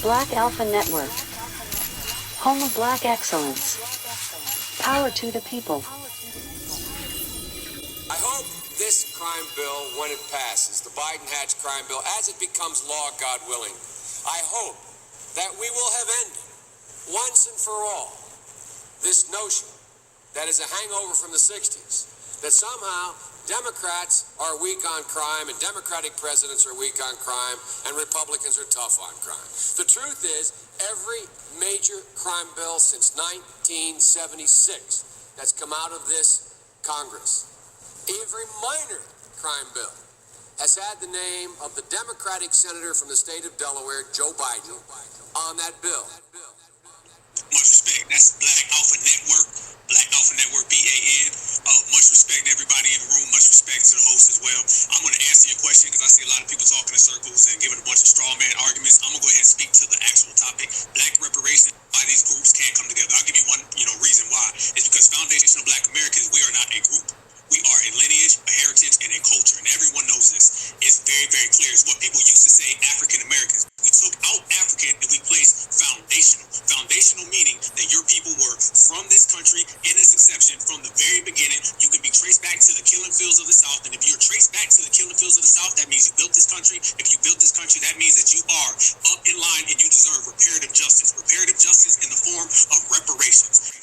Black Alpha Network. Home of Black excellence. Power to the people. I hope this crime bill, when it passes, the Biden-Hatch crime bill, as it becomes law, God willing, I hope that we will have ended, once and for all, this notion that is a hangover from the 60s, that somehow Democrats are weak on crime and Democratic presidents are weak on crime and Republicans are tough on crime. The truth is, every major crime bill since 1976 that's come out of this Congress, every minor crime bill has had the name of the Democratic senator from the state of Delaware, Joe Biden, on that bill. Much respect. That's Black Alpha Network. Black Alpha Network, BAN. Much respect to everybody in the room. Much respect to the host as well. I'm going to answer your question because I see a lot of people talking in circles and giving a bunch of straw man arguments. I'm going to go ahead and speak to the actual topic. Black reparations, why these groups can't come together. I'll give you one reason why. It's because Foundational Black Americans, we are not a group. We are a lineage, a heritage, and a culture, and everyone knows this. It's very, very clear. It's what people used to say African Americans. We took out African and we placed foundational. Foundational meaning that your people were from this country in its inception from the very beginning. You can be traced back to the killing fields of the South, and if you're traced back to the killing fields of the South, that means you built this country. If you built this country, that means that you are up in line and you deserve reparative justice. Reparative justice in the form of reparations.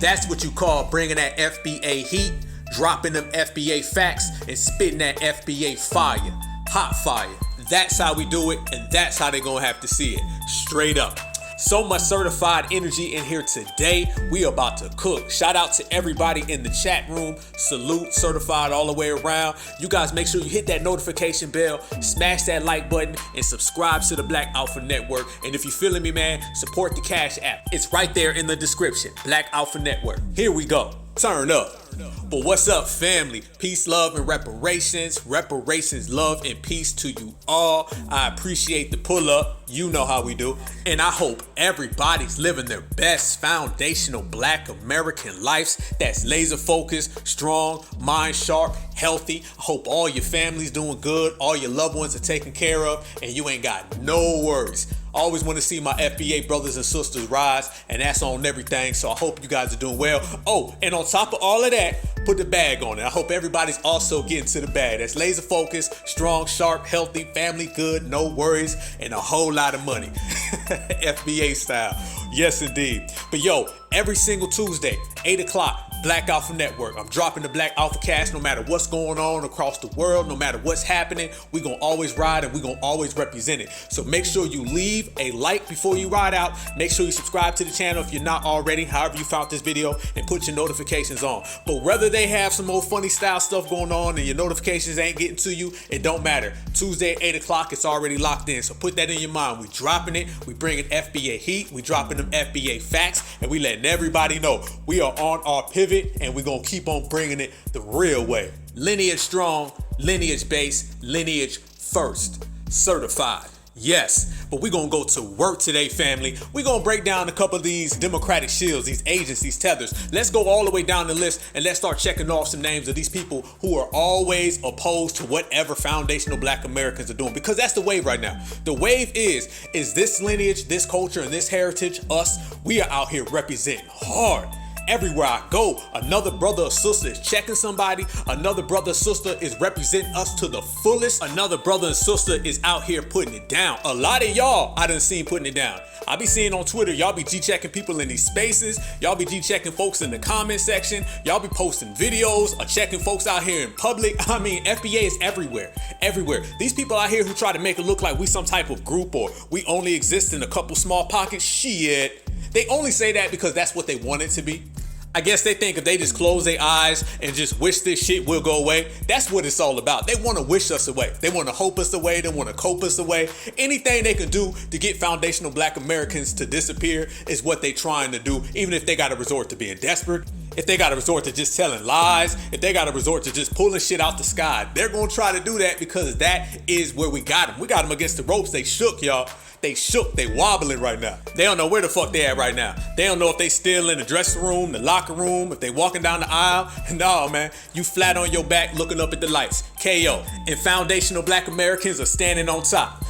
That's what you call bringing that FBA heat, dropping them FBA facts, and spitting that FBA fire. Hot fire. That's how we do it, and that's how they're gonna have to see it. Straight up. So much certified energy in here today. We about to cook. Shout out to everybody in the chat room. Salute, certified all the way around. You guys make sure you hit that notification bell, smash that like button, and subscribe to the Black Alpha Network. And if you're feeling me, man, support the Cash App. It's right there in the description. Black Alpha Network. Here we go. Turn up. But what's up, family? Peace, love, and reparations. Reparations, love, and peace to you all. I appreciate the pull up. You know how we do. And I hope everybody's living their best foundational Black American lives that's laser focused, strong, mind sharp, healthy. I hope all your family's doing good. All your loved ones are taken care of. And you ain't got no worries. I always want to see my FBA brothers and sisters rise, and that's on everything, so I hope you guys are doing well. Oh, and on top of all of that, put the bag on it. I hope everybody's also getting to the bag. That's laser focused, strong, sharp, healthy, family good, no worries, and a whole lot of money. FBA style. Yes, indeed. But yo, every single Tuesday, 8 o'clock, Black Alpha Network. I'm dropping the Black AlphaCast no matter what's going on across the world, no matter what's happening. We're going to always ride and we're going to always represent it. So make sure you leave a like before you ride out. Make sure you subscribe to the channel if you're not already, however you found this video, and put your notifications on. But whether they have some old funny style stuff going on and your notifications ain't getting to you, it don't matter. Tuesday at 8 o'clock, it's already locked in. So put that in your mind. We dropping it. We bringing FBA heat. We dropping them FBA facts. And we letting everybody know we are on our pivot. And we're going to keep on bringing it the real way. Lineage strong, lineage based, lineage first. Certified. Yes, but we're going to go to work today, family. We're going to break down a couple of these Democratic Shills, these agents, these tethers. Let's go all the way down the list and let's start checking off some names of these people who are always opposed to whatever foundational Black Americans are doing, because that's the wave right now. The wave is this lineage, this culture, and this heritage, us, we are out here representing hard. Everywhere I go, another brother or sister is checking somebody. Another brother or sister is representing us to the fullest. Another brother and sister is out here putting it down. A lot of y'all I done seen putting it down. I be seeing on Twitter, y'all be G-checking people in these spaces. Y'all be G-checking folks in the comment section. Y'all be posting videos or checking folks out here in public. I mean, FBA is everywhere. Everywhere. These people out here who try to make it look like we some type of group or we only exist in a couple small pockets. Shit. They only say that because that's what they want it to be. I guess they think if they just close their eyes and just wish this shit will go away, that's what it's all about. They want to wish us away. They want to hope us away. They want to cope us away. Anything they can do to get foundational Black Americans to disappear is what they trying to do, even if they got to resort to being desperate, if they got to resort to just telling lies, if they got to resort to just pulling shit out the sky. They're going to try to do that because that is where we got them. We got them against the ropes. They shook, y'all. They shook, they wobbling right now. They don't know where the fuck they at right now. They don't know if they still in the dressing room, the locker room, if they walking down the aisle. No, man, you flat on your back looking up at the lights. KO. And foundational Black Americans are standing on top.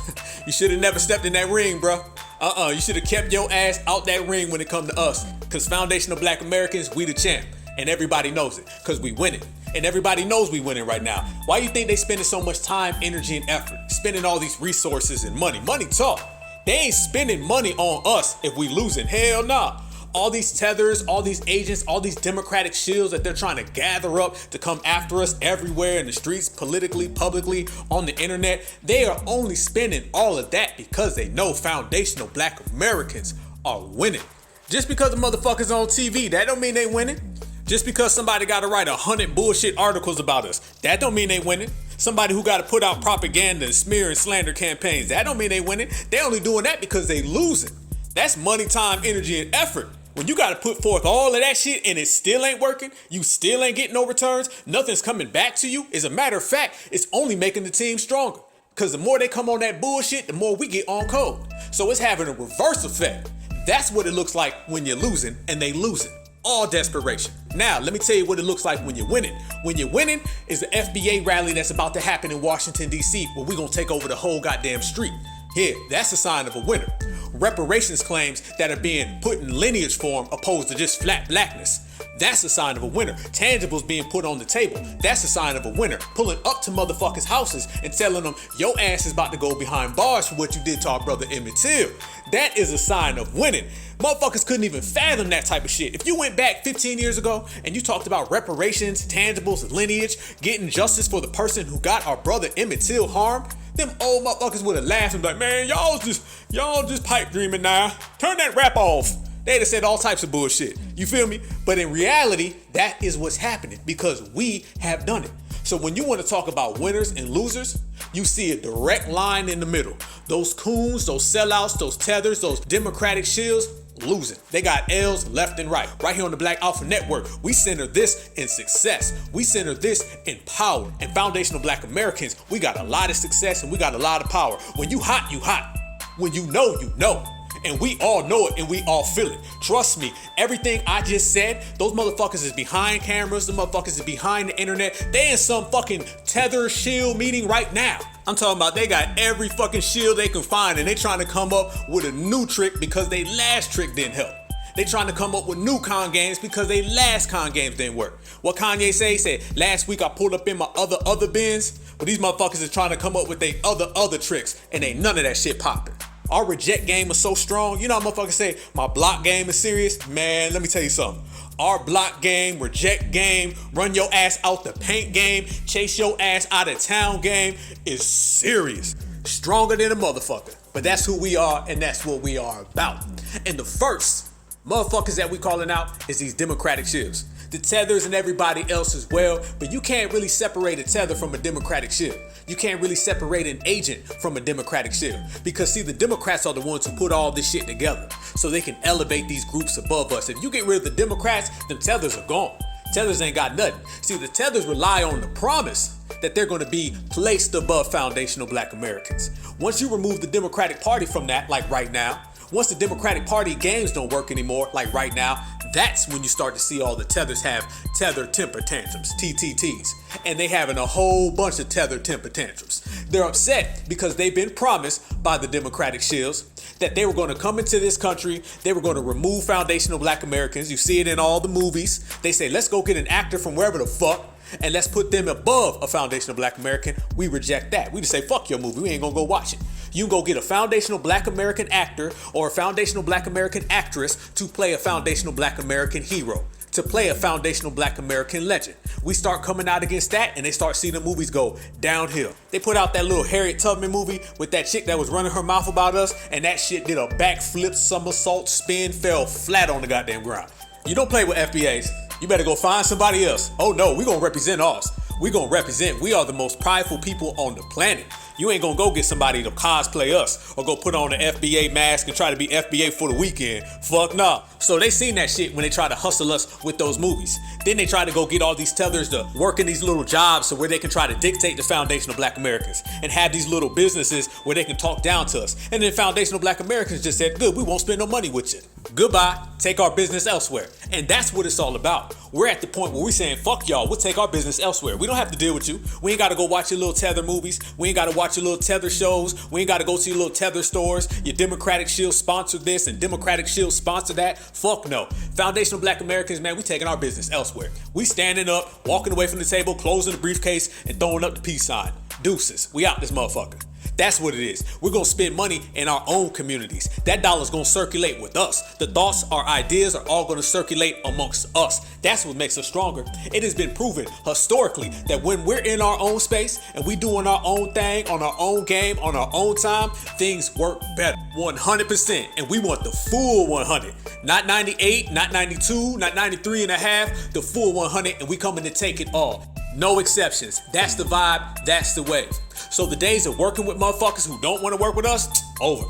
You should have never stepped in that ring, bro. You should have kept your ass out that ring when it come to us. Cause foundational Black Americans, we the champ. And everybody knows it, cause we winning. And everybody knows we winning right now. Why you think they spending so much time, energy, and effort? Spending all these resources and money. Money talk. They ain't spending money on us if we losing. Hell nah. All these tethers, all these agents, all these Democratic shills that they're trying to gather up to come after us everywhere in the streets, politically, publicly, on the internet, they are only spending all of that because they know foundational Black Americans are winning. Just because the motherfuckers on TV, that don't mean they winning. Just because somebody got to write 100 bullshit articles about us, that don't mean they winning. Somebody who got to put out propaganda and smear and slander campaigns, that don't mean they winning. They only doing that because they losing. That's money, time, energy, and effort. When you got to put forth all of that shit and it still ain't working, you still ain't getting no returns, nothing's coming back to you. As a matter of fact, it's only making the team stronger. Because the more they come on that bullshit, the more we get on code. So it's having a reverse effect. That's what it looks like when you're losing and they losing. All desperation. Now, let me tell you what it looks like when you're winning. When you're winning is the FBA rally that's about to happen in Washington, D.C., where we're going to take over the whole goddamn street. Here, that's a sign of a winner. Reparations claims that are being put in lineage form opposed to just flat blackness. That's a sign of a winner. Tangibles being put on the table. That's a sign of a winner. Pulling up to motherfuckers' houses and telling them, your ass is about to go behind bars for what you did to our brother Emmett Till. That is a sign of winning. Motherfuckers couldn't even fathom that type of shit. If you went back 15 years ago and you talked about reparations, tangibles, lineage, getting justice for the person who got our brother Emmett Till harmed, them old motherfuckers would have laughed and be like, man, y'all just pipe dreaming now. Turn that rap off. They'd have said all types of bullshit. You feel me? But in reality, that is what's happening because we have done it. So when you want to talk about winners and losers, you see a direct line in the middle. Those coons, those sellouts, those tethers, those Democratic shills, losing. They got L's left and right. Right here on the Black Alpha Network, we center this in success. We center this in power. And foundational Black Americans, we got a lot of success and we got a lot of power. When you hot, you hot. When you know, you know. And we all know it and we all feel it. Trust me, everything I just said, those motherfuckers is behind cameras, the motherfuckers is behind the internet. They in some fucking tether shield meeting right now. I'm talking about they got every fucking shield they can find and they trying to come up with a new trick because they last trick didn't help. They trying to come up with new con games because they last con games didn't work. What Kanye say? He said, last week I pulled up in my other bins, but these motherfuckers is trying to come up with their other tricks and ain't none of that shit popping. Our reject game is so strong. You know how motherfuckers say, my block game is serious? Man, let me tell you something. Our block game, reject game, run your ass out the paint game, chase your ass out of town game is serious. Stronger than a motherfucker. But that's who we are and that's what we are about. And the first motherfuckers that we calling out is these Democratic shills. The tethers and everybody else as well, but you can't really separate a tether from a Democratic shill. You can't really separate an agent from a Democratic shill. Because see, the Democrats are the ones who put all this shit together so they can elevate these groups above us. If you get rid of the Democrats, them tethers are gone. Tethers ain't got nothing. See, the tethers rely on the promise that they're going to be placed above foundational Black Americans. Once you remove the Democratic Party from that, like right now, once the Democratic Party games don't work anymore, like right now, that's when you start to see all the tethers have tether temper tantrums, TTTs. And they having a whole bunch of tether temper tantrums. They're upset because they've been promised by the Democratic shills that they were going to come into this country, they were going to remove foundational Black Americans. You see it in all the movies. They say, let's go get an actor from wherever the fuck and let's put them above a foundational Black American. We reject that. We just say, fuck your movie. We ain't gonna go watch it. You can go get a foundational Black American actor or a foundational Black American actress to play a foundational Black American hero, to play a foundational Black American legend. We start coming out against that and they start seeing the movies go downhill. They put out that little Harriet Tubman movie with that chick that was running her mouth about us and that shit did a backflip, somersault, spin, fell flat on the goddamn ground. You don't play with FBAs. You better go find somebody else. Oh no, we gonna represent us. We gonna represent. We are the most prideful people on the planet. You ain't gonna go get somebody to cosplay us or go put on the FBA mask and try to be FBA for the weekend. Fuck nah. So they seen that shit when they try to hustle us with those movies. Then they try to go get all these tethers to work in these little jobs so where they can try to dictate the foundational black Americans and have these little businesses where they can talk down to us. And then foundational black Americans just said, good, we won't spend no money with you. Goodbye, take our business elsewhere. And that's what it's all about. We're at the point where we're saying, fuck y'all, we'll take our business elsewhere. We don't have to deal with you. We ain't gotta go watch your little tether movies. We ain't gotta watch your little tether shows. We ain't gotta go to your little tether stores. Your Democratic Shill sponsored this and Democratic Shill sponsored that. Fuck no. Foundational black Americans, man, we taking our business elsewhere. We standing up, walking away from the table, closing the briefcase, and throwing up the peace sign. Deuces. We out this motherfucker. That's what it is. We're going to spend money in our own communities. That dollar's going to circulate with us. The thoughts, our ideas are all going to circulate amongst us. That's what makes us stronger. It has been proven historically that when we're in our own space and we doing our own thing on our own game, on our own time, things work better. 100%. And we want the full 100. Not 98, not 92, not 93 and a half, the full 100, and we coming to take it all. No exceptions. That's the vibe. That's the wave. So the days of working with motherfuckers who don't want to work with us, over.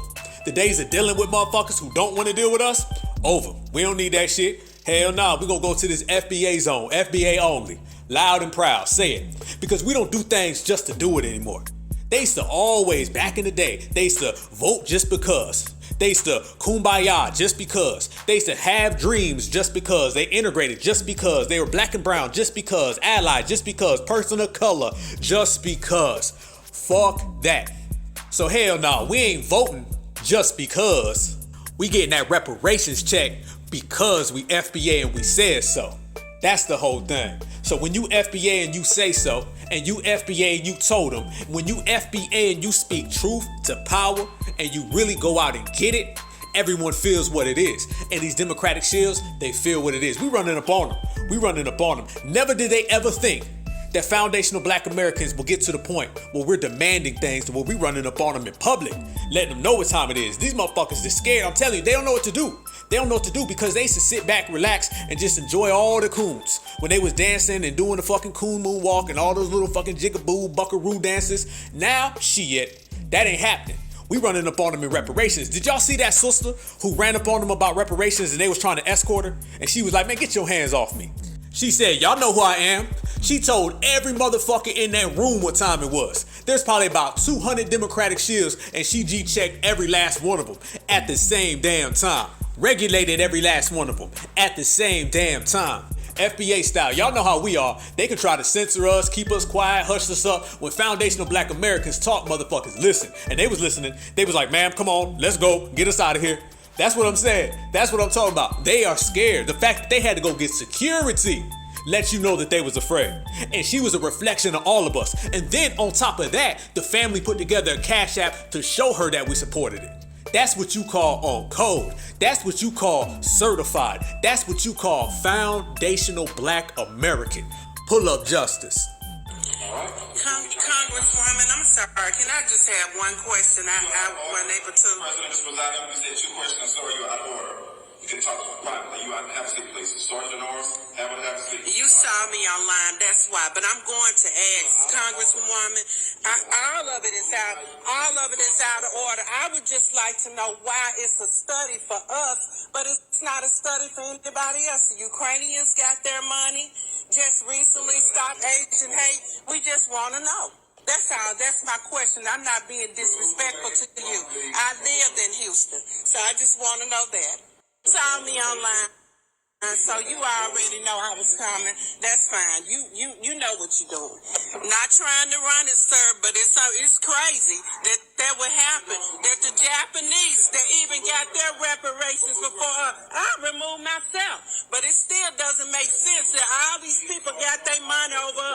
The days of dealing with motherfuckers who don't want to deal with us, over. We don't need that shit. Hell nah, we're going to go to this FBA zone, FBA only. Loud and proud, say it. Because we don't do things just to do it anymore. They used to always, back in the day, they used to vote just because. They used to kumbaya just because. They used to have dreams just because. They integrated just because. They were black and brown just because. Allied just because. Person of color just because. Fuck that. So hell no, we ain't voting just because. We getting that reparations check because we FBA and we said so. That's the whole thing. So when you FBA and you say so, and you FBA and you told them, when you FBA and you speak truth to power, and you really go out and get it, everyone feels what it is. And these Democratic Shills, they feel what it is. We running up on them. We running up on them. Never did they ever think that foundational black Americans will get to the point where we're demanding things to where we running up on them in public, letting them know what time it is. These motherfuckers, they're scared. I'm telling you, they don't know what to do. They don't know what to do because they used to sit back, relax, and just enjoy all the coons. When they was dancing and doing the fucking coon moonwalk and all those little fucking jigaboo, buckaroo dances. Now, shit, that ain't happening. We running up on them in reparations. Did y'all see that sister who ran up on them about reparations and they was trying to escort her? And she was like, man, get your hands off me. She said, y'all know who I am. She told every motherfucker in that room what time it was. There's probably about 200 Democratic Shills and she G-checked every last one of them at the same damn time. Regulated every last one of them at the same damn time. FBA style. Y'all know how we are. They can try to censor us, keep us quiet, hush us up. When foundational black Americans talk, motherfuckers listen. And they was listening. They was like, ma'am, come on, let's go. Get us out of here. That's what I'm saying. That's what I'm talking about. They are scared. The fact that they had to go get security let you know that they was afraid. And she was a reflection of all of us. And then on top of that, the family put together a cash app to show her that we supported it. That's what you call on code. That's what you call certified. That's what you call foundational black American. Pull up justice. Congresswoman, I'm sorry. Can I just have one question? I wasn't able to. President, Mr. Rosado, you said two questions. I'm sorry, you're out of order. You can talk privately. You have a seat, please. Sergeant Norris, have a seat. You saw me online, that's why. But I'm going to ask, Congresswoman, all of it is out of order. I would just like to know why it's a study for us, but it's not a study for anybody else. The Ukrainians got their money, just recently stopped Asian hate. We just want to know. That's all. That's my question. I'm not being disrespectful to you. I lived in Houston, so I just want to know that. Saw me online, so you already know I was coming. That's fine. You know what you're doing. Not trying to run it, sir, but it's crazy that would happen. That the Japanese, they even got their reparations before I removed myself. But it still doesn't make sense that all these people got their money over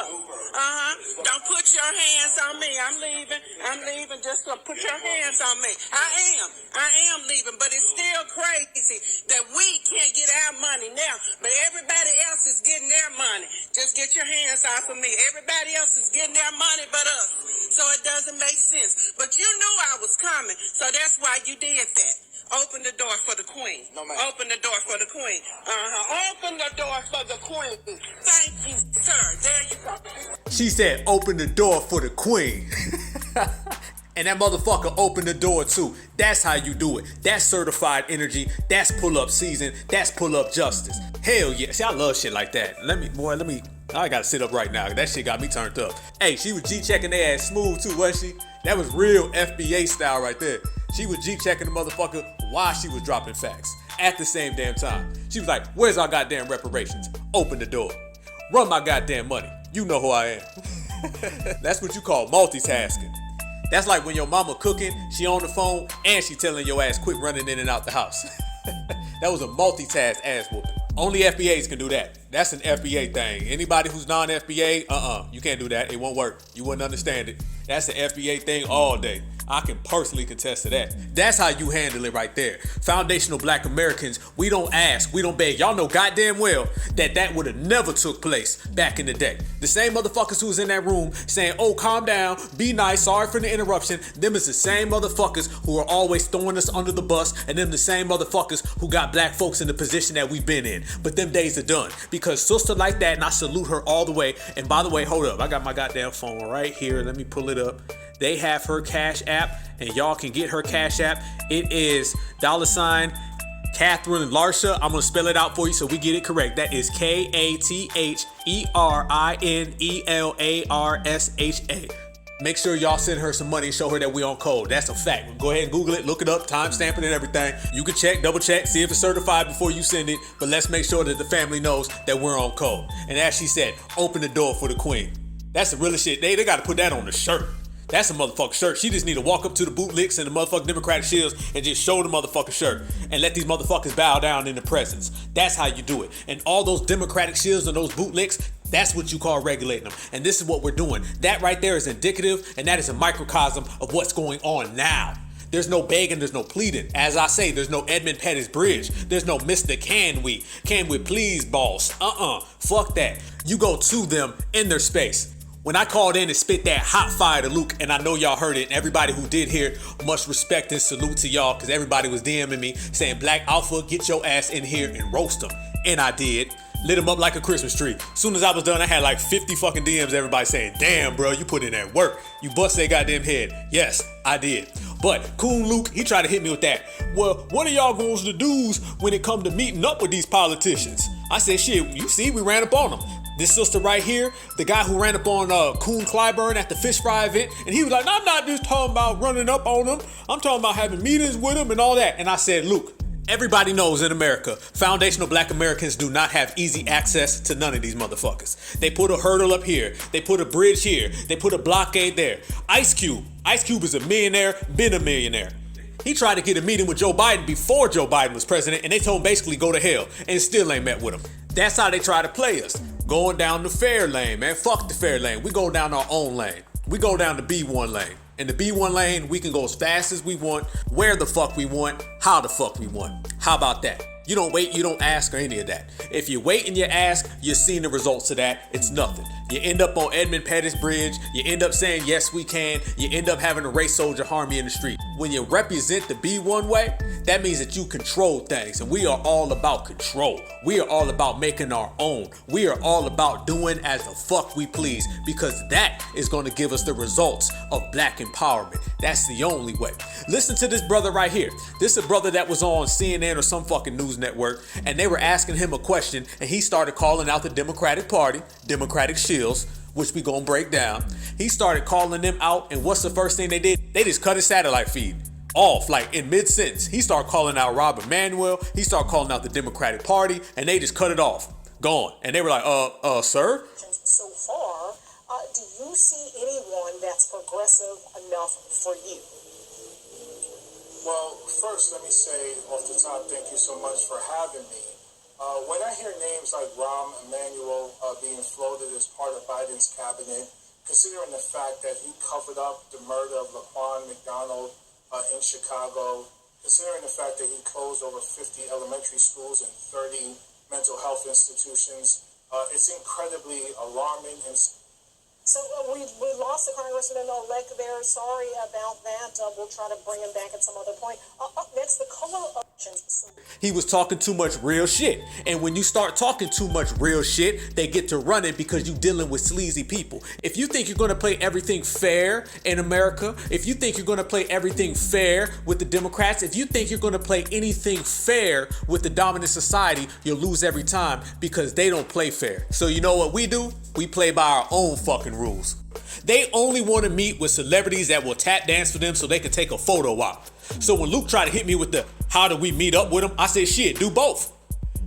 us. Don't put your hands on me. I'm leaving. Just put your hands on me. I am leaving, but it's still crazy that we can't get our money now, but everybody else is getting their money. Just get your hands off of me. Everybody else is getting their money but us. So so it doesn't make sense. But you knew I was coming, so that's why you did that. Open the door for the queen. No, ma'am. Open the door for the queen. Open the door for the queen. Thank you, sir. There you go. She said, open the door for the queen. And that motherfucker opened the door too. That's how you do it. That's certified energy. That's pull-up season. That's pull-up justice. Hell yeah. See, I love shit like that. I gotta sit up right now. That shit got me turned up. Hey, she was G-checking their ass smooth too, wasn't she? That was real FBA style right there. She was G-checking the motherfucker while she was dropping facts. At the same damn time. She was like, where's our goddamn reparations? Open the door. Run my goddamn money. You know who I am. That's what you call multitasking. That's like when your mama cooking, she on the phone, and she telling your ass quit running in and out the house. That was a multitask ass whooping. Only FBAs can do that. That's an FBA thing. Anybody who's non-FBA, you can't do that. It won't work. You wouldn't understand it. That's an FBA thing all day. I can personally contest to that. That's how you handle it right there. Foundational Black Americans, we don't ask, we don't beg. Y'all know goddamn well that would have never took place back in the day. The same motherfuckers who was in that room saying, oh, calm down, be nice, sorry for the interruption. Them is the same motherfuckers who are always throwing us under the bus, and them the same motherfuckers who got black folks in the position that we've been in. But them days are done. Because sister like that, and I salute her all the way. And by the way, hold up, I got my goddamn phone right here. Let me pull it up. They have her Cash App, and y'all can get her Cash App. It is $Catherine Larsha. I'm gonna spell it out for you so we get it correct. That is KATHERINELARSHA. Make sure y'all send her some money and show her that we on code. That's a fact. Go ahead and Google it, look it up, timestamp it and everything. You can check, double check, see if it's certified before you send it. But let's make sure that the family knows that we're on code. And as she said, open the door for the queen. That's the realest shit. They got to put that on the shirt. That's a motherfucking shirt. She just need to walk up to the bootlicks and the motherfucking Democratic Shills and just show the motherfucking shirt and let these motherfuckers bow down in the presence. That's how you do it. And all those Democratic Shills and those bootlicks, that's what you call regulating them. And this is what we're doing. That right there is indicative, and that is a microcosm of what's going on now. There's no begging, there's no pleading. As I say, there's no Edmund Pettis Bridge. There's no Mr. Can we please, boss? Fuck that. You go to them in their space. When I called in and spit that hot fire to Luke, and I know y'all heard it, and everybody who did hear, much respect and salute to y'all, because everybody was DMing me saying, Black Alpha, get your ass in here and roast them. And I did. Lit them up like a Christmas tree. Soon as I was done, I had like 50 fucking DMs, everybody saying, damn, bro, you put in that work. You bust their goddamn head. Yes, I did. But Coon Luke, he tried to hit me with that. Well, what are y'all going to do when it come to meeting up with these politicians? I said, shit, you see, we ran up on them. This sister right here, the guy who ran up on Coon Clyburn at the fish fry event, and he was like, I'm not just talking about running up on him. I'm talking about having meetings with him and all that. And I said, Luke, everybody knows in America, foundational Black Americans do not have easy access to none of these motherfuckers. They put a hurdle up here. They put a bridge here. They put a blockade there. Ice Cube is a millionaire, been a millionaire. He tried to get a meeting with Joe Biden before Joe Biden was president, and they told him basically go to hell, and still ain't met with him. That's how they try to play us. Going down the fair lane, man. Fuck the fair lane. We go down our own lane. We go down the B1 lane. In the B1 lane, we can go as fast as we want, where the fuck we want, how the fuck we want. How about that? You don't wait, you don't ask or any of that. If you wait and you ask, you're seeing the results of that. It's nothing. You end up on Edmund Pettis Bridge. You end up saying, yes, we can. You end up having a race soldier harm you in the street. When you represent the B1 way, that means that you control things. And we are all about control. We are all about making our own. We are all about doing as the fuck we please, because that is going to give us the results of Black empowerment. That's the only way. Listen to this brother right here. This is a brother that was on CNN or some fucking news network, and they were asking him a question, and he started calling out the Democratic Party, Democratic Shills, which we gonna break down. He started calling them out, and what's the first thing they did? They just cut his satellite feed off, like in mid-sentence. He started calling out Rob Emanuel, he started calling out the Democratic Party, and they just cut it off. Gone. And they were like, sir? So far, do you see anyone that's progressive enough for you? Well, first, let me say off the top, thank you so much for having me. When I hear names like Rahm Emanuel being floated as part of Biden's cabinet, considering the fact that he covered up the murder of Laquan McDonald in Chicago, considering the fact that he closed over 50 elementary schools and 30 mental health institutions, it's incredibly alarming and So we lost the congressman-elect there. Sorry about that. We'll try to bring him back at some other point. Up next, the color options. He was talking too much real shit. And when you start talking too much real shit, they get to running because you're dealing with sleazy people. If you think you're going to play everything fair in America, if you think you're going to play everything fair with the Democrats, if you think you're going to play anything fair with the dominant society, you'll lose every time because they don't play fair. So you know what we do? We play by our own fucking rules. They only want to meet with celebrities that will tap dance for them so they can take a photo op. So when Luke tried to hit me with the how do we meet up with him, I said shit, do both.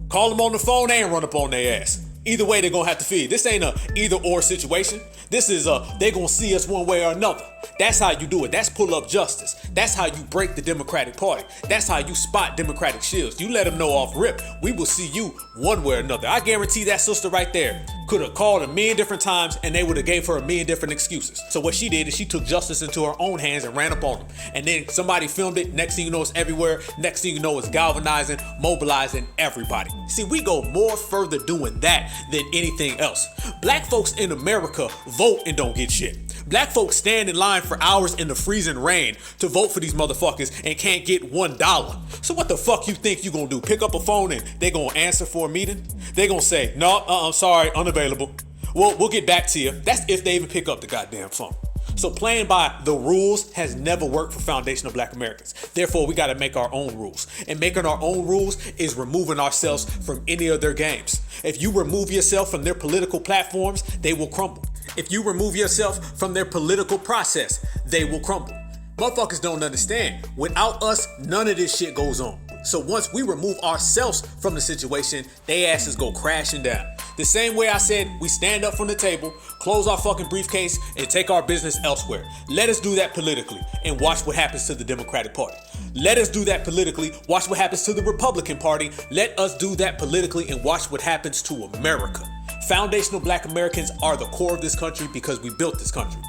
Call them on the phone and run up on their ass. Either way, they're going to have to feed. This ain't a either or situation. This is they going to see us one way or another. That's how you do it. That's pull up justice. That's how you break the Democratic Party. That's how you spot Democratic shills. You let them know off rip. We will see you one way or another. I guarantee that sister right there could have called a million different times and they would have gave her a million different excuses. So what she did is she took justice into her own hands and ran up on them. And then somebody filmed it. Next thing you know, it's everywhere. Next thing you know, it's galvanizing, mobilizing everybody. See, we go more further doing that than anything else. Black folks in America vote and don't get shit. Black folks stand in line for hours in the freezing rain to vote for these motherfuckers and can't get $1. So what the fuck you think you gonna do? Pick up a phone and they gonna answer for a meeting? They gonna say, no, I'm sorry, unavailable. Well, we'll get back to you. That's if they even pick up the goddamn phone. So playing by the rules has never worked for foundational Black Americans. Therefore, we got to make our own rules. And making our own rules is removing ourselves from any of their games. If you remove yourself from their political platforms, they will crumble. If you remove yourself from their political process, they will crumble. Motherfuckers don't understand. Without us, none of this shit goes on. So once we remove ourselves from the situation, they asses go crashing down. The same way I said we stand up from the table, close our fucking briefcase, and take our business elsewhere. Let us do that politically and watch what happens to the Democratic Party. Let us do that politically, watch what happens to the Republican Party. Let us do that politically and watch what happens to America. Foundational Black Americans are the core of this country because we built this country.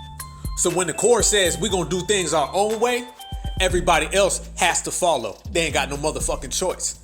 So when the core says we're gonna do things our own way, everybody else has to follow. They ain't got no motherfucking choice.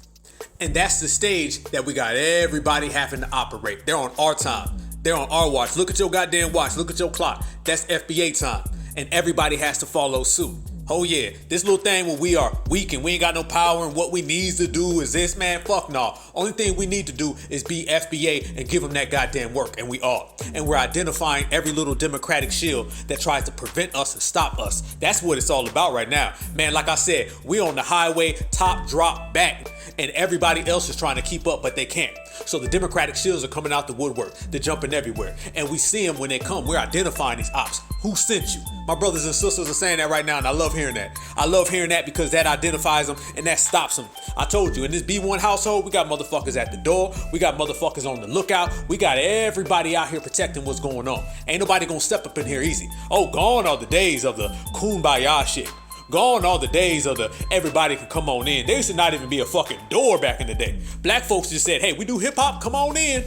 And that's the stage that we got everybody having to operate. They're on our time. They're on our watch. Look at your goddamn watch. Look at your clock. That's FBA time. And everybody has to follow suit. Oh yeah, this little thing where we are weak and we ain't got no power and what we need to do is this, man, fuck no. Only thing we need to do is be FBA and give them that goddamn work, and we are. And we're identifying every little Democratic shill that tries to prevent us and stop us. That's what it's all about right now. Man, like I said, we on the highway, top, drop, back, and everybody else is trying to keep up, but they can't. So the Democratic shills are coming out the woodwork. They're jumping everywhere. And we see them when they come. We're identifying these ops. Who sent you? My brothers and sisters are saying that right now, and I love hearing that. I love hearing that because that identifies them and that stops them. I told you, in this B1 household, we got motherfuckers at the door. We got motherfuckers on the lookout. We got everybody out here protecting what's going on. Ain't nobody gonna step up in here easy. Oh, gone are the days of the kumbaya shit. Gone are the days of the everybody can come on in. There used to not even be a fucking door back in the day. Black folks just said, hey, we do hip hop, come on in.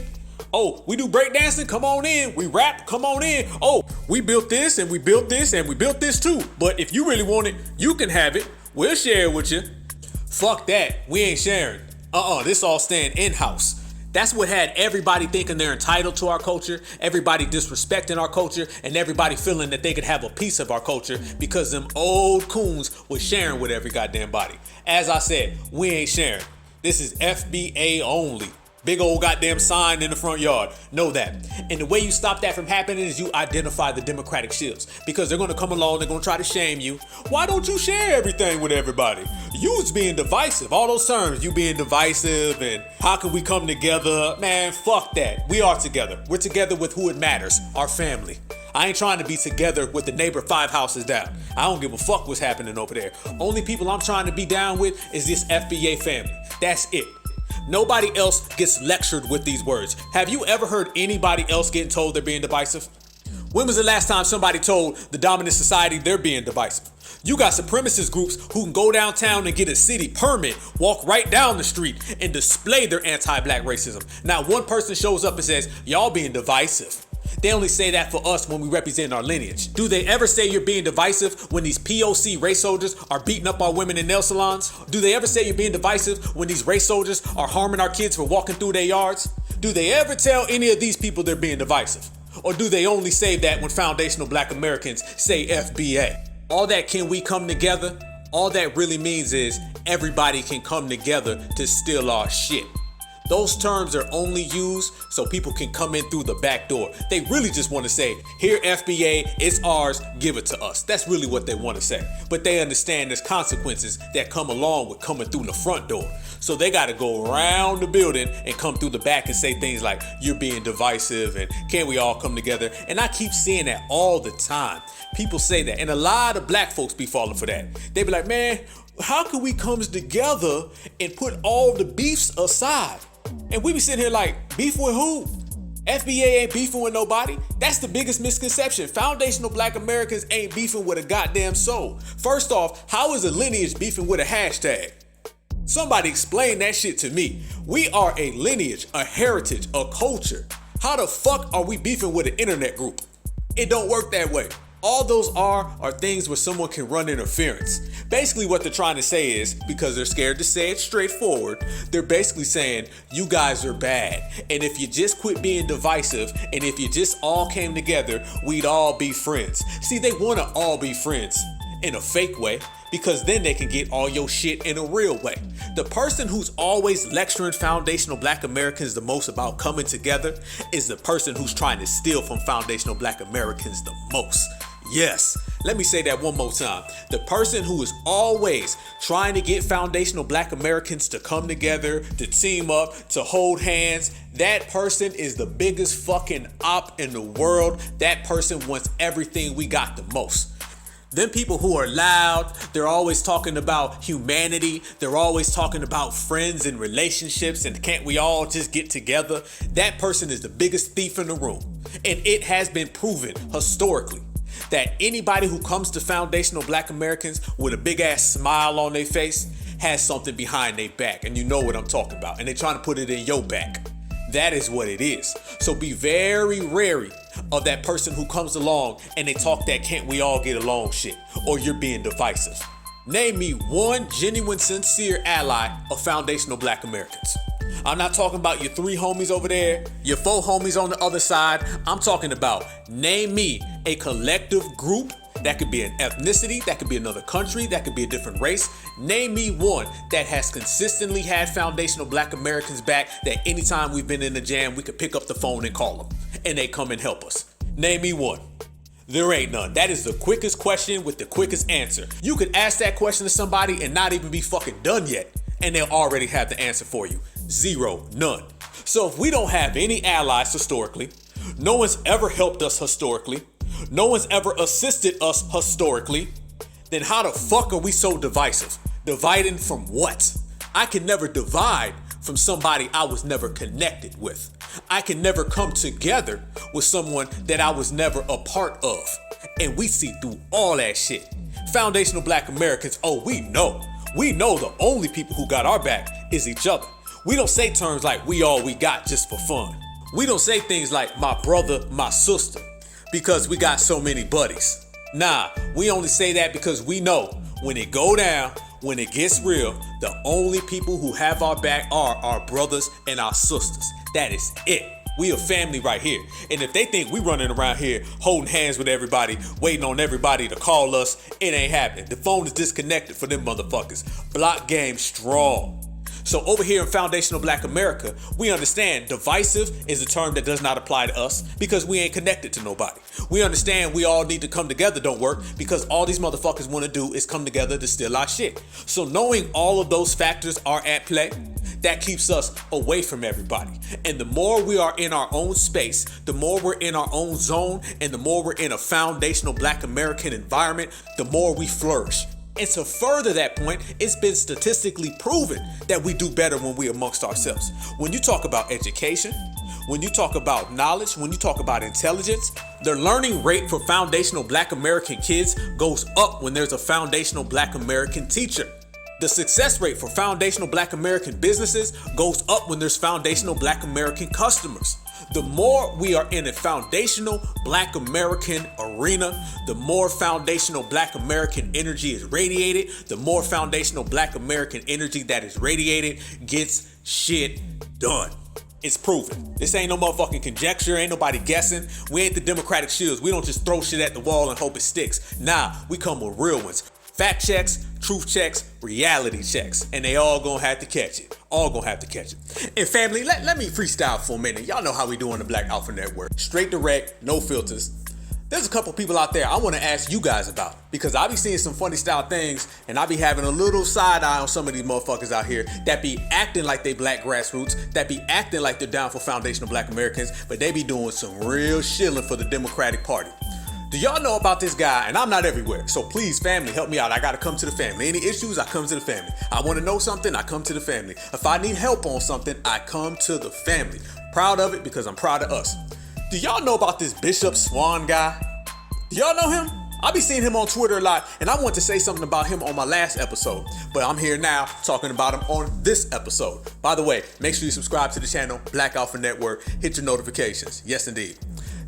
Oh, we do breakdancing, come on in. We rap, come on in. Oh, we built this and we built this and we built this too. But if you really want it, you can have it. We'll share it with you. Fuck that, we ain't sharing. This all staying in-house. That's what had everybody thinking they're entitled to our culture, everybody disrespecting our culture, and everybody feeling that they could have a piece of our culture because them old coons was sharing with every goddamn body. As I said, we ain't sharing. This is FBA only. Big old goddamn sign in the front yard. Know that. And the way you stop that from happening is you identify the Democratic shills. Because they're going to come along, they're going to try to shame you. Why don't you share everything with everybody? You's being divisive. All those terms, you being divisive and how can we come together? Man, fuck that. We are together. We're together with who it matters, our family. I ain't trying to be together with the neighbor 5 houses down. I don't give a fuck what's happening over there. Only people I'm trying to be down with is this FBA family. That's it. Nobody else gets lectured with these words. Have you ever heard anybody else getting told they're being divisive? When was the last time somebody told the dominant society they're being divisive? You got supremacist groups who can go downtown and get a city permit, walk right down the street, and display their anti-black racism. Not one person shows up and says, y'all being divisive. They only say that for us when we represent our lineage. Do they ever say you're being divisive when these POC race soldiers are beating up our women in nail salons? Do they ever say you're being divisive when these race soldiers are harming our kids for walking through their yards? Do they ever tell any of these people they're being divisive? Or do they only say that when foundational Black Americans say FBA? All that "can we come together," all that really means is everybody can come together to steal our shit. Those terms are only used so people can come in through the back door. They really just want to say, here FBA, it's ours, give it to us. That's really what they want to say. But they understand there's consequences that come along with coming through the front door. So they got to go around the building and come through the back and say things like, you're being divisive and can we all come together? And I keep seeing that all the time. People say that, and a lot of Black folks be falling for that. They be like, man, how can we come together and put all the beefs aside? And we be sitting here like, beef with who? FBA ain't beefing with nobody. That's the biggest misconception. Foundational Black Americans ain't beefing with a goddamn soul. First off, how is a lineage beefing with a hashtag? Somebody explain that shit to me. We are a lineage, a heritage, a culture. How the fuck are we beefing with an internet group? It don't work that way. All those are things where someone can run interference. Basically what they're trying to say is, because they're scared to say it straightforward, they're basically saying, you guys are bad. And if you just quit being divisive, and if you just all came together, we'd all be friends. See, they want to all be friends in a fake way, because then they can get all your shit in a real way. The person who's always lecturing foundational Black Americans the most about coming together is the person who's trying to steal from foundational Black Americans the most. Yes, let me say that one more time. The person who is always trying to get foundational Black Americans to come together, to team up, to hold hands, that person is the biggest fucking op in the world. That person wants everything we got the most. Them people who are loud, they're always talking about humanity, they're always talking about friends and relationships and can't we all just get together? That person is the biggest thief in the room. And it has been proven historically that anybody who comes to foundational Black Americans with a big ass smile on their face has something behind their back. And you know what I'm talking about. And they're trying to put it in your back. That is what it is. So be very wary of that person who comes along and they talk that can't we all get along shit, or you're being divisive. Name me one genuine, sincere ally of foundational Black Americans. I'm not talking about your 3 homies over there, your 4 homies on the other side. I'm talking about, name me a collective group. That could be an ethnicity, that could be another country, that could be a different race. Name me one that has consistently had foundational Black Americans back, that anytime we've been in the jam, we could pick up the phone and call them, and they come and help us. Name me one. There ain't none. That is the quickest question with the quickest answer. You could ask that question to somebody and not even be fucking done yet, and they'll already have the answer for you. 0, none. So if we don't have any allies historically, no one's ever helped us historically, no one's ever assisted us historically, then how the fuck are we so divisive? Dividing from what? I can never divide from somebody I was never connected with. I can never come together with someone that I was never a part of. And we see through all that shit. Foundational Black Americans, oh, we know the only people who got our back is each other. We don't say terms like we all we got just for fun. We don't say things like my brother, my sister, because we got so many buddies. Nah, we only say that because we know when it go down, when it gets real, the only people who have our back are our brothers and our sisters. That is it. We a family right here. And if they think we running around here holding hands with everybody, waiting on everybody to call us, it ain't happening. The phone is disconnected for them motherfuckers. Block game strong. So over here in foundational Black America, we understand divisive is a term that does not apply to us because we ain't connected to nobody. We understand we all need to come together don't work because all these motherfuckers want to do is come together to steal our shit. So knowing all of those factors are at play, that keeps us away from everybody. And the more we are in our own space, the more we're in our own zone, and the more we're in a foundational Black American environment, the more we flourish. And to further that point, it's been statistically proven that we do better when we're amongst ourselves. When you talk about education, when you talk about knowledge, when you talk about intelligence, the learning rate for foundational Black American kids goes up when there's a foundational Black American teacher. The success rate for foundational Black American businesses goes up when there's foundational Black American customers. The more we are in a foundational Black American arena, the more foundational Black American energy is radiated, the more foundational Black American energy that is radiated gets shit done. It's proven. This ain't no motherfucking conjecture. Ain't nobody guessing. We ain't the Democratic Shills. We don't just throw shit at the wall and hope it sticks. Nah, we come with real ones. Fact checks, truth checks, reality checks. And they all gonna have to catch it. All gonna have to catch it. And family, let me freestyle for a minute. Y'all know how we do on the Black Alpha Network. Straight direct, no filters. There's a couple people out there I want to ask you guys about, because I be seeing some funny style things and I be having a little side eye on some of these motherfuckers out here that be acting like they black grassroots, that be acting like they're down for foundational black Americans, but they be doing some real shilling for the Democratic Party. Do y'all know about this guy? And I'm not everywhere, so please, family, help me out. I gotta come to the family. Any issues, I come to the family. I want to know something, I come to the family. If I need help on something, I come to the family. Proud of it because I'm proud of us. Do y'all know about this Bishop Swan guy? Do y'all know him? I be seeing him on Twitter a lot, and I want to say something about him on my last episode, but I'm here now talking about him on this episode. By the way, make sure you subscribe to the channel, Black Alpha Network, hit your notifications. Yes, indeed.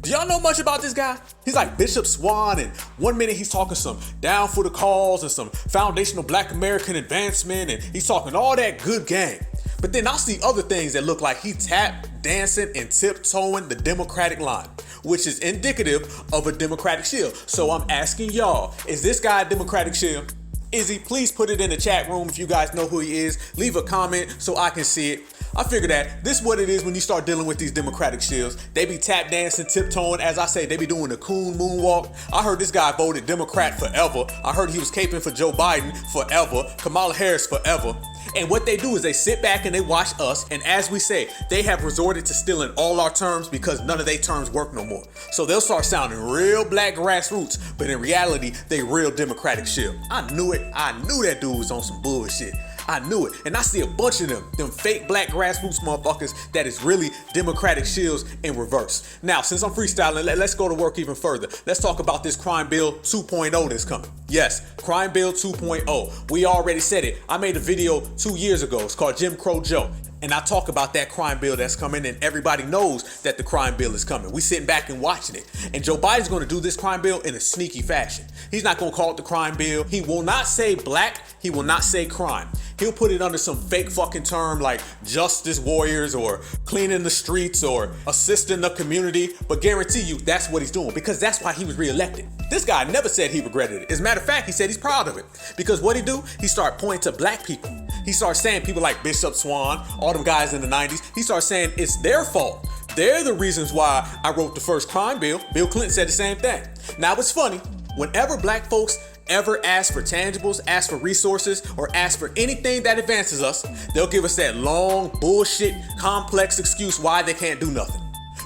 Do y'all know much about this guy? He's like Bishop Swan, and one minute he's talking some down for the cause and some foundational black American advancement, and he's talking all that good game. But then I'll see other things that look like he tap dancing and tiptoeing the Democratic line, which is indicative of a Democratic shill. So I'm asking y'all, is this guy a Democratic shill? Is he? Please put it in the chat room if you guys know who he is. Leave a comment so I can see it. I figure that this is what it is when you start dealing with these Democratic shills. They be tap dancing, tiptoeing. As I say, they be doing the Coon moonwalk. I heard this guy voted Democrat forever. I heard he was caping for Joe Biden forever, Kamala Harris forever. And what they do is they sit back and they watch us. And as we say, they have resorted to stealing all our terms because none of their terms work no more. So they'll start sounding real black grassroots, but in reality, they real Democratic shill. I knew it. I knew that dude was on some bullshit. I knew it. And I see a bunch of them fake black grassroots motherfuckers that is really Democratic shills in reverse. Now, since I'm freestyling, let's go to work even further. Let's talk about this Crime Bill 2.0 that's coming. Yes, Crime Bill 2.0. We already said it. I made a video 2 years ago. It's called Jim Crow Joe. And I talk about that crime bill that's coming, and everybody knows that the crime bill is coming. We sitting back and watching it. And Joe Biden's going to do this crime bill in a sneaky fashion. He's not going to call it the crime bill. He will not say black. He will not say crime. He'll put it under some fake fucking term like justice warriors or cleaning the streets or assisting the community. But guarantee you that's what he's doing, because that's why he was reelected. This guy never said he regretted it. As a matter of fact, he said he's proud of it. Because what he do? He started pointing to black people. He starts saying people like Bishop Swan, all them guys in the 90s, he starts saying it's their fault. They're the reasons why I wrote the first crime bill. Bill Clinton said the same thing. Now it's funny, whenever black folks ever ask for tangibles, ask for resources, or ask for anything that advances us, they'll give us that long, bullshit, complex excuse why they can't do nothing.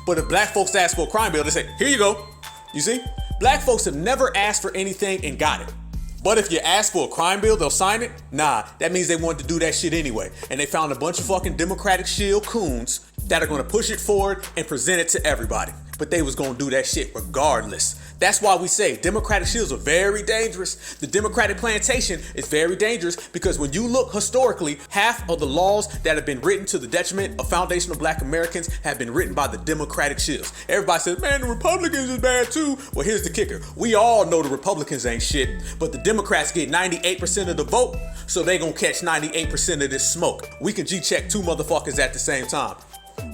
But if black folks ask for a crime bill, they say, here you go. You see? Black folks have never asked for anything and got it. But if you ask for a crime bill, they'll sign it? Nah, that means they wanted to do that shit anyway. And they found a bunch of fucking Democratic shill coons that are gonna push it forward and present it to everybody. But they was gonna do that shit regardless. That's why we say Democratic shills are very dangerous. The Democratic Plantation is very dangerous because when you look historically, half of the laws that have been written to the detriment of foundational black Americans have been written by the Democratic shills. Everybody says, man, the Republicans is bad too. Well, here's the kicker. We all know the Republicans ain't shit, but the Democrats get 98% of the vote, so they gonna catch 98% of this smoke. We can G-check two motherfuckers at the same time.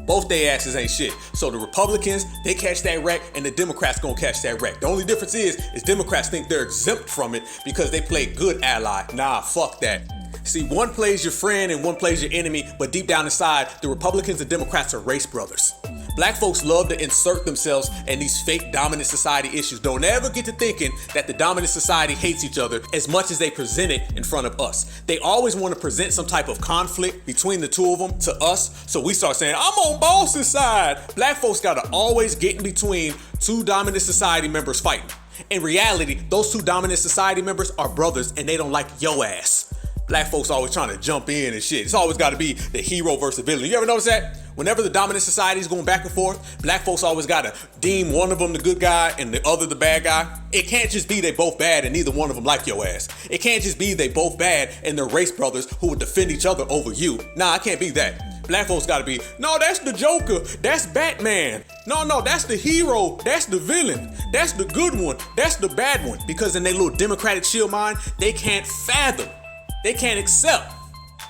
Both they asses ain't shit. So the Republicans, they catch that wreck, and the Democrats gonna catch that wreck. The only difference is Democrats think they're exempt from it because they play good ally. Nah, fuck that. See, one plays your friend and one plays your enemy, but deep down inside, the Republicans and Democrats are race brothers. Black folks love to insert themselves in these fake dominant society issues. Don't ever get to thinking that the dominant society hates each other as much as they present it in front of us. They always want to present some type of conflict between the two of them to us, so we start saying, I'm on boss's side. Black folks gotta always get in between two dominant society members fighting. In reality, those two dominant society members are brothers and they don't like your ass. Black folks always trying to jump in and shit. It's always got to be the hero versus the villain. You ever notice that? Whenever the dominant society is going back and forth, black folks always got to deem one of them the good guy and the other the bad guy. It can't just be they both bad and neither one of them like your ass. It can't just be they both bad and they're race brothers who would defend each other over you. Nah, it can't be that. Black folks got to be, no, that's the Joker. That's Batman. No, that's the hero. That's the villain. That's the good one. That's the bad one. Because in their little Democratic shield mind, they can't fathom. They can't accept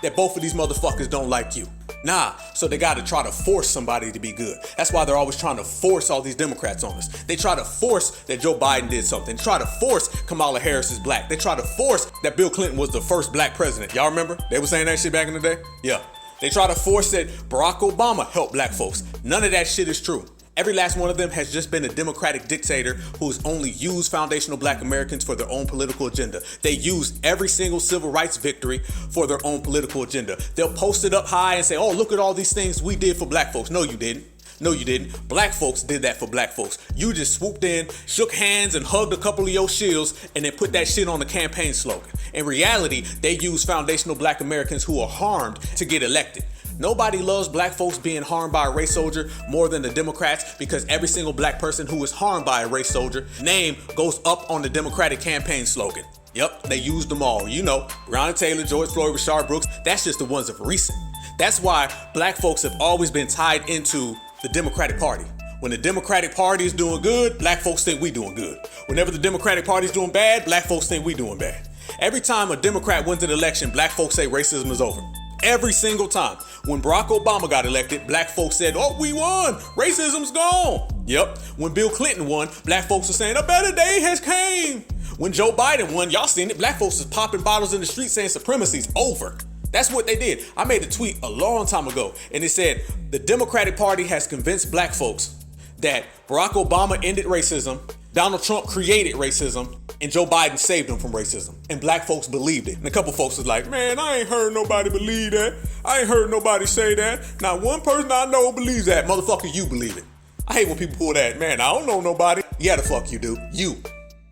that both of these motherfuckers don't like you. Nah, so they gotta try to force somebody to be good. That's why they're always trying to force all these Democrats on us. They try to force that Joe Biden did something. They try to force Kamala Harris is black. They try to force that Bill Clinton was the first black president. Y'all remember? They were saying that shit back in the day? Yeah. They try to force that Barack Obama helped black folks. None of that shit is true. Every last one of them has just been a democratic dictator who's only used foundational black Americans for their own political agenda. They use every single civil rights victory for their own political agenda. They'll post it up high and say, oh, look at all these things we did for black folks. No, you didn't. No, you didn't. Black folks did that for black folks. You just swooped in, shook hands, and hugged a couple of your shills, and then put that shit on the campaign slogan. In reality, they use foundational black Americans who are harmed to get elected. Nobody loves black folks being harmed by a race soldier more than the Democrats, because every single black person who is harmed by a race soldier name goes up on the Democratic campaign slogan. Yep, they used them all. You know, Breonna Taylor, George Floyd, Rashard Brooks, that's just the ones of recent. That's why black folks have always been tied into the Democratic Party. When the Democratic Party is doing good, black folks think we doing good. Whenever the Democratic Party is doing bad, black folks think we doing bad. Every time a Democrat wins an election, black folks say racism is over. Every single time. When Barack Obama got elected, black folks said, oh, we won. Racism's gone. Yep. When Bill Clinton won, black folks were saying a better day has came. When Joe Biden won, y'all seen it, black folks was popping bottles in the street saying supremacy's over. That's what they did. I made a tweet a long time ago, and it said, the Democratic Party has convinced black folks that Barack Obama ended racism, Donald Trump created racism, and Joe Biden saved them from racism. And black folks believed it. And a couple folks was like, man, I ain't heard nobody believe that. I ain't heard nobody say that. Not one person I know believes that. Motherfucker, you believe it. I hate when people pull that, man, I don't know nobody. Yeah, the fuck you do. You.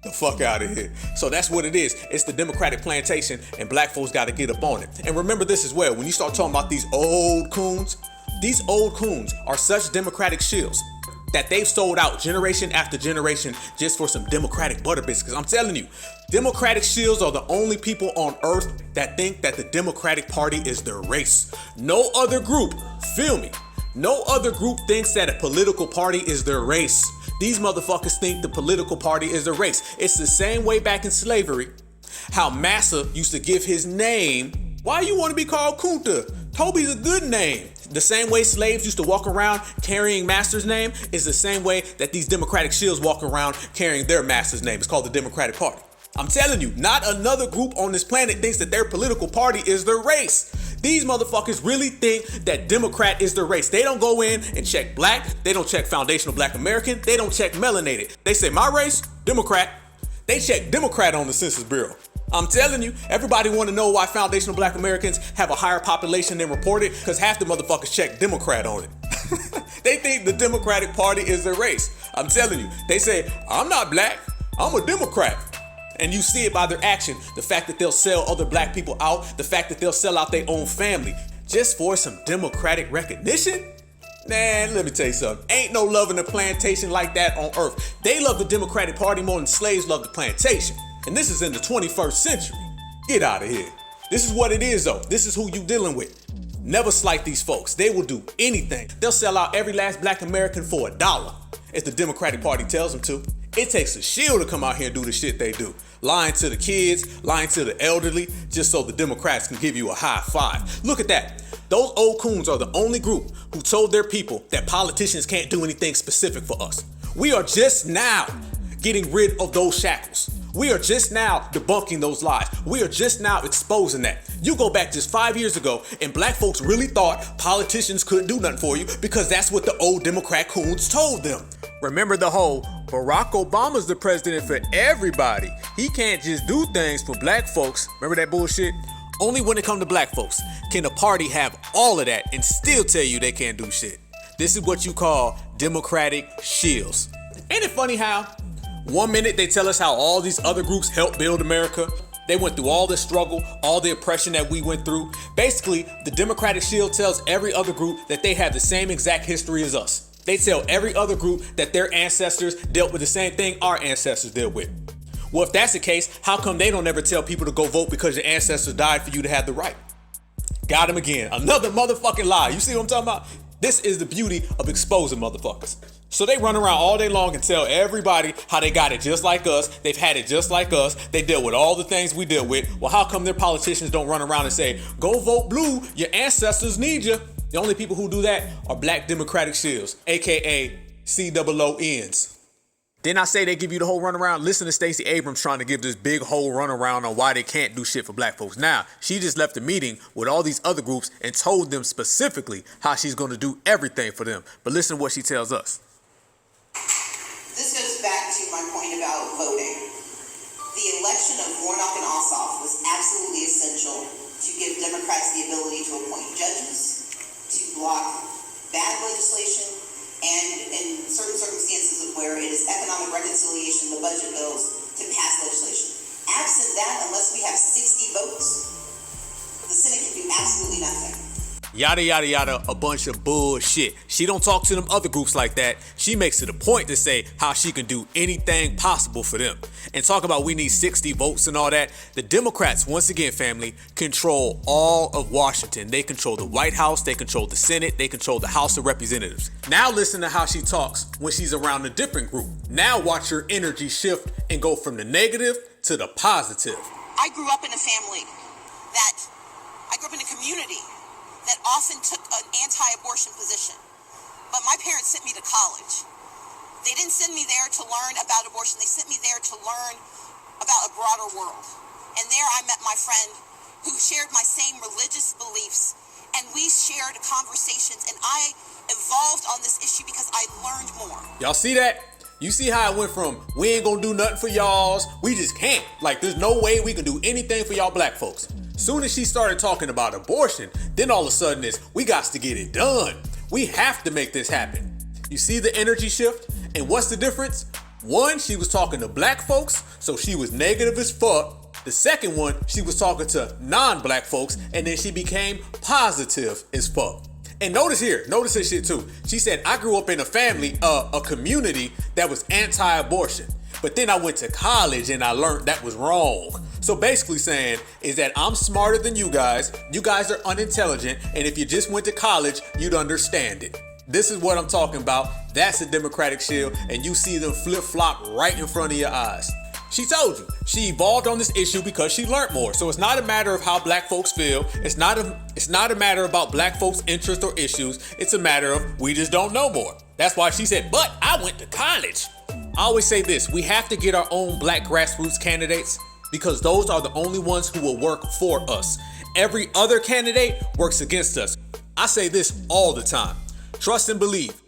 The fuck out of here. So that's what it is. It's the Democratic Plantation, and black folks got to get up on it. And remember this as well. When you start talking about these old coons are such democratic shills that they've sold out generation after generation just for some democratic butter biscuits. I'm telling you, democratic shills are the only people on earth that think that the Democratic Party is their race. No other group, feel me, no other group thinks that a political party is their race. These motherfuckers think the political party is their race. It's the same way back in slavery, how Massa used to give his name. Why you want to be called Kunta? Toby's a good name. The same way slaves used to walk around carrying master's name is the same way that these democratic shills walk around carrying their master's name. It's called the Democratic Party. I'm telling you, not another group on this planet thinks that their political party is their race. These motherfuckers really think that Democrat is their race. They don't go in and check black. They don't check foundational black American. They don't check melanated. They say, my race, Democrat. They check Democrat on the Census Bureau. I'm telling you, everybody want to know why foundational black Americans have a higher population than reported, because half the motherfuckers check Democrat on it. They think the Democratic Party is their race. I'm telling you, they say, I'm not black, I'm a Democrat. And you see it by their action, the fact that they'll sell other black people out, the fact that they'll sell out their own family just for some democratic recognition. Man, let me tell you something. Ain't no love in the plantation like that on earth. They love the Democratic Party more than slaves love the plantation. And this is in the 21st century. Get out of here. This is what it is though. This is who you dealing with. Never slight these folks. They will do anything. They'll sell out every last black American for $1 if the Democratic Party tells them to. It takes a shield to come out here and do the shit they do. Lying to the kids, lying to the elderly, just so the Democrats can give you a high five. Look at that. Those old coons are the only group who told their people that politicians can't do anything specific for us. We are just now getting rid of those shackles. We are just now debunking those lies. We are just now exposing that. You go back just 5 years ago and black folks really thought politicians couldn't do nothing for you because that's what the old Democrat coons told them. Remember the whole Barack Obama's the president for everybody. He can't just do things for black folks. Remember that bullshit? Only when it comes to black folks can a party have all of that and still tell you they can't do shit. This is what you call democratic shills. Ain't it funny how 1 minute they tell us how all these other groups helped build America. They went through all the struggle, all the oppression that we went through. Basically, the Democratic Shield tells every other group that they have the same exact history as us. They tell every other group that their ancestors dealt with the same thing our ancestors dealt with. Well, if that's the case, how come they don't ever tell people to go vote because your ancestors died for you to have the right? Got him again. Another motherfucking lie. You see what I'm talking about? This is the beauty of exposing motherfuckers. So they run around all day long and tell everybody how they got it just like us. They've had it just like us. They deal with all the things we deal with. Well, how come their politicians don't run around and say, go vote blue, your ancestors need you? The only people who do that are black Democratic shills, aka COONs. Then I say they give you the whole runaround. Listen to Stacey Abrams trying to give this big whole runaround on why they can't do shit for black folks. Now, she just left a meeting with all these other groups and told them specifically how she's going to do everything for them. But listen to what she tells us. This goes back to my point about voting. The election of Warnock and Ossoff was absolutely essential to give Democrats the ability to appoint judges, to block bad legislation, and in certain circumstances where it is economic reconciliation, the budget bills, to pass legislation. Absent that, unless we have 60 votes, the Senate can do absolutely nothing. Yada, yada, yada, a bunch of bullshit. She don't talk to them other groups like that. She makes it a point to say how she can do anything possible for them. And talk about we need 60 votes and all that. The Democrats, once again, family, control all of Washington. They control the White House, they control the Senate, they control the House of Representatives. Now listen to how she talks when she's around a different group. Now watch her energy shift and go from the negative to the positive. I grew up in a community that often took an anti-abortion position. But my parents sent me to college. They didn't send me there to learn about abortion. They sent me there to learn about a broader world. And there I met my friend who shared my same religious beliefs. And we shared conversations. And I evolved on this issue because I learned more. Y'all see that? You see how it went from we ain't gonna do nothing for y'alls, we just can't. Like there's no way we can do anything for y'all black folks. Soon as she started talking about abortion, then all of a sudden it's we got to get it done. We have to make this happen. You see the energy shift? And what's the difference? One, she was talking to black folks, so she was negative as fuck. The second one, she was talking to non-black folks, and then she became positive as fuck. And notice this shit too. She said, I grew up in a family, a community that was anti-abortion. But then I went to college and I learned that was wrong. So basically saying is that I'm smarter than you guys are unintelligent, and if you just went to college, you'd understand it. This is what I'm talking about. That's a Democratic shill, and you see them flip-flop right in front of your eyes. She told you, she evolved on this issue because she learned more. So it's not a matter of how black folks feel. It's not a matter about black folks' interests or issues. It's a matter of we just don't know more. That's why she said, but I went to college. I always say this, we have to get our own black grassroots candidates because those are the only ones who will work for us. Every other candidate works against us. I say this all the time. Trust and believe.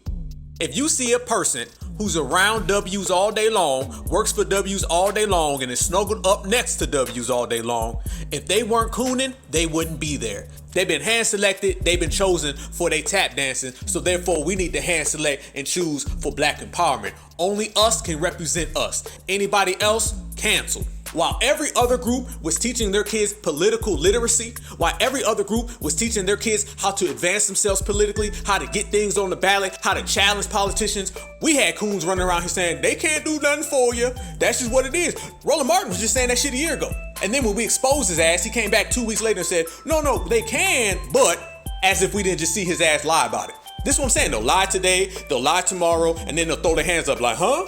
If you see a person who's around W's all day long, works for W's all day long, and is snuggled up next to W's all day long, if they weren't cooning, they wouldn't be there. They've been hand selected, they've been chosen for their tap dancing, so therefore we need to hand select and choose for black empowerment. Only us can represent us. Anybody else, canceled. While every other group was teaching their kids political literacy, while every other group was teaching their kids how to advance themselves politically, how to get things on the ballot, how to challenge politicians, we had coons running around here saying, they can't do nothing for you. That's just what it is. Roland Martin was just saying that shit a year ago. And then when we exposed his ass, he came back 2 weeks later and said, no, they can, but as if we didn't just see his ass lie about it. This is what I'm saying. They'll lie today, they'll lie tomorrow, and then they'll throw their hands up like, huh?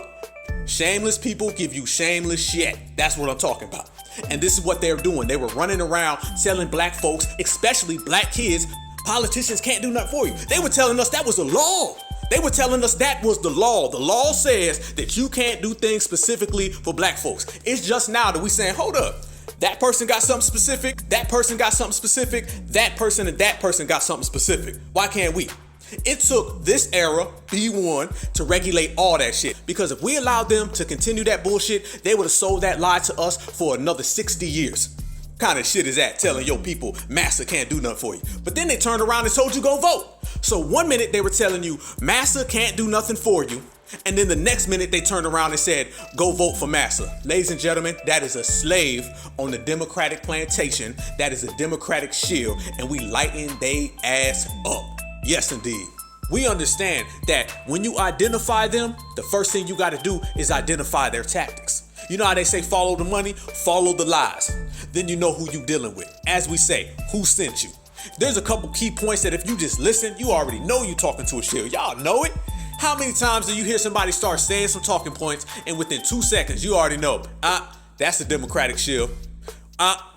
Shameless people give you shameless shit. That's what I'm talking about. And this is what they're doing. They were running around telling black folks, especially black kids, politicians can't do nothing for you. They were telling us that was the law. They were telling us that was the law. The law says that you can't do things specifically for black folks. It's just now that we saying, hold up. That person got something specific. That person got something specific. That person and that person got something specific. Why can't we? It took this era, B1, to regulate all that shit. Because if we allowed them to continue that bullshit, they would have sold that lie to us for another 60 years. Kind of shit is that telling your people, massa can't do nothing for you. But then they turned around and told you go vote. So 1 minute they were telling you, massa can't do nothing for you. And then the next minute they turned around and said, go vote for massa. Ladies and gentlemen, that is a slave on the Democratic Plantation. That is a Democratic shill. And we lighten they ass up. Yes, indeed. We understand that when you identify them, the first thing you got to do is identify their tactics. You know how they say follow the money, follow the lies. Then you know who you dealing with. As we say, who sent you? There's a couple key points that if you just listen, you already know you talking to a shill. Y'all know it. How many times do you hear somebody start saying some talking points and within 2 seconds you already know, that's the Democratic shill.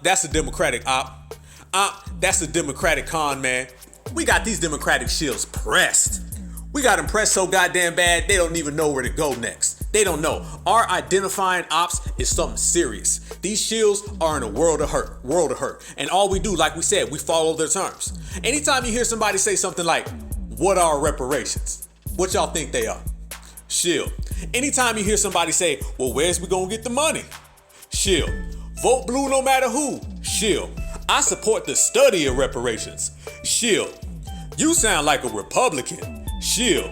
That's the Democratic op. That's the Democratic con man. We got these Democratic shills pressed. We got them pressed so goddamn bad they don't even know where to go next. They don't know. Our identifying ops is something serious. These shills are in a world of hurt. And all we do, like we said, we follow their terms. Anytime you hear somebody say something like, what are reparations? What y'all think they are? Shill. Anytime you hear somebody say, well, where's we gonna get the money? Shill. Vote blue no matter who. Shill. I support the study of reparations. Shill. You sound like a Republican. Shill.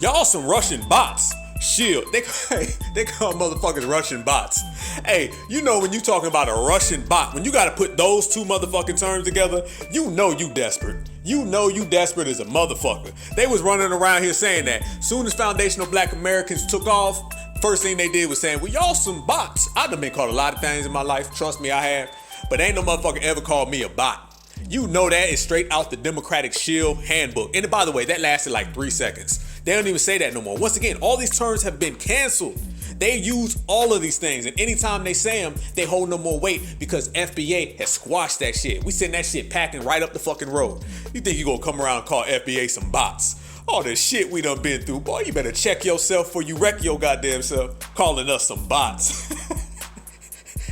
Y'all some Russian bots. Shill. They call motherfuckers Russian bots. Hey, you know when you talking about a Russian bot, when you gotta put those two motherfucking terms together, you know you desperate. You know you desperate as a motherfucker. They was running around here saying that. Soon as foundational black Americans took off, first thing they did was saying, well, y'all some bots. I've been called a lot of things in my life. Trust me, I have. But ain't no motherfucker ever called me a bot. You know that is straight out the Democratic Shill handbook. And by the way, that lasted like 3 seconds. They don't even say that no more. Once again, all these terms have been canceled. They use all of these things, and anytime they say them, they hold no more weight because FBA has squashed that shit. We send that shit packing right up the fucking road. You think you gonna come around and call FBA some bots? All the shit we done been through, boy, you better check yourself before you wreck your goddamn self calling us some bots.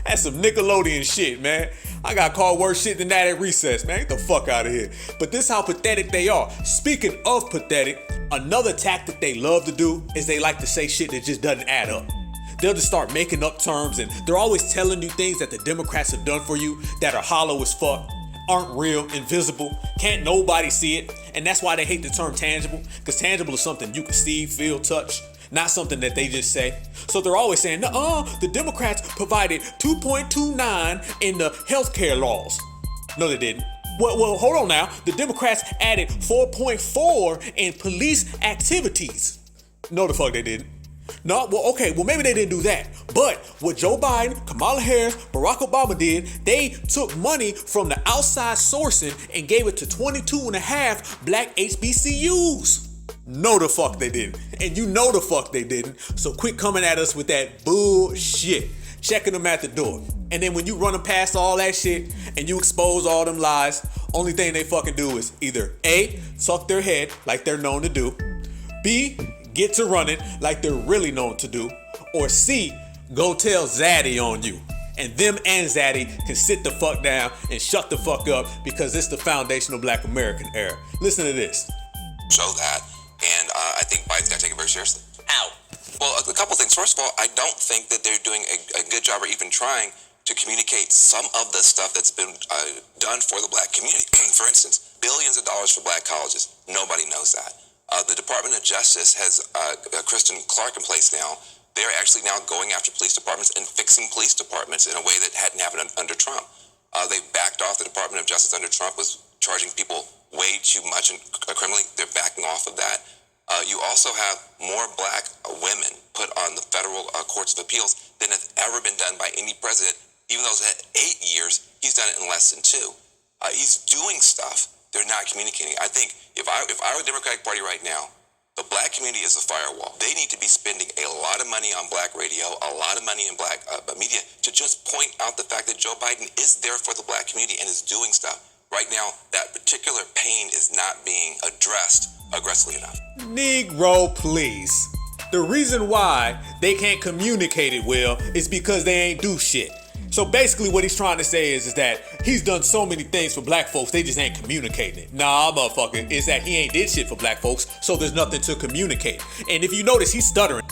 That's some Nickelodeon shit, man. I got called worse shit than that at recess, man. Get the fuck out of here. But this is how pathetic they are. Speaking of pathetic, another tactic they love to do is they like to say shit that just doesn't add up. They'll just start making up terms, and they're always telling you things that the Democrats have done for you that are hollow as fuck, aren't real, invisible, can't nobody see it. And that's why they hate the term tangible, because tangible is something you can see, feel, touch, not something that they just say. So they're always saying, the Democrats provided 2.29 in the healthcare laws. No, they didn't. Well, hold on now. The Democrats added 4.4 in police activities. No, the fuck they didn't. No, well, okay, well, maybe they didn't do that. But what Joe Biden, Kamala Harris, Barack Obama did, they took money from the outside sourcing and gave it to 22.5 black HBCUs. No, the fuck they didn't. And you know the fuck they didn't. So quit coming at us with that bullshit. Checking them at the door. And then when you run them past all that shit and you expose all them lies, only thing they fucking do is either A, suck their head like they're known to do, B, get to running like they're really known to do, or C, go tell Zaddy on you. And them and Zaddy can sit the fuck down and shut the fuck up because it's the foundational black American era. Listen to this. Show that, and I think Biden's got to take it very seriously. Ow. Well, a couple things. First of all, I don't think that they're doing a good job or even trying to communicate some of the stuff that's been done for the black community. For instance, billions of dollars for black colleges. Nobody knows that. The Department of Justice has Kristen Clark in place now. They're actually now going after police departments and fixing police departments in a way that hadn't happened under Trump. They backed off. The Department of Justice under Trump was charging people way too much and criminally. They're backing off of that. You also have more black women put on the federal courts of appeals than has ever been done by any president. Even though it's had 8 years, he's done it in less than 2. He's doing stuff. They're not communicating. I think if I were the Democratic Party right now, the black community is a firewall. They need to be spending a lot of money on black radio, a lot of money in black media to just point out the fact that Joe Biden is there for the black community and is doing stuff. Right now, that particular pain is not being addressed aggressively enough. Negro, please. The reason why they can't communicate it well is because they ain't do shit. So basically what he's trying to say is that he's done so many things for black folks, they just ain't communicating it. Nah, motherfucker, is that he ain't did shit for black folks, so there's nothing to communicate. And if you notice, he's stuttering.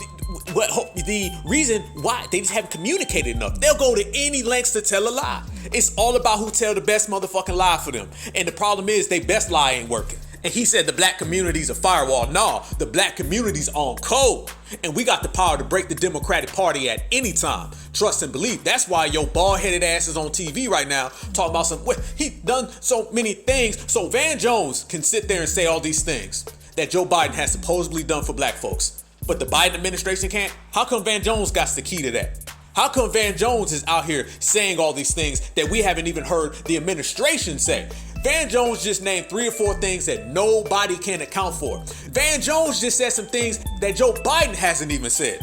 The reason why they just haven't communicated enough, they'll go to any lengths to tell a lie. It's all about who tell the best motherfucking lie for them. And the problem is they best lie ain't working. And he said the black community's a firewall. Nah, the black community's on code. And we got the power to break the Democratic Party at any time. Trust and believe. That's why your bald-headed ass is on TV right now talking about he done so many things. So Van Jones can sit there and say all these things that Joe Biden has supposedly done for black folks. But the Biden administration can't? How come Van Jones got the key to that? How come Van Jones is out here saying all these things that we haven't even heard the administration say? Van Jones just named 3 or 4 things that nobody can account for. Van Jones just said some things that Joe Biden hasn't even said.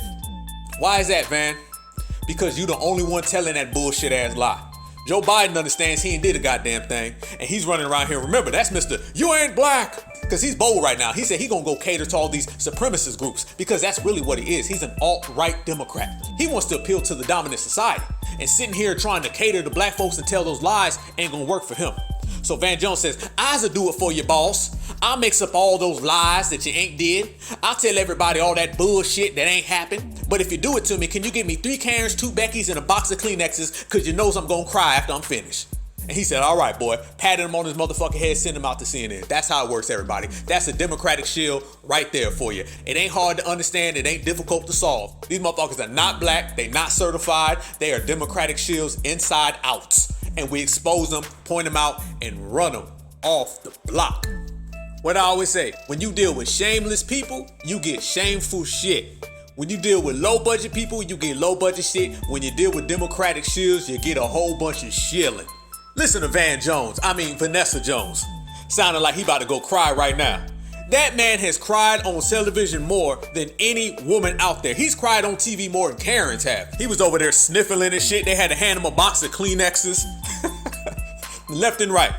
Why is that, Van? Because you the only one telling that bullshit ass lie. Joe Biden understands he ain't did a goddamn thing, and he's running around here. Remember, that's Mr. You ain't black. Because he's bold right now. He said he gonna go cater to all these supremacist groups because that's really what he is. He's an alt-right Democrat. He wants to appeal to the dominant society. And sitting here trying to cater to black folks and tell those lies ain't gonna work for him. So Van Jones says, I'll do it for you, boss. I'll mix up all those lies that you ain't did. I'll tell everybody all that bullshit that ain't happened. But if you do it to me, can you give me 3 Karens, 2 Beckys, and a box of Kleenexes? Because you knows I'm gonna cry after I'm finished. And he said, all right, boy, patted him on his motherfucking head, send him out to CNN. That's how it works, everybody. That's a Democratic shield right there for you. It ain't hard to understand. It ain't difficult to solve. These motherfuckers are not black. They not certified. They are Democratic shields inside out. And we expose them, point them out, and run them off the block. What I always say, when you deal with shameless people, you get shameful shit. When you deal with low budget people, you get low budget shit. When you deal with Democratic shields, you get a whole bunch of shilling. Listen to Vanessa Jones. Sounding like he about to go cry right now. That man has cried on television more than any woman out there. He's cried on TV more than Karens have. He was over there sniffling and shit. They had to hand him a box of Kleenexes. Left and right.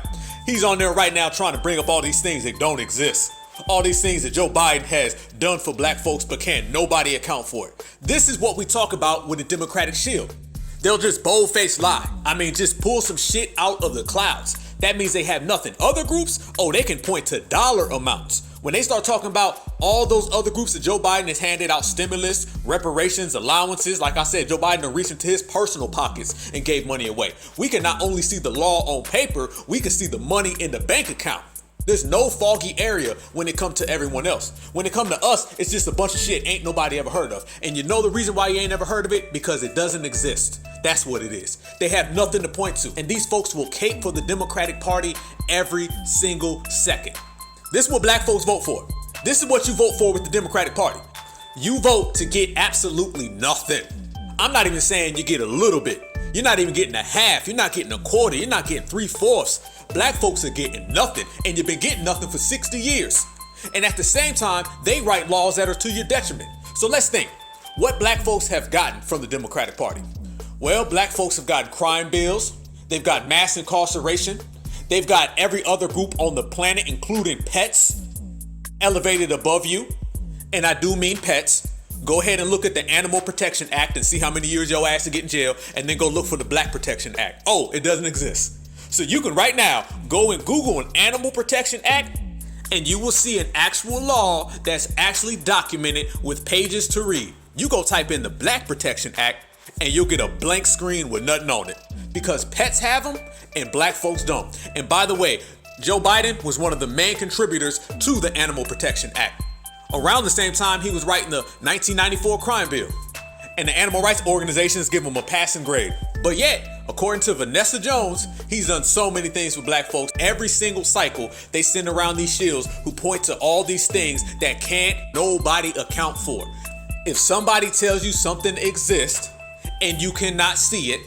He's on there right now trying to bring up all these things that don't exist. All these things that Joe Biden has done for black folks, but can't nobody account for it. This is what we talk about with the Democratic Shield. They'll just bold-faced lie. Just pull some shit out of the clouds. That means they have nothing. Other groups, they can point to dollar amounts. When they start talking about all those other groups that Joe Biden has handed out stimulus, reparations, allowances, like I said, Joe Biden reached into his personal pockets and gave money away. We can not only see the law on paper, we can see the money in the bank account. There's no foggy area when it comes to everyone else. When it comes to us, it's just a bunch of shit ain't nobody ever heard of. And you know the reason why you ain't ever heard of it? Because it doesn't exist. That's what it is. They have nothing to point to. And these folks will cape for the Democratic Party every single second. This is what black folks vote for. This is what you vote for with the Democratic Party. You vote to get absolutely nothing. I'm not even saying you get a little bit. You're not even getting a half. You're not getting a quarter. You're not getting 3/4. Black folks are getting nothing, and you've been getting nothing for 60 years. And at the same time, they write laws that are to your detriment. So let's think. What black folks have gotten from the Democratic Party? Well, black folks have gotten crime bills. They've got mass incarceration. They've got every other group on the planet, including pets, elevated above you. And I do mean pets. Go ahead and look at the Animal Protection Act and see how many years your ass to get in jail, and then go look for the Black Protection Act. Oh, it doesn't exist. So you can right now go and Google an Animal Protection Act, and you will see an actual law that's actually documented with pages to read. You go type in the Black Protection Act, and you'll get a blank screen with nothing on it. Because pets have them, and black folks don't. And by the way, Joe Biden was one of the main contributors to the Animal Protection Act. Around the same time, he was writing the 1994 crime bill. And the animal rights organizations give him a passing grade. But yet, according to Vanessa Jones, he's done so many things for black folks. Every single cycle, they send around these shills who point to all these things that can't nobody account for. If somebody tells you something exists and you cannot see it,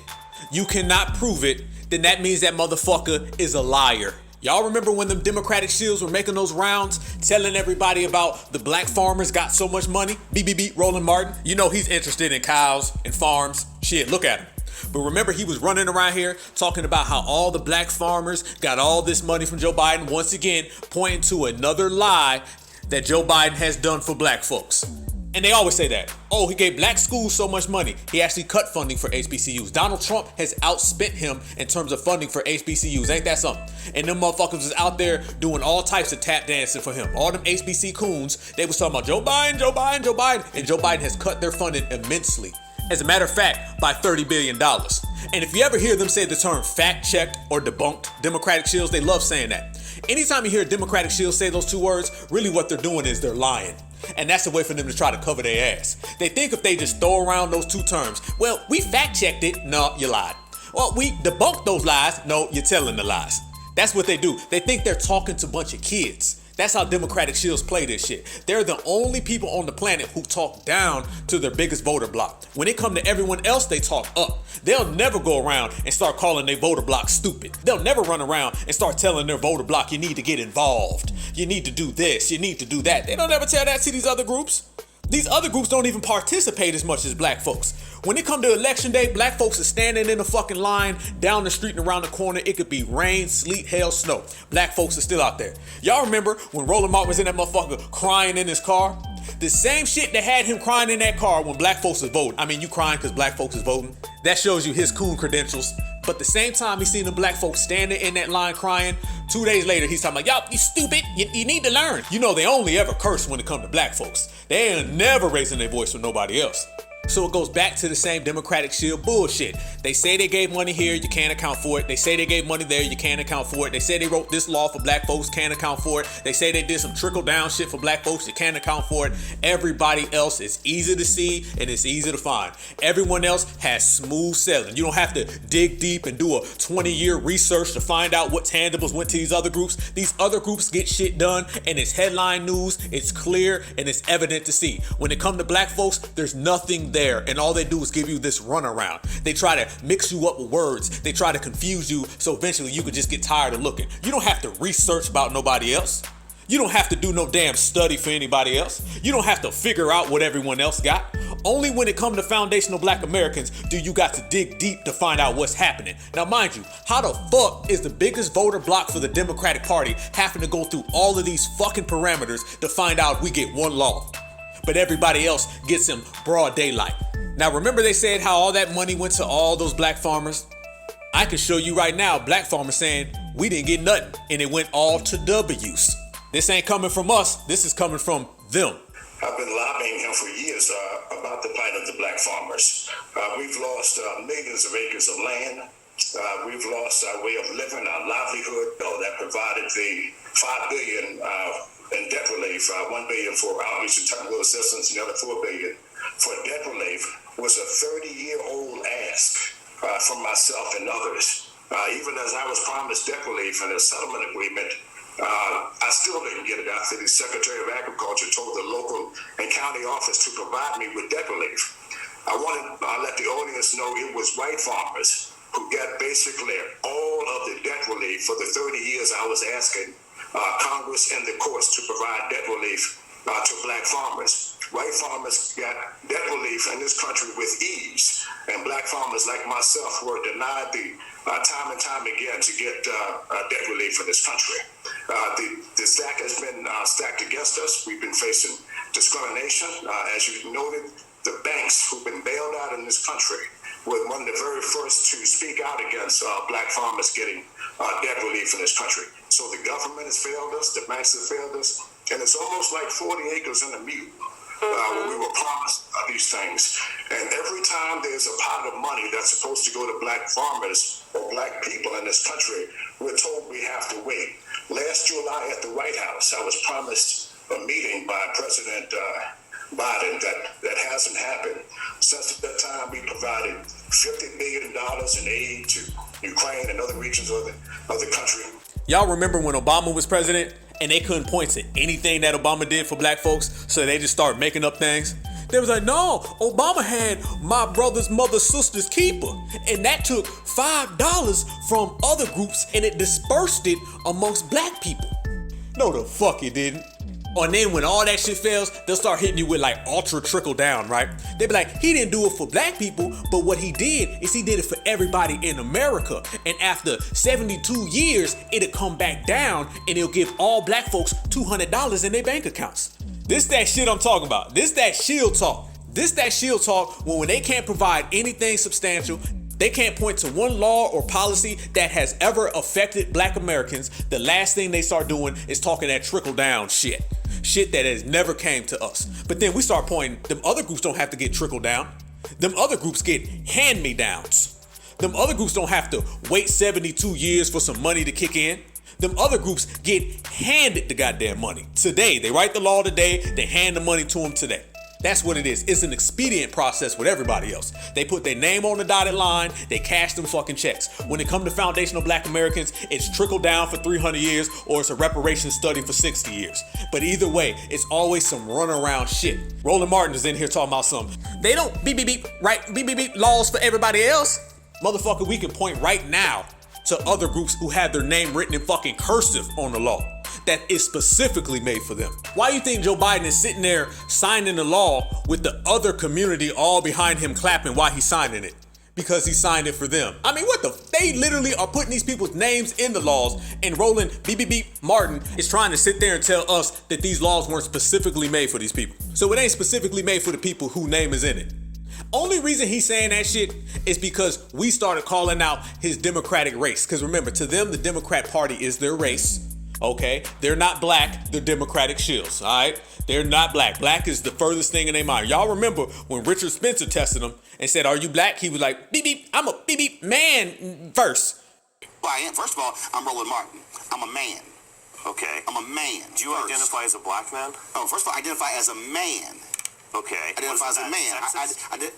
you cannot prove it, then that means that motherfucker is a liar. Y'all remember when them Democratic shields were making those rounds, telling everybody about the black farmers got so much money? BBB, Roland Martin. You know he's interested in cows and farms. Shit, look at him. But remember, he was running around here talking about how all the black farmers got all this money from Joe Biden, once again pointing to another lie that Joe Biden has done for black folks. And they always say that. Oh, he gave black schools so much money. He actually cut funding for HBCUs. Donald Trump has outspent him in terms of funding for HBCUs. Ain't that something? And them motherfuckers was out there doing all types of tap dancing for him. All them HBC coons, they was talking about Joe Biden, Joe Biden, Joe Biden. And Joe Biden has cut their funding immensely. As a matter of fact, by $30 billion. And if you ever hear them say the term fact-checked or debunked Democratic shields, they love saying that. Anytime you hear Democratic shields say those two words, really what they're doing is they're lying. And that's a way for them to try to cover their ass. They think if they just throw around those two terms, well, we fact-checked it. No, you lied. Well, we debunked those lies. No, you're telling the lies. That's what they do. They think they're talking to a bunch of kids. That's how Democratic Shills play this shit. They're the only people on the planet who talk down to their biggest voter block. When it come to everyone else, they talk up. They'll never go around and start calling their voter block stupid. They'll never run around and start telling their voter block, you need to get involved. You need to do this. You need to do that. They don't ever tell that to these other groups. These other groups don't even participate as much as black folks. When it come to election day, black folks are standing in a fucking line down the street and around the corner. It could be rain, sleet, hail, snow. Black folks are still out there. Y'all remember when Roland Martin was in that motherfucker crying in his car? The same shit that had him crying in that car when black folks was voting. I mean, you crying because black folks is voting. That shows you his coon credentials. But the same time he seen the black folks standing in that line crying, 2 days later he's talking like, y'all, you stupid, you need to learn. You know they only ever curse when it comes to black folks. They ain't never raising their voice for nobody else. So it goes back to the same Democratic Shield bullshit. They say they gave money here, you can't account for it. They say they gave money there, you can't account for it. They say they wrote this law for black folks, can't account for it. They say they did some trickle down shit for black folks, you can't account for it. Everybody else is easy to see and it's easy to find. Everyone else has smooth sailing. You don't have to dig deep and do a 20-year research to find out what tangibles went to these other groups. These other groups get shit done and it's headline news, it's clear and it's evident to see. When it comes to black folks, there's nothing there, and all they do is give you this runaround. They try to mix you up with words. They try to confuse you so eventually you could just get tired of looking. You don't have to research about nobody else. You don't have to do no damn study for anybody else. You don't have to figure out what everyone else got. Only when it comes to foundational black Americans do you got to dig deep to find out what's happening. Now mind you, how the fuck is the biggest voter block for the Democratic Party having to go through all of these fucking parameters to find out we get one law, but everybody else gets in broad daylight? Now remember they said how all that money went to all those black farmers? I can show you right now black farmers saying we didn't get nothing and it went all to W's. This ain't coming from us, this is coming from them. I've been lobbying him for years about the plight of the black farmers. We've lost millions of acres of land. We've lost our way of living, our livelihood that provided the $5 billion in debt relief, $1 billion for outreach and technical assistance, and the other $4 billion for debt relief was a 30-year-old ask from myself and others. Even as I was promised debt relief and a settlement agreement, I still didn't get it after the Secretary of Agriculture told the local and county office to provide me with debt relief. I wanted to let the audience know it was white farmers who got basically all of the debt relief for the 30 years I was asking Congress and the courts to provide debt relief to black farmers. White farmers got debt relief in this country with ease, and black farmers like myself were denied the time and time again to get debt relief in this country. The stack has been stacked against us. We've been facing discrimination. As you noted, the banks who've been bailed out in this country were one of the very first to speak out against black farmers getting debt relief in this country. So the government has failed us, the banks have failed us, and it's almost like 40 acres in a mule. When we were promised these things. And every time there's a pot of money that's supposed to go to black farmers or black people in this country, we're told we have to wait. Last July at the White House, I was promised a meeting by President Biden that hasn't happened. Since that time, we provided $50 billion in aid to Ukraine and other regions of the country. Y'all remember when Obama was president and they couldn't point to anything that Obama did for black folks, so they just started making up things? They was like, no, Obama had my brother's mother's sister's keeper, and that took $5 from other groups and it dispersed it amongst black people. No, the fuck it didn't. And then when all that shit fails, they'll start hitting you with like ultra trickle down, right? They'll be like, he didn't do it for black people, but what he did is he did it for everybody in America. And after 72 years, it'll come back down and it'll give all black folks $200 in their bank accounts. This that shit I'm talking about. This that Shill talk. This that Shill talk when they can't provide anything substantial. They can't point to one law or policy that has ever affected black Americans. The last thing they start doing is talking that trickle down shit. Shit that has never came to us. But then we start pointing, them other groups don't have to get trickled down. Them other groups get hand-me-downs. Them other groups don't have to wait 72 years for some money to kick in. Them other groups get handed the goddamn money today. They write the law today, they hand the money to them today. That's what it is. It's an expedient process with everybody else. They put their name on the dotted line, they cash them fucking checks. When it comes to foundational black Americans, it's trickled down for 300 years or it's a reparations study for 60 years. But either way, it's always some runaround shit. Roland Martin is in here talking about something. They don't beep beep beep, right? Beep beep beep laws for everybody else. Motherfucker, we can point right now to other groups who have their name written in fucking cursive on the law that is specifically made for them. Why do you think Joe Biden is sitting there signing the law with the other community all behind him clapping while he's signing it? Because he signed it for them. I mean, they literally are putting these people's names in the laws, and Roland beep Martin is trying to sit there and tell us that these laws weren't specifically made for these people. So it ain't specifically made for the people whose name is in it. Only reason he's saying that shit is because we started calling out his Democratic race. Because remember, to them, the Democrat Party is their race. Okay, they're not black, they're Democratic shills, all right? They're not black. Black is the furthest thing in their mind. Y'all remember when Richard Spencer tested him and said, "Are you black?" He was like, beep, beep, I'm a beep, beep man first. Well, I am. First of all, I'm Roland Martin. I'm a man. Okay. I'm a man. Do you identify as a black man? Oh, first of all, I identify as a man. Okay. Identify as a man.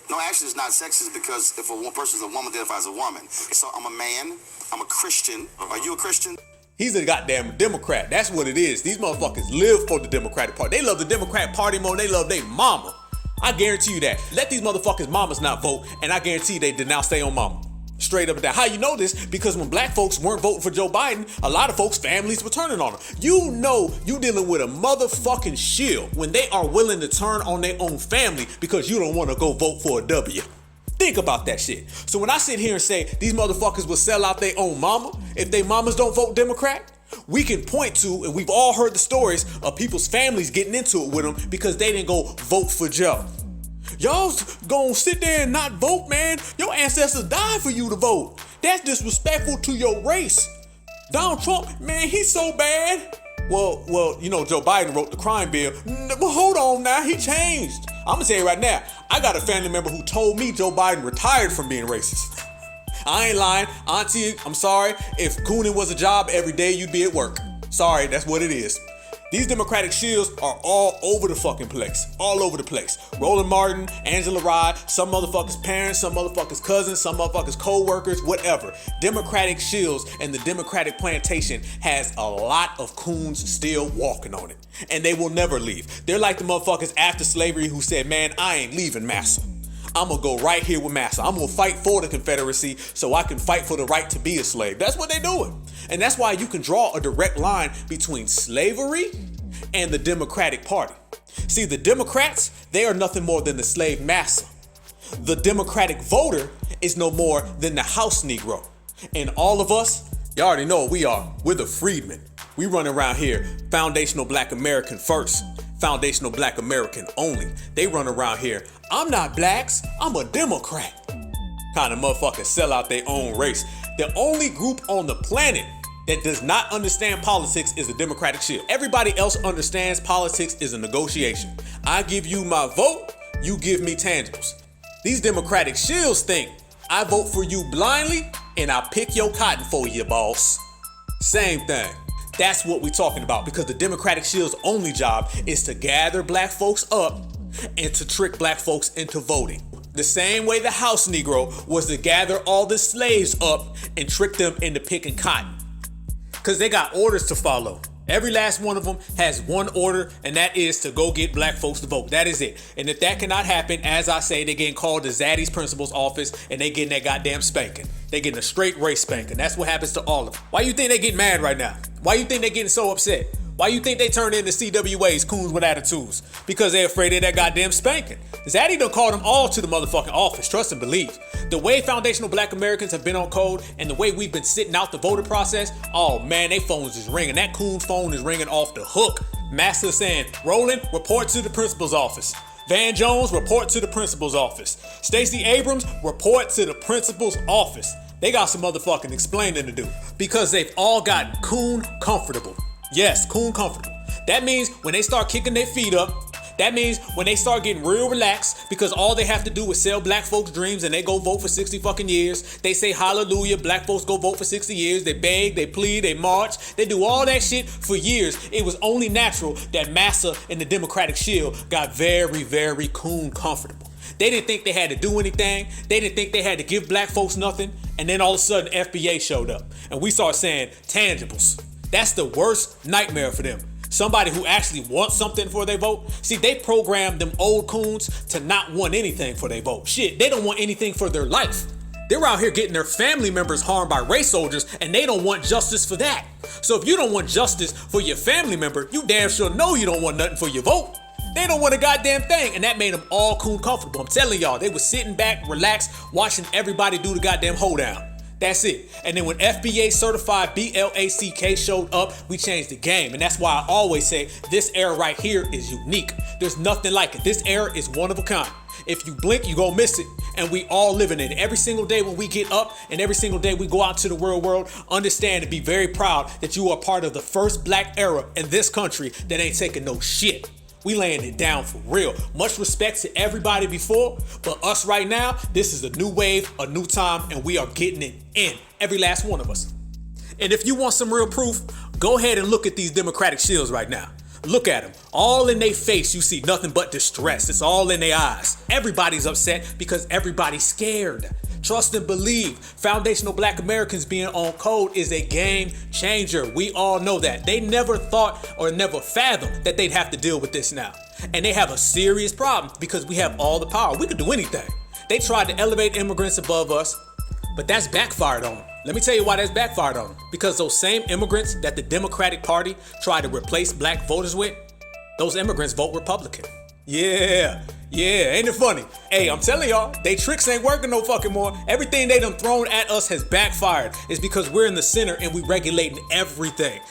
No, actually, it's not sexist because if one person is a woman, identify as a woman. Okay. So I'm a man. I'm a Christian. Are you a Christian? He's a goddamn Democrat. That's what it is. These motherfuckers live for the Democratic Party. They love the Democrat Party more than they love their mama. I guarantee you that. Let these motherfuckers' mamas not vote, and I guarantee they denounce their own mama. Straight up and down. How you know this? Because when black folks weren't voting for Joe Biden, a lot of folks' families were turning on him. You know you dealing with a motherfucking shill when they are willing to turn on their own family because you don't want to go vote for a W. Think about that shit. So when I sit here and say these motherfuckers will sell out their own mama if they mamas don't vote Democrat, we can point to, and we've all heard the stories of people's families getting into it with them because they didn't go vote for Joe. Y'all gonna sit there and not vote, man? Your ancestors died for you to vote. That's disrespectful to your race. Donald Trump, man, he's so bad. Well, you know, Joe Biden wrote the crime bill. Well, hold on now, he changed. I'm gonna tell you right now, I got a family member who told me Joe Biden retired from being racist. I ain't lying. Auntie, I'm sorry. If cooning was a job every day, you'd be at work. Sorry, that's what it is. These Democratic shields are all over the fucking place. All over the place. Roland Martin, Angela Rye, some motherfuckers' parents, some motherfuckers' cousins, some motherfuckers' co-workers, whatever. Democratic shields and the Democratic Plantation has a lot of coons still walking on it. And they will never leave. They're like the motherfuckers after slavery who said, man, I ain't leaving massa. I'm gonna go right here with massa. I'm gonna fight for the Confederacy so I can fight for the right to be a slave. That's what they're doing. And that's why you can draw a direct line between slavery and the Democratic Party. See, the Democrats, they are nothing more than the slave massa. The Democratic voter is no more than the house Negro. And all of us, you already know what we are. We're the freedmen. We run around here, foundational black American first. Foundational black American only. They run around here, I'm not blacks, I'm a Democrat. Kind of motherfuckers sell out their own race. The only group on the planet that does not understand politics is the Democratic Shield. Everybody else understands politics is a negotiation. I give you my vote, you give me tangibles. These Democratic Shields think I vote for you blindly and I pick your cotton for you, boss. Same thing. That's what we're talking about because the Democratic Shield's only job is to gather black folks up and to trick black folks into voting. The same way the house Negro was to gather all the slaves up and trick them into picking cotton. Because they got orders to follow. Every last one of them has one order, and that is to go get black folks to vote. That is it. And if that cannot happen, as I say, they're getting called to Zaddy's principal's office, and they getting that goddamn spanking. They getting a straight race spanking. That's what happens to all of them. Why you think they getting mad right now? Why you think they getting so upset? Why you think they turned into CWAs, coons with attitudes? Because they're afraid of that goddamn spanking. Zaddy done called them all to the motherfucking office, trust and believe. The way foundational black Americans have been on code and the way we've been sitting out the voter process, oh man, they phones is ringing. That coon phone is ringing off the hook. Master saying, Roland, report to the principal's office. Van Jones, report to the principal's office. Stacey Abrams, report to the principal's office. They got some motherfucking explaining to do because they've all got Coon Comfortable. Yes, Coon Comfortable. That means when they start kicking their feet up, That means when they start getting real relaxed because all they have to do is sell black folks dreams and they go vote for 60 fucking years. They say hallelujah, black folks go vote for 60 years. They beg, they plead, they march. They do all that shit for years. It was only natural that Massa and the Democratic Shill got very, very coon comfortable. They didn't think they had to do anything. They didn't think they had to give black folks nothing. And then all of a sudden FBA showed up and we started saying tangibles. That's the worst nightmare for them. Somebody who actually wants something for their vote. See, they programmed them old coons to not want anything for their vote. Shit, they don't want anything for their life. They're out here getting their family members harmed by race soldiers and they don't want justice for that. So if you don't want justice for your family member, you damn sure know you don't want nothing for your vote. They don't want a goddamn thing, and that made them all coon comfortable. I'm telling y'all, they was sitting back, relaxed, watching everybody do the goddamn hoedown. That's it. And then when FBA certified BLACK showed up, we changed the game. And that's why I always say this era right here is unique. There's nothing like it. This era is one of a kind. If you blink, you gonna miss it. And we all living in it. Every single day when we get up and every single day we go out to the real world, understand and be very proud that you are part of the first black era in this country that ain't taking no shit. We laying it down for real. Much respect to everybody before, but us right now, this is a new wave, a new time, and we are getting it in. Every last one of us. And if you want some real proof, go ahead and look at these Democratic Shills right now. Look at them. All in their face, you see nothing but distress. It's all in their eyes. Everybody's upset because everybody's scared. Trust and believe. Foundational Black Americans being on code is a game changer. We all know that. They never thought or never fathomed that they'd have to deal with this now. And they have a serious problem because we have all the power. We could do anything. They tried to elevate immigrants above us, but that's backfired on them. Let me tell you why that's backfired on them. Because those same immigrants that the Democratic Party tried to replace black voters with, those immigrants vote Republican. Yeah, ain't it funny? Hey, I'm telling y'all, they tricks ain't working no fucking more. Everything they done thrown at us has backfired. It's because we're in the center and we regulating everything,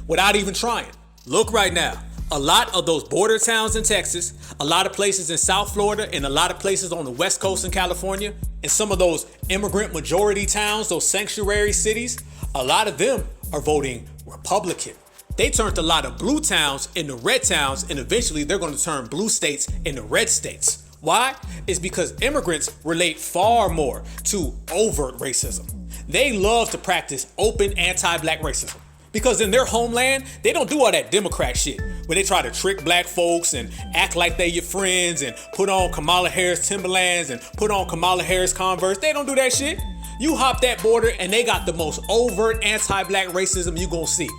without even trying. Look right now. A lot of those border towns in Texas, a lot of places in South Florida, and a lot of places on the West Coast in California, and some of those immigrant majority towns, those sanctuary cities, a lot of them are voting Republican. They turned a lot of blue towns into red towns, and eventually they're going to turn blue states into red states. Why? It's because immigrants relate far more to overt racism. They love to practice open anti-black racism. Because in their homeland, they don't do all that Democrat shit where they try to trick black folks and act like they your friends and put on Kamala Harris Timberlands and put on Kamala Harris Converse. They don't do that shit. You hop that border and they got the most overt anti-black racism you gonna see.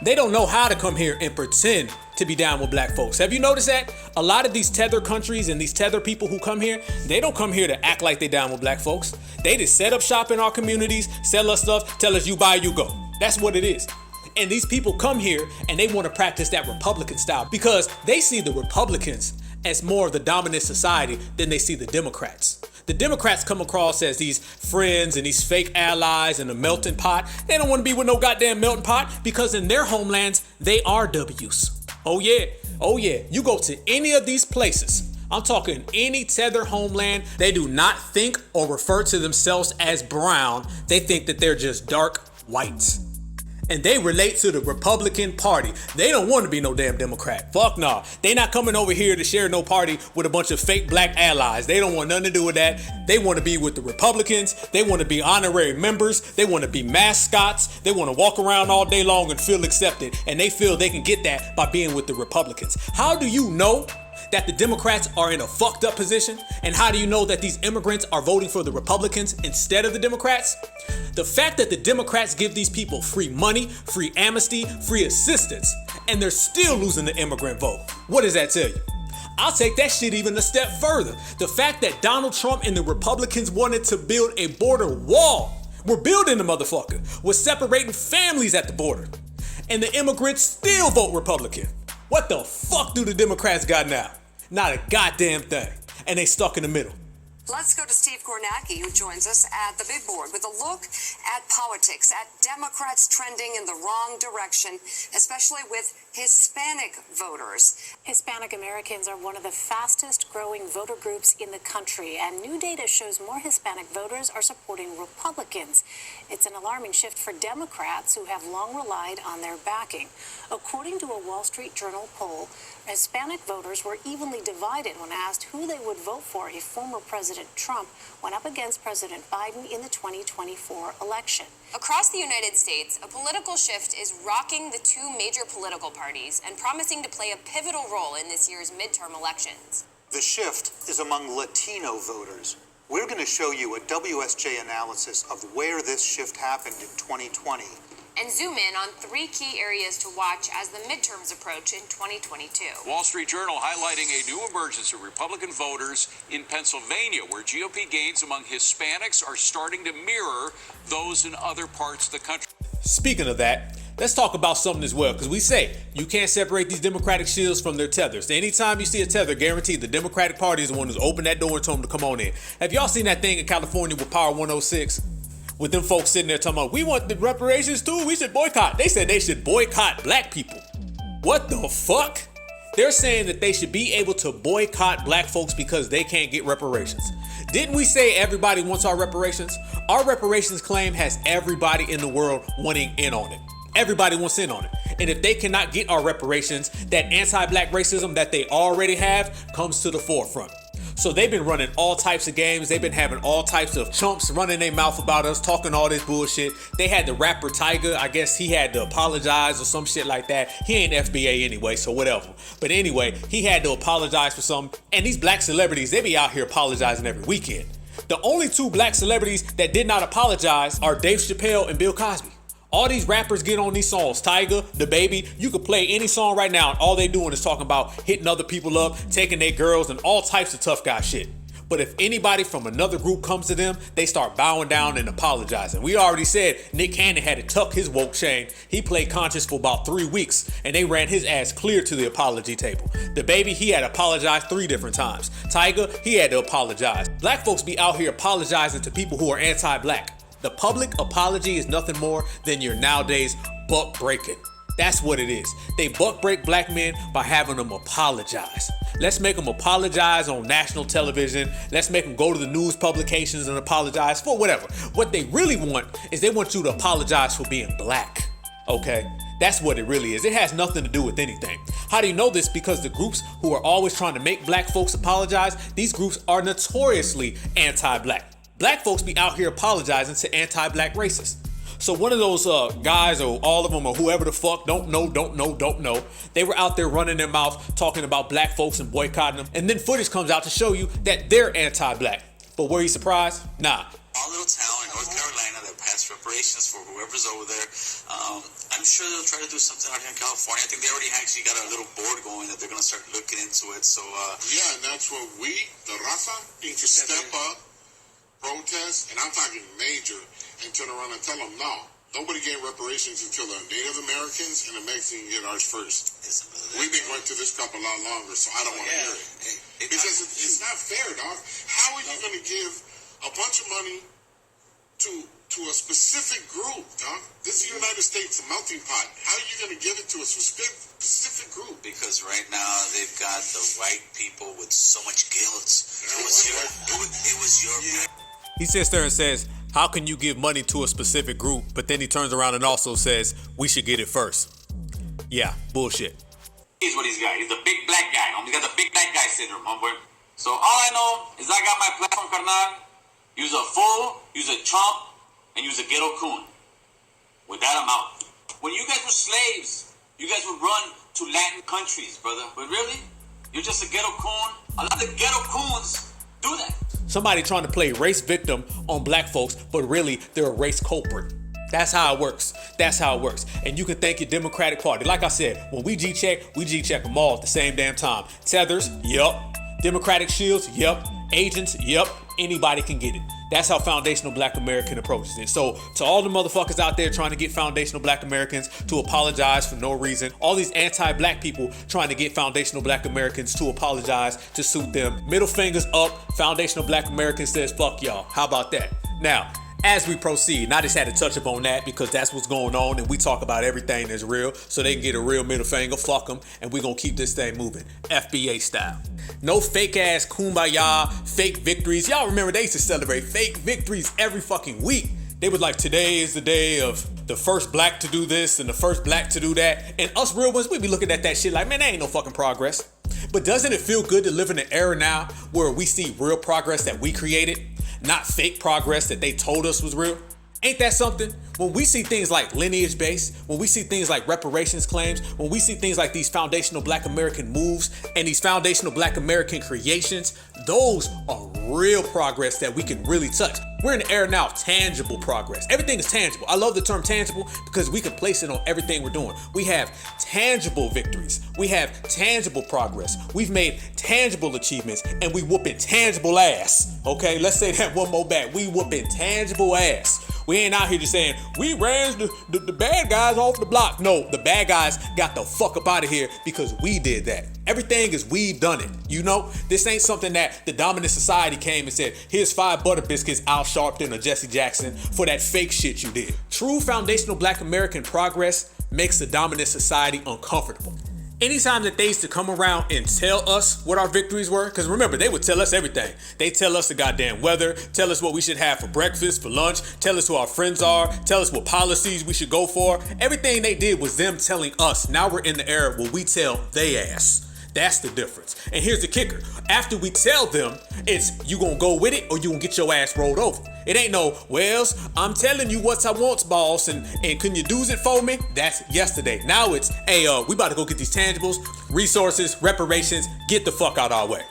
They don't know how to come here and pretend to be down with black folks. Have you noticed that? A lot of these tether countries and these tether people who come here, they don't come here to act like they down with black folks. They just set up shop in our communities, sell us stuff, tell us you buy, you go. That's what it is. And these people come here and they want to practice that Republican style because they see the Republicans as more of the dominant society than they see the Democrats. The Democrats come across as these friends and these fake allies in a melting pot. They don't want to be with no goddamn melting pot because in their homelands, they are W's. Oh yeah. You go to any of these places, I'm talking any tether homeland, they do not think or refer to themselves as brown. They think that they're just dark whites. And they relate to the Republican Party. They don't want to be no damn Democrat. Fuck nah. They not coming over here to share no party with a bunch of fake black allies. They don't want nothing to do with that. They want to be with the Republicans. They want to be honorary members. They want to be mascots. They want to walk around all day long and feel accepted. And they feel they can get that by being with the Republicans. How do you know that the Democrats are in a fucked up position? And how do you know that these immigrants are voting for the Republicans instead of the Democrats? The fact that the Democrats give these people free money, free amnesty, free assistance, and they're still losing the immigrant vote. What does that tell you? I'll take that shit even a step further. The fact that Donald Trump and the Republicans wanted to build a border wall. We're building the motherfucker. We're separating families at the border. And the immigrants still vote Republican. What the fuck do the Democrats got now? Not a goddamn thing. And they stuck in the middle. Let's go to Steve Kornacki, who joins us at the big board with a look at politics, at Democrats trending in the wrong direction, especially with Hispanic voters. Hispanic Americans are one of the fastest growing voter groups in the country, and new data shows more Hispanic voters are supporting Republicans. It's an alarming shift for Democrats who have long relied on their backing. According to a Wall Street Journal poll, Hispanic voters were evenly divided when asked who they would vote for if former President Trump went up against President Biden in the 2024 election. Across the United States, a political shift is rocking the two major political parties and promising to play a pivotal role in this year's midterm elections. The shift is among Latino voters. We're going to show you a WSJ analysis of where this shift happened in 2020. And zoom in on three key areas to watch as the midterms approach in 2022. Wall Street Journal highlighting a new emergence of Republican voters in Pennsylvania, where GOP gains among Hispanics are starting to mirror those in other parts of the country. Speaking of that, let's talk about something as well, because we say you can't separate these Democratic shills from their tethers. Anytime you see a tether, guaranteed the Democratic Party is the one who's opened that door and told them to come on in. Have y'all seen that thing in California with Power 106? With them folks sitting there talking about, we want the reparations too, we should boycott. They said they should boycott black people. What the fuck? They're saying that they should be able to boycott black folks because they can't get reparations. Didn't we say everybody wants our reparations? Our reparations claim has everybody in the world wanting in on it. Everybody wants in on it. And if they cannot get our reparations, that anti-black racism that they already have comes to the forefront. So they've been running all types of games. They've been having all types of chumps running their mouth about us, talking all this bullshit. They had the rapper Tyga. I guess he had to apologize or some shit like that. He ain't FBA anyway, so whatever. But anyway, he had to apologize for something. And these black celebrities, they be out here apologizing every weekend. The only two black celebrities that did not apologize are Dave Chappelle and Bill Cosby. All these rappers get on these songs. Tyga, the baby, you could play any song right now, and all they doing is talking about hitting other people up, taking their girls, and all types of tough guy shit. But if anybody from another group comes to them, they start bowing down and apologizing. We already said Nick Cannon had to tuck his woke chain. He played conscious for about 3 weeks, and they ran his ass clear to the apology table. The baby, he had to apologize 3 different times. Tyga, he had to apologize. Black folks be out here apologizing to people who are anti-black. The public apology is nothing more than your nowadays buck breaking. That's what it is. They buck break black men by having them apologize. Let's make them apologize on national television. Let's make them go to the news publications and apologize for whatever. What they really want is they want you to apologize for being black. Okay? That's what it really is. It has nothing to do with anything. How do you know this? Because the groups who are always trying to make black folks apologize, these groups are notoriously anti-black. Black folks be out here apologizing to anti-black racists. So one of those guys, or all of them, or whoever the fuck, don't know, they were out there running their mouth talking about black folks and boycotting them. And then footage comes out to show you that they're anti-black. But were you surprised? Nah. Our little town in North Carolina that passed reparations for whoever's over there. I'm sure they'll try to do something out here in California. I think they already actually got a little board going that they're going to start looking into it. So yeah, and that's what we, the Raza, need to step up, protest, and I'm talking major, and turn around and tell them, no, nobody gave reparations until the Native Americans and the Mexicans get ours first. We've been going through this crap a lot longer, so I don't want to hear it. Because it's not fair, dog. How are you going to give a bunch of money to a specific group, dog? This is the United States, a melting pot. How are you going to give it to a specific group? Because right now they've got the white people with so much guilt. It was your He sits there and says, how can you give money to a specific group? But then he turns around and also says, we should get it first. Yeah, bullshit. He's what he's got. He's a big black guy. He's got the big black guy syndrome, homeboy. So all I know is I got my platform, carnal. Use a fool, use a chump, and use a ghetto coon. With that, I'm out. When you guys were slaves, you guys would run to Latin countries, brother. But really, you're just a ghetto coon. A lot of the ghetto coons do that. Somebody trying to play race victim on black folks, but really they're a race culprit. That's how it works. That's how it works. And you can thank your Democratic Party. Like I said, when we G-check them all at the same damn time. Tethers, yup. Democratic shields, yup. Agents, yup. Anybody can get it. That's how Foundational Black American approaches it. So to all the motherfuckers out there trying to get Foundational Black Americans to apologize for no reason, all these anti-black people trying to get Foundational Black Americans to apologize to suit them, middle fingers up, Foundational Black American says fuck y'all. How about that? Now, as we proceed, and I just had to touch up on that because that's what's going on, and we talk about everything that's real so they can get a real middle finger, fuck them, and we're gonna keep this thing moving, FBA style. No fake ass kumbaya, fake victories. Y'all remember they used to celebrate fake victories every fucking week. They was like, today is the day of the first black to do this and the first black to do that. And us real ones, we be looking at that shit like, man, that ain't no fucking progress. But doesn't it feel good to live in an era now where we see real progress that we created, not fake progress that they told us was real? Ain't that something? When we see things like lineage based, when we see things like reparations claims, when we see things like these foundational black American moves and these foundational black American creations, those are real progress that we can really touch. We're in the era now of tangible progress. Everything is tangible. I love the term tangible because we can place it on everything we're doing. We have tangible victories. We have tangible progress. We've made tangible achievements and we whooping tangible ass. Okay, let's say that one more back. We whooping tangible ass. We ain't out here just saying, we ran the bad guys off the block. No, the bad guys got the fuck up out of here because we did that. Everything is we've done it. You know, this ain't something that the dominant society came and said, here's 5 butter biscuits, Al Sharpton or Jesse Jackson for that fake shit you did. True foundational black American progress makes the dominant society uncomfortable. Anytime that they used to come around and tell us what our victories were, because remember, they would tell us everything. They tell us the goddamn weather, tell us what we should have for breakfast, for lunch, tell us who our friends are, tell us what policies we should go for. Everything they did was them telling us. Now we're in the era where we tell they ass. That's the difference. And here's the kicker. After we tell them, it's you gonna go with it or you gonna get your ass rolled over. It ain't no, Wells, I'm telling you what I want, boss, and can you do it for me? That's yesterday. Now it's, hey, we about to go get these tangibles, resources, reparations, get the fuck out our way.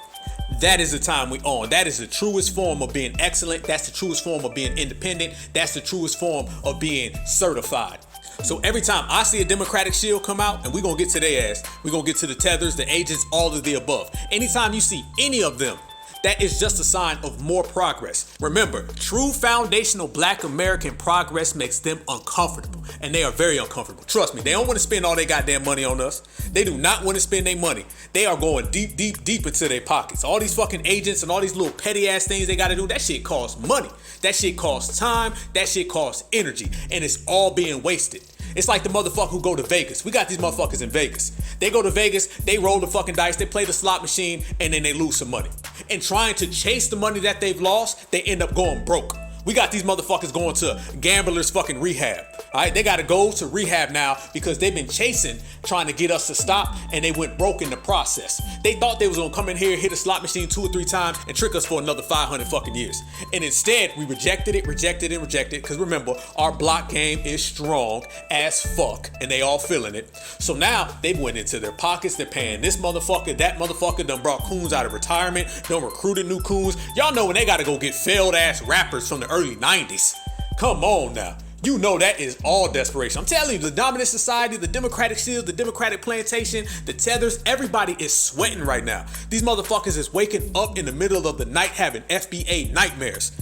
That is the time we on. That is the truest form of being excellent. That's the truest form of being independent. That's the truest form of being certified. So every time I see a Democratic Shill come out, and we're going to get to their ass, we're going to get to the Tethers, the agents, all of the above. Anytime you see any of them, that is just a sign of more progress. Remember, true foundational black American progress makes them uncomfortable, and they are very uncomfortable. Trust me, they don't want to spend all their goddamn money on us. They do not want to spend their money. They are going deep, deep, deep into their pockets. All these fucking agents and all these little petty ass things they got to do, that shit costs money. That shit costs time. That shit costs energy, and it's all being wasted. It's like the motherfucker who go to Vegas. We got these motherfuckers in Vegas. They go to Vegas, they roll the fucking dice, they play the slot machine, and then they lose some money. And trying to chase the money that they've lost, they end up going broke. We got these motherfuckers going to gamblers fucking rehab. All right, they got to go to rehab now because they've been chasing, trying to get us to stop, and they went broke in the process. They thought they was gonna come in here, hit a slot machine 2 or 3 times, and trick us for another 500 fucking years. And instead, we rejected it, because remember, our block game is strong as fuck, and they all feeling it. So now, they went into their pockets, they're paying this motherfucker, that motherfucker, done brought coons out of retirement, done recruited new coons. Y'all know when they gotta go get failed ass rappers from the early 90s. Come on now. You know that is all desperation. I'm telling you, the dominant society, the Democratic Shill, the Democratic Plantation, the Tethers, everybody is sweating right now. These motherfuckers is waking up in the middle of the night having FBA nightmares.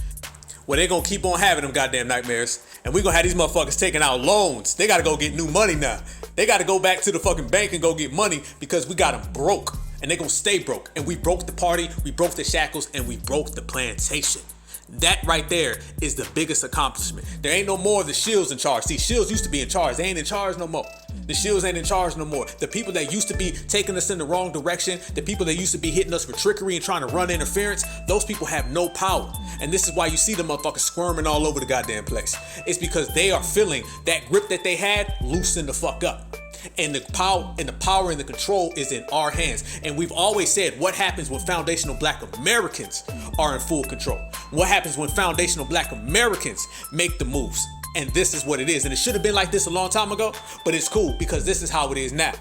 Well, they gonna keep on having them goddamn nightmares, and we gonna have these motherfuckers taking out loans. They gotta go get new money now. They gotta go back to the fucking bank and go get money because we got them broke, and they gonna stay broke. And we broke the party, we broke the shackles, and we broke the plantation. That right there is the biggest accomplishment. There ain't no more of the Shills in charge. See, Shills used to be in charge. They ain't in charge no more. The Shills ain't in charge no more. The people that used to be taking us in the wrong direction, the people that used to be hitting us for trickery and trying to run interference, those people have no power. And this is why you see the motherfuckers squirming all over the goddamn place. It's because they are feeling that grip that they had loosen the fuck up. And the power and the control is in our hands. And we've always said, what happens when foundational black Americans are in full control? What happens when foundational black Americans make the moves? And this is what it is. And it should have been like this a long time ago, but it's cool because this is how it is now.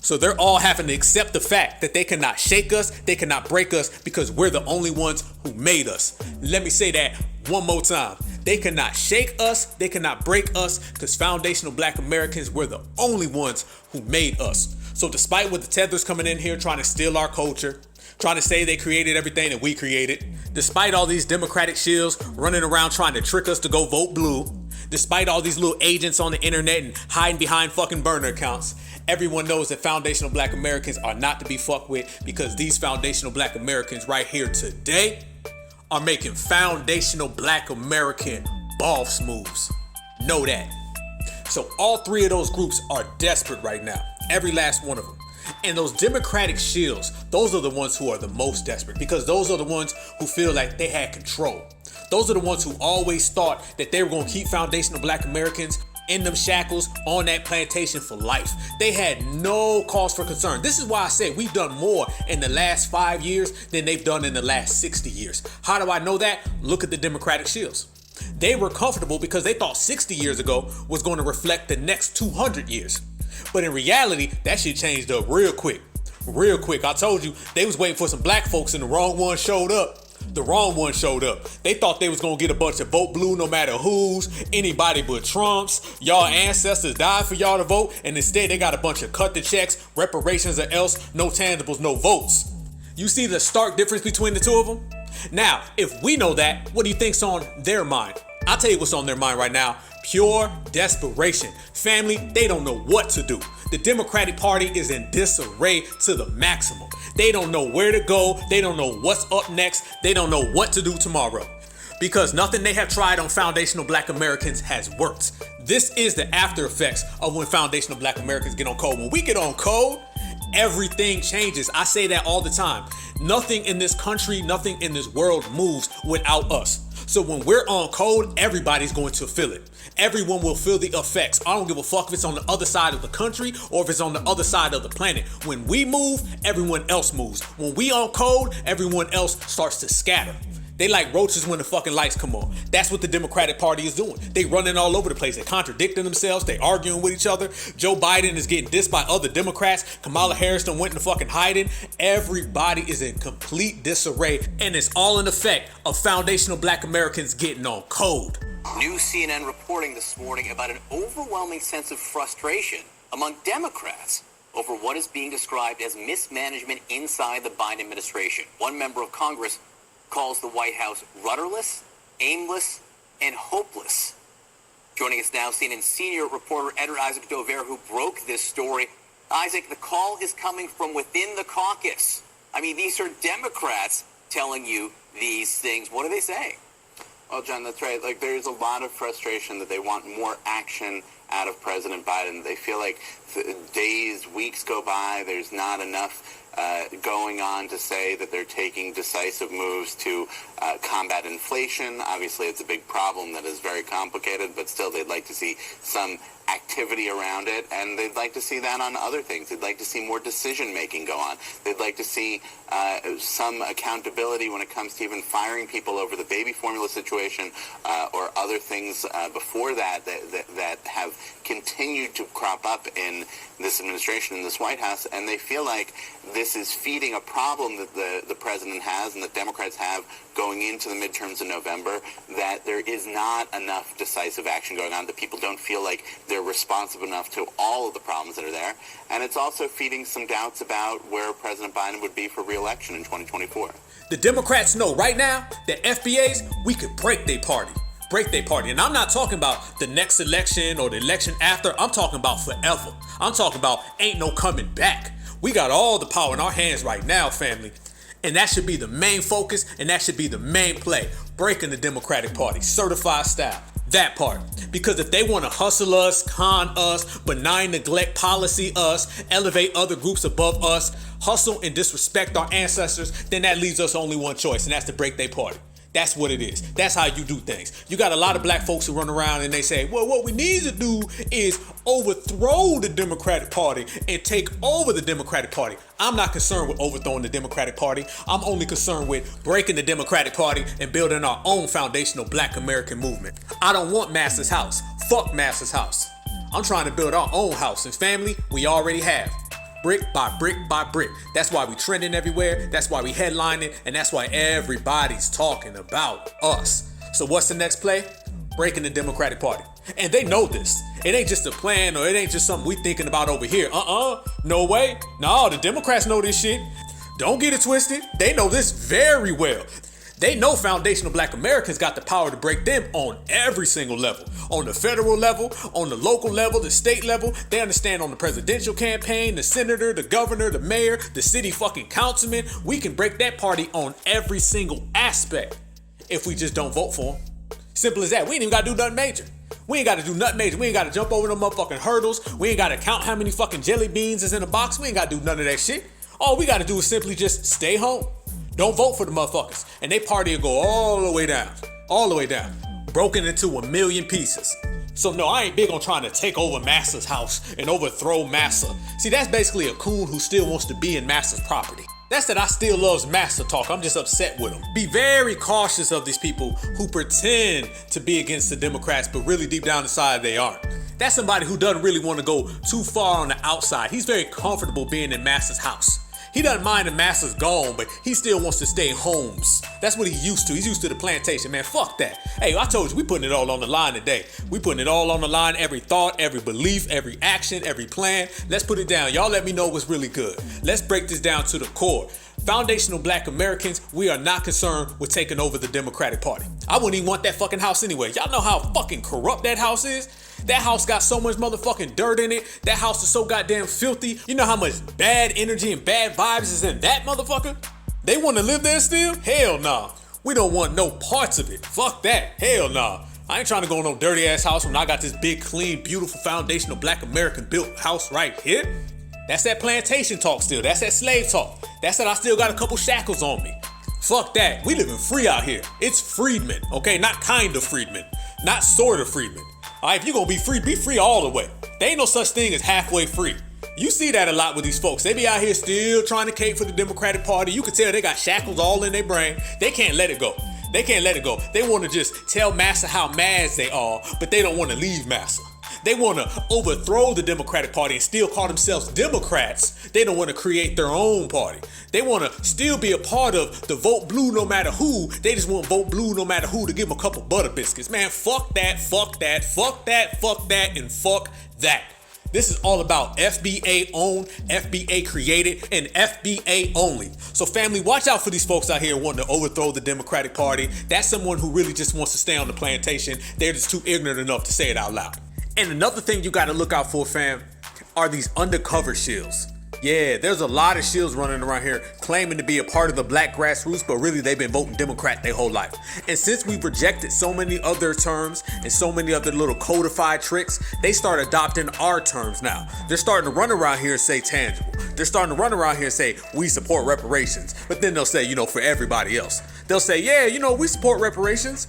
So they're all having to accept the fact that they cannot shake us, they cannot break us, because we're the only ones who made us. Let me say that one more time. They cannot shake us, they cannot break us, because foundational black Americans were the only ones who made us. So despite what the Tethers coming in here trying to steal our culture, trying to say they created everything that we created, despite all these Democratic Shills running around trying to trick us to go vote blue, despite all these little agents on the internet and hiding behind fucking burner accounts, everyone knows that foundational black Americans are not to be fucked with, because these foundational black Americans right here today are making foundational black American boss moves. Know that. So all 3 of those groups are desperate right now. Every last one of them. And those Democratic Shills, those are the ones who are the most desperate, because those are the ones who feel like they had control. Those are the ones who always thought that they were going to keep foundational black Americans in them shackles on that plantation for life. They had no cause for concern. This is why I say we've done more in the last 5 years than they've done in the last 60 years. How do I know that? Look at the Democratic Shills. They were comfortable because they thought 60 years ago was going to reflect the next 200 years. But in reality, that shit changed up real quick. Real quick. I told you, they was waiting for some black folks and the wrong one showed up. The wrong one showed up. They thought they was going to get a bunch of vote blue no matter who's, anybody but Trump's. Y'all ancestors died for y'all to vote, and instead they got a bunch of cut the checks, reparations or else, no tangibles, no votes. You see the stark difference between the two of them? Now, if we know that, what do you think's on their mind? I'll tell you what's on their mind right now. Pure desperation. Family, they don't know what to do. The Democratic Party is in disarray to the maximum. They don't know where to go. They don't know what's up next. They don't know what to do tomorrow. Because nothing they have tried on foundational black Americans has worked. This is the after effects of when foundational black Americans get on code. When we get on code, everything changes. I say that all the time. Nothing in this country, nothing in this world moves without us. So when we're on code, everybody's going to feel it. Everyone will feel the effects. I don't give a fuck if it's on the other side of the country or if it's on the other side of the planet. When we move, everyone else moves. When we on code, everyone else starts to scatter. They like roaches when the fucking lights come on. That's what the Democratic Party is doing. They running all over the place. They contradicting themselves. They arguing with each other. Joe Biden is getting dissed by other Democrats. Kamala Harris done went into fucking hiding. Everybody is in complete disarray. And it's all in effect of foundational black Americans getting on code. New CNN reporting this morning about an overwhelming sense of frustration among Democrats over what is being described as mismanagement inside the Biden administration. One member of Congress calls the White House rudderless, aimless, and hopeless. Joining us now, CNN senior reporter Edward Isaac Dover, who broke this story. Isaac, the call is coming from within the caucus. I mean, these are Democrats telling you these things. What are they saying? Well, John, that's right. Like, there's a lot of frustration that they want more action out of President Biden. They feel like days, weeks go by, there's not enough going on to say that they're taking decisive moves to combat inflation. Obviously, it's a big problem that is very complicated, but still they'd like to see some activity around it, and they'd like to see that on other things. They'd like to see more decision-making go on. They'd like to see some accountability when it comes to even firing people over the baby formula situation or other things before that have continued to crop up in this administration, in this White House, and they feel like this is feeding a problem that the president has and that Democrats have going into the midterms in November, that there is not enough decisive action going on, that people don't feel like they're responsive enough to all of the problems that are there. And it's also feeding some doubts about where President Biden would be for re-election in 2024. The Democrats know right now that FBAs, we could break their party. Break their party. And I'm not talking about the next election or the election after. I'm talking about forever. I'm talking about ain't no coming back. We got all the power in our hands right now, family. And that should be the main focus, and that should be the main play. Breaking the Democratic Party, certified style. That part. Because if they want to hustle us, con us, benign neglect policy us, elevate other groups above us, hustle and disrespect our ancestors, then that leaves us only one choice, and that's to break their party. That's what it is. That's how you do things. You got a lot of black folks who run around and they say, well, what we need to do is overthrow the Democratic Party and take over the Democratic Party. I'm not concerned with overthrowing the Democratic Party. I'm only concerned with breaking the Democratic Party and building our own foundational black American movement. I don't want Master's house. Fuck Master's house. I'm trying to build our own house, and family, we already have. Brick by brick by brick. That's why we trending everywhere. That's why we headlining. And that's why everybody's talking about us. So what's the next play? Breaking the Democratic Party. And they know this. It ain't just a plan, or it ain't just something we thinking about over here. No way. No, the Democrats know this shit. Don't get it twisted. They know this very well. They know foundational black Americans got the power to break them on every single level. On the federal level, on the local level, the state level. They understand on the presidential campaign, the senator, the governor, the mayor, the city fucking councilman. We can break that party on every single aspect if we just don't vote for them. Simple as that. We ain't even got to do nothing major. We ain't got to do nothing major. We ain't got to jump over no motherfucking hurdles. We ain't got to count how many fucking jelly beans is in a box. We ain't got to do none of that shit. All we got to do is simply just stay home. Don't vote for the motherfuckers. And they party will go all the way down. All the way down. Broken into a million pieces. So no, I ain't big on trying to take over Massa's house and overthrow Massa. See, that's basically a coon who still wants to be in Massa's property. That's that I still loves Massa talk. I'm just upset with him. Be very cautious of these people who pretend to be against the Democrats, but really deep down inside they aren't. That's somebody who doesn't really want to go too far on the outside. He's very comfortable being in Massa's house. He doesn't mind if Massa's gone, but he still wants to stay in homes. That's what he's used to. He's used to the plantation, man. Fuck that. Hey, I told you, we putting it all on the line today. We putting it all on the line. Every thought, every belief, every action, every plan. Let's put it down. Y'all let me know what's really good. Let's break this down to the core. Foundational Black Americans, we are not concerned with taking over the Democratic Party. I wouldn't even want that fucking house anyway. Y'all know how fucking corrupt that house is? That house got so much motherfucking dirt in it. That house is so goddamn filthy. You know how much bad energy and bad vibes is in that motherfucker? They want to live there still? Hell nah. We don't want no parts of it. Fuck that. Hell nah. I ain't trying to go in no dirty ass house when I got this big, clean, beautiful, foundational Black American built house right here. That's that plantation talk still. That's that slave talk. That's that I still got a couple shackles on me. Fuck that. We living free out here. It's freedmen, okay? Not kind of freedmen. Not sort of freedmen. All right, if you're going to be free all the way. There ain't no such thing as halfway free. You see that a lot with these folks. They be out here still trying to cape for the Democratic Party. You can tell they got shackles all in their brain. They can't let it go. They can't let it go. They want to just tell Massa how mad they are, but they don't want to leave Massa. They want to overthrow the Democratic Party and still call themselves Democrats. They don't want to create their own party. They want to still be a part of the vote blue no matter who. They just want vote blue no matter who to give them a couple butter biscuits. Man, fuck that, fuck that, fuck that, fuck that, and fuck that. This is all about FBA owned, FBA created, and FBA only. So family, watch out for these folks out here wanting to overthrow the Democratic Party. That's someone who really just wants to stay on the plantation. They're just too ignorant enough to say it out loud. And another thing you got to look out for, fam, are these undercover shills. Yeah, there's a lot of shills running around here claiming to be a part of the Black Grassroots, but really they've been voting Democrat their whole life. And since we've rejected so many other terms and so many other little codified tricks, they start adopting our terms now. They're starting to run around here and say tangible. They're starting to run around here and say, we support reparations. But then they'll say, for everybody else. They'll say, yeah, we support reparations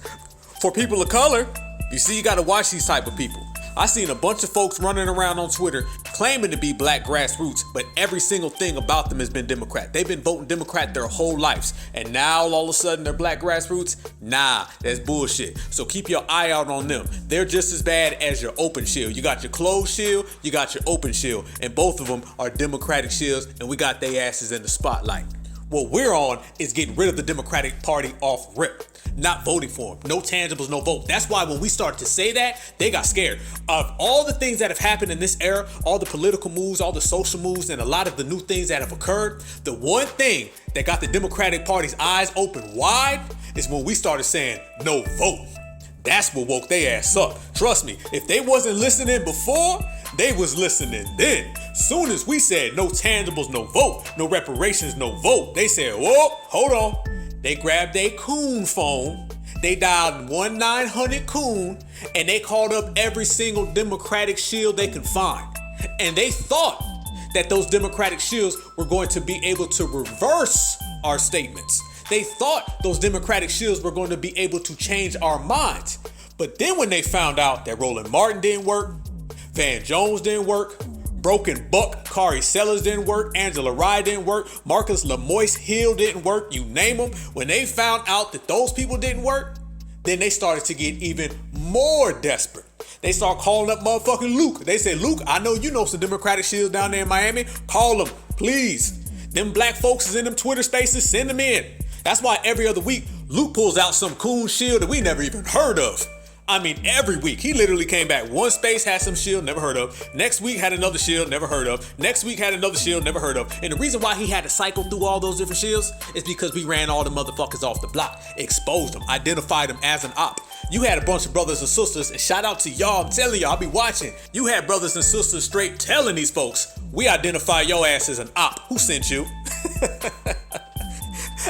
for people of color. You see, you got to watch these type of people. I seen a bunch of folks running around on Twitter claiming to be Black Grassroots, but every single thing about them has been Democrat. They've been voting Democrat their whole lives. And now all of a sudden they're Black Grassroots? Nah, that's bullshit. So keep your eye out on them. They're just as bad as your open shield. You got your closed shield, you got your open shield. And both of them are Democratic shields, and we got their asses in the spotlight. What we're on is getting rid of the Democratic Party off rip. Not voting for them. No tangibles, no vote. That's why when we started to say that, they got scared. Of all the things that have happened in this era, all the political moves, all the social moves, and a lot of the new things that have occurred, the one thing that got the Democratic Party's eyes open wide is when we started saying no vote. That's what woke their ass up. Trust me, if they wasn't listening before, they was listening then. Soon as we said no tangibles, no vote, no reparations, no vote, they said, whoa, hold on. They grabbed their Coon phone, they dialed 1-900-COON, and they called up every single Democratic shield they could find. And they thought that those Democratic shields were going to be able to reverse our statements. They thought those Democratic shields were going to be able to change our minds. But then when they found out that Roland Martin didn't work, Van Jones didn't work, Broken Buck, Kari Sellers didn't work, Angela Rye didn't work, Marcus Lemoyce Hill didn't work, you name them. When they found out that those people didn't work, then they started to get even more desperate. They start calling up motherfucking Luke. They said, Luke, I know you know some Democratic shields down there in Miami. Call them, please. Them black folks is in them Twitter spaces, send them in. That's why every other week, Luke pulls out some Coon shield that we never even heard of. I mean, every week. He literally came back. One space had some shield, never heard of. Next week had another shield, never heard of. Next week had another shield, never heard of. And the reason why he had to cycle through all those different shields is because we ran all the motherfuckers off the block, exposed them, identified them as an op. You had a bunch of brothers and sisters, and shout out to y'all, I'm telling y'all, I'll be watching. You had brothers and sisters straight telling these folks, we identify your ass as an op. Who sent you?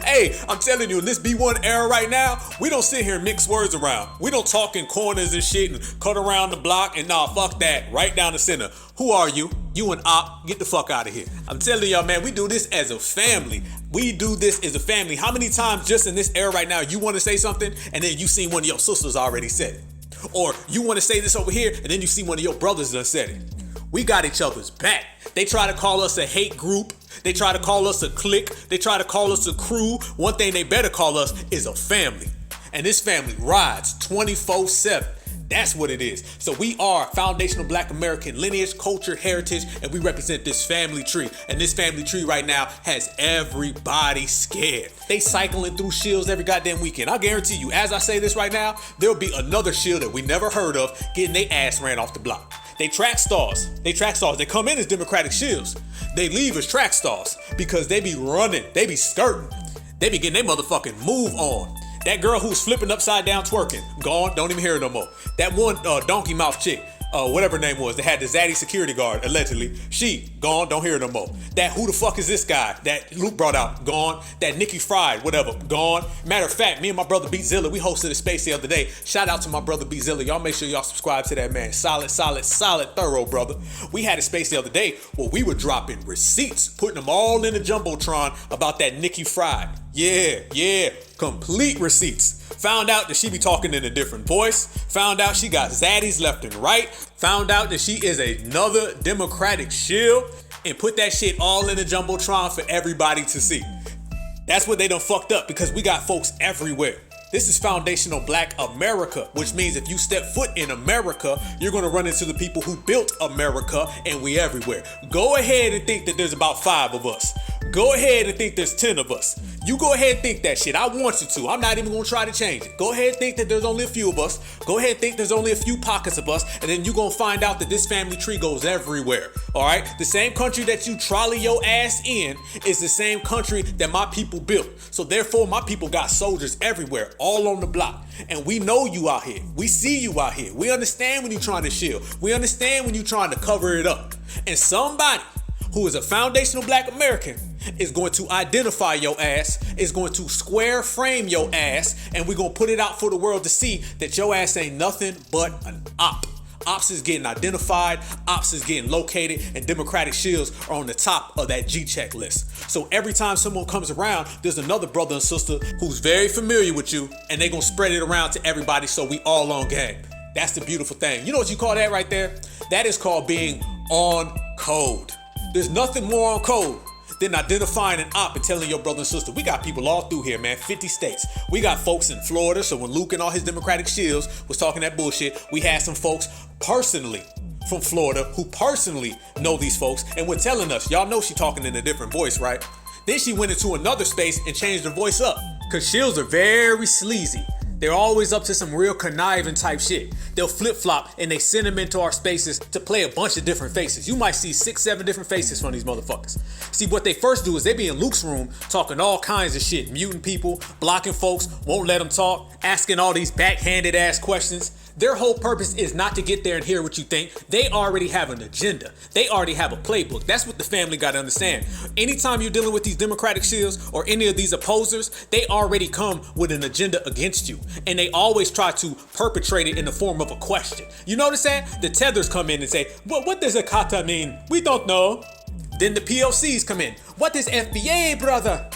Hey, I'm telling you, in this B1 era right now, we don't sit here and mix words around. We don't talk in corners and shit and cut around the block and nah, fuck that, right down the center. Who are you? You an op, get the fuck out of here. I'm telling y'all, man, we do this as a family. We do this as a family. How many times just in this era right now, you want to say something and then you seen one of your sisters already said it? Or you want to say this over here, and then you see one of your brothers done said it. We got each other's back. They try to call us a hate group. They try to call us a clique. They try to call us a crew. One thing they better call us is a family. And this family rides 24/7. That's what it is. So we are foundational Black American lineage, culture, heritage, and we represent this family tree. And this family tree right now has everybody scared. They cycling through Shills every goddamn weekend. I guarantee you, as I say this right now, there'll be another Shill that we never heard of getting their ass ran off the block. They track stars. They come in as Democratic Shills. They leave as track stars because they be running. They be skirting. They be getting their motherfucking move on. That girl who's flipping upside down twerking, gone, don't even hear her no more. That one donkey mouth chick, whatever her name was, that had the zaddy security guard, allegedly, she, gone, don't hear her no more. That who the fuck is this guy that Luke brought out, gone. That Nikki Fried, whatever, gone. Matter of fact, me and my brother B Zilla, we hosted a space the other day. Shout out to my brother B Zilla. Y'all make sure y'all subscribe to that man. Solid, thorough, brother. We had a space the other day where we were dropping receipts, putting them all in the Jumbotron about that Nikki Fried. Yeah, complete receipts. Found out that she be talking in a different voice. Found out she got zaddies left and right. Found out that she is another Democratic Shill. And put that shit all in the Jumbotron for everybody to see. That's what they done fucked up because we got folks everywhere. This is foundational Black America, which means if you step foot in America, you're going to run into the people who built America, and we everywhere. Go ahead and think that there's about 5 of us. Go ahead and think there's 10 of us. You go ahead and think that shit. I want you to. I'm not even going to try to change it. Go ahead and think that there's only a few of us. Go ahead and think there's only a few pockets of us, and then you're going to find out that this family tree goes everywhere. All right? The same country that you trolley your ass in is the same country that my people built. So therefore, my people got soldiers everywhere, all on the block. And we know you out here. We see you out here. We understand when you're trying to shield. We understand when you're trying to cover it up. And somebody who is a foundational Black American is going to identify your ass, is going to square frame your ass, and we're going to put it out for the world to see that your ass ain't nothing but an op. Ops is getting identified, ops is getting located, and Democratic Shills are on the top of that G-check list. So every time someone comes around, there's another brother and sister who's very familiar with you, and they're going to spread it around to everybody so we all on game. That's the beautiful thing. You know what you call that right there? That is called being on code. There's nothing more on code than identifying an op and telling your brother and sister. We got people all through here, man, 50 states. We got folks in Florida, so when Luke and all his Democratic Shills was talking that bullshit, we had some folks personally from Florida who personally know these folks and were telling us, y'all know she talking in a different voice, right? Then she went into another space and changed her voice up. Cause Shills are very sleazy. They're always up to some real conniving type shit. They'll flip-flop and they send them into our spaces to play a bunch of different faces. You might see 6, 7 different faces from these motherfuckers. See, what they first do is they be in Luke's room talking all kinds of shit, muting people, blocking folks, won't let them talk, asking all these backhanded ass questions. Their whole purpose is not to get there and hear what you think. They already have an agenda. They already have a playbook. That's what the family got to understand. Anytime you're dealing with these Democratic Shills or any of these opposers, they already come with an agenda against you. And they always try to perpetrate it in the form of a question. You notice that? The Tethers come in and say, what does a kata mean? We don't know. Then the PLCs come in. What is FBA, brother?